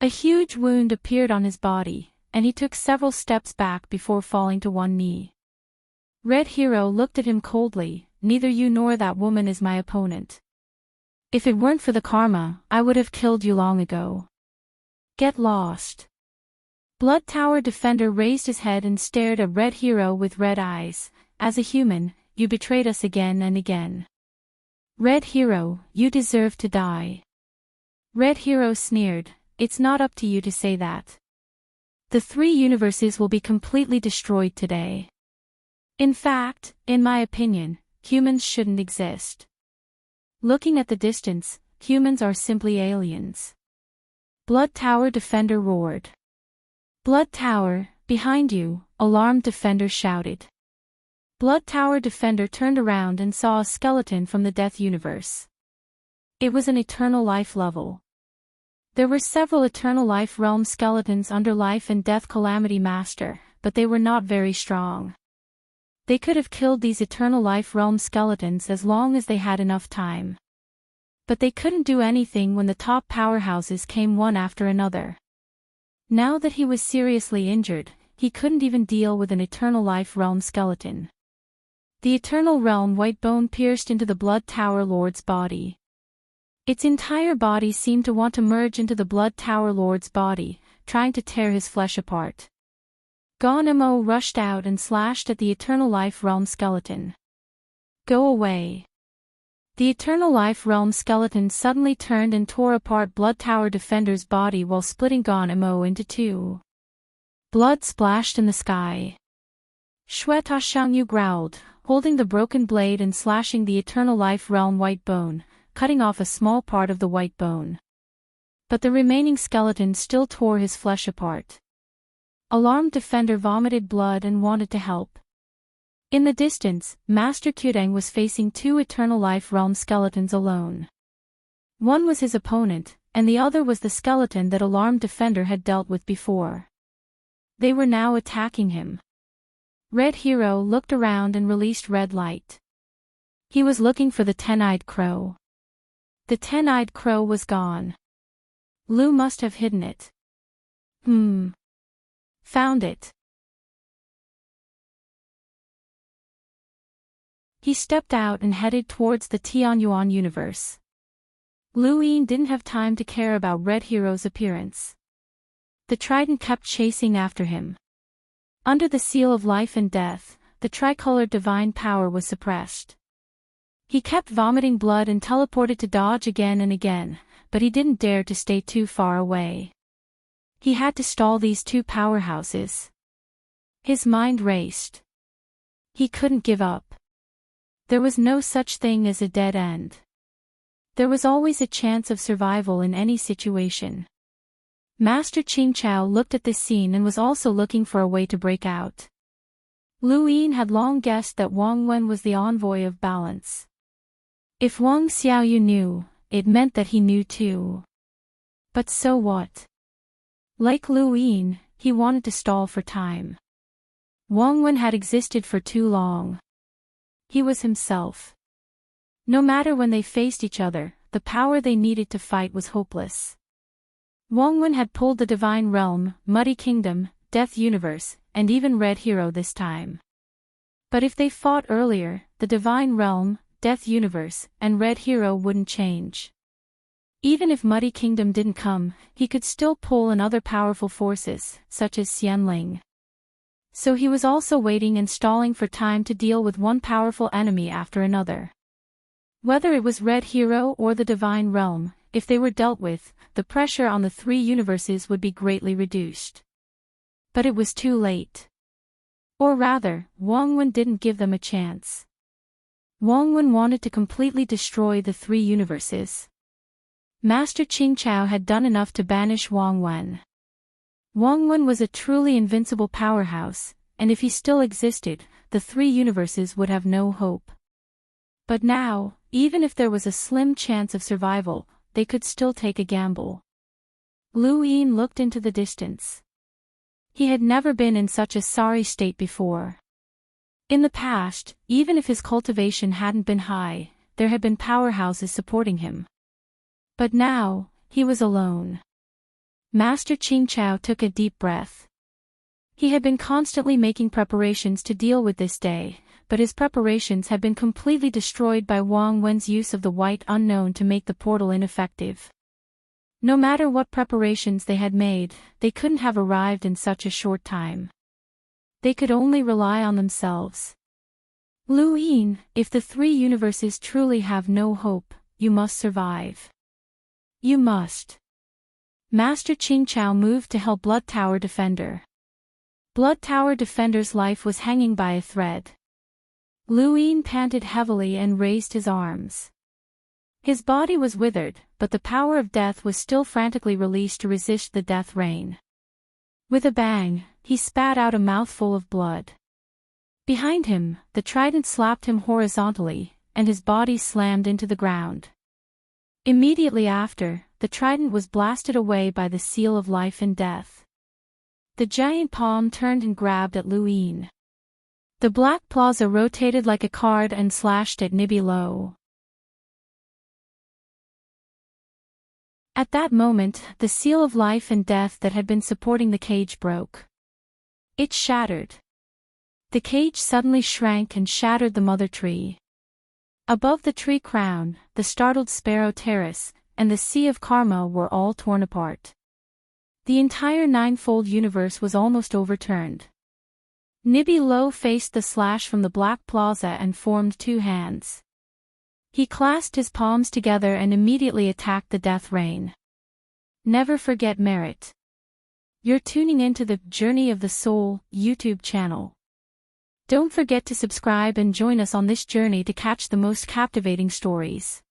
A huge wound appeared on his body, and he took several steps back before falling to one knee. Red Hero looked at him coldly. Neither you nor that woman is my opponent. If it weren't for the karma, I would have killed you long ago. Get lost. Blood Tower Defender raised his head and stared at Red Hero with red eyes. As a human, you betrayed us again and again. Red Hero, you deserve to die. Red Hero sneered, it's not up to you to say that. The 3 universes will be completely destroyed today. In fact, in my opinion, humans shouldn't exist. Looking at the distance, humans are simply aliens. Blood Tower Defender roared. Blood Tower, behind you, alarmed Defender shouted. Blood Tower Defender turned around and saw a skeleton from the Death Universe. It was an Eternal Life level. There were several Eternal Life realm skeletons under Life and Death Calamity Master, but they were not very strong. They could have killed these Eternal Life realm skeletons as long as they had enough time. But they couldn't do anything when the top powerhouses came one after another. Now that he was seriously injured, he couldn't even deal with an Eternal Life realm skeleton. The Eternal Realm white bone pierced into the Blood Tower Lord's body. Its entire body seemed to want to merge into the Blood Tower Lord's body, trying to tear his flesh apart. Gon-Mo rushed out and slashed at the Eternal Life Realm skeleton. Go away. The Eternal Life Realm skeleton suddenly turned and tore apart Blood Tower Defender's body while splitting Gon-Mo into 2. Blood splashed in the sky. Shueta Shangyu growled, holding the broken blade and slashing the Eternal Life Realm white bone, cutting off a small part of the white bone. But the remaining skeleton still tore his flesh apart. Alarmed Defender vomited blood and wanted to help. In the distance, Master Kyureng was facing 2 Eternal Life Realm skeletons alone. One was his opponent, and the other was the skeleton that Alarmed Defender had dealt with before. They were now attacking him. Red Hero looked around and released red light. He was looking for the 10-eyed crow. The 10-eyed crow was gone. Lu must have hidden it. Found it. He stepped out and headed towards the Tianyuan universe. Lu Yin didn't have time to care about Red Hero's appearance. The trident kept chasing after him. Under the seal of life and death, the tricolored divine power was suppressed. He kept vomiting blood and teleported to dodge again and again, but he didn't dare to stay too far away. He had to stall these 2 powerhouses. His mind raced. He couldn't give up. There was no such thing as a dead end. There was always a chance of survival in any situation. Master Qingchao looked at this scene and was also looking for a way to break out. Lu Yin had long guessed that Wang Wen was the envoy of balance. If Wang Xiaoyu knew, it meant that he knew too. But so what? Like Lu Yin, he wanted to stall for time. Wang Wen had existed for too long. He was himself. No matter when they faced each other, the power they needed to fight was hopeless. Wang Wen had pulled the Divine Realm, Muddy Kingdom, Death Universe, and even Red Hero this time. But if they fought earlier, the Divine Realm, Death Universe, and Red Hero wouldn't change. Even if Muddy Kingdom didn't come, he could still pull in other powerful forces, such as Xianling. So he was also waiting and stalling for time to deal with one powerful enemy after another. Whether it was Red Hero or the Divine Realm, if they were dealt with, the pressure on the three universes would be greatly reduced. But it was too late. Or rather, Wang Wen didn't give them a chance. Wang Wen wanted to completely destroy the three universes. Master Qing Chao had done enough to banish Wang Wen. Wang Wen was a truly invincible powerhouse, and if he still existed, the three universes would have no hope. But now, even if there was a slim chance of survival, they could still take a gamble. Lu Yin looked into the distance. He had never been in such a sorry state before. In the past, even if his cultivation hadn't been high, there had been powerhouses supporting him. But now, he was alone. Master Qing Chao took a deep breath. He had been constantly making preparations to deal with this day, but his preparations had been completely destroyed by Wang Wen's use of the white unknown to make the portal ineffective. No matter what preparations they had made, they couldn't have arrived in such a short time. They could only rely on themselves. Lu Yin, if the three universes truly have no hope, you must survive. You must. Master Qing Chao moved to help Blood Tower Defender. Blood Tower Defender's life was hanging by a thread. Lu Yin panted heavily and raised his arms. His body was withered, but the power of death was still frantically released to resist the death rain. With a bang, he spat out a mouthful of blood. Behind him, the trident slapped him horizontally, and his body slammed into the ground. Immediately after, the trident was blasted away by the seal of life and death. The giant palm turned and grabbed at Lu Yin. The black plaza rotated like a card and slashed at Nibby Lo. At that moment, the seal of life and death that had been supporting the cage broke. It shattered. The cage suddenly shrank and shattered the mother tree. Above the tree crown, the startled sparrow terrace, and the sea of karma were all torn apart. The entire ninefold universe was almost overturned. Nibby Lo faced the slash from the Black Plaza and formed two hands. He clasped his palms together and immediately attacked the death rain. Never forget merit. You're tuning into the Journey of the Soul YouTube channel. Don't forget to subscribe and join us on this journey to catch the most captivating stories.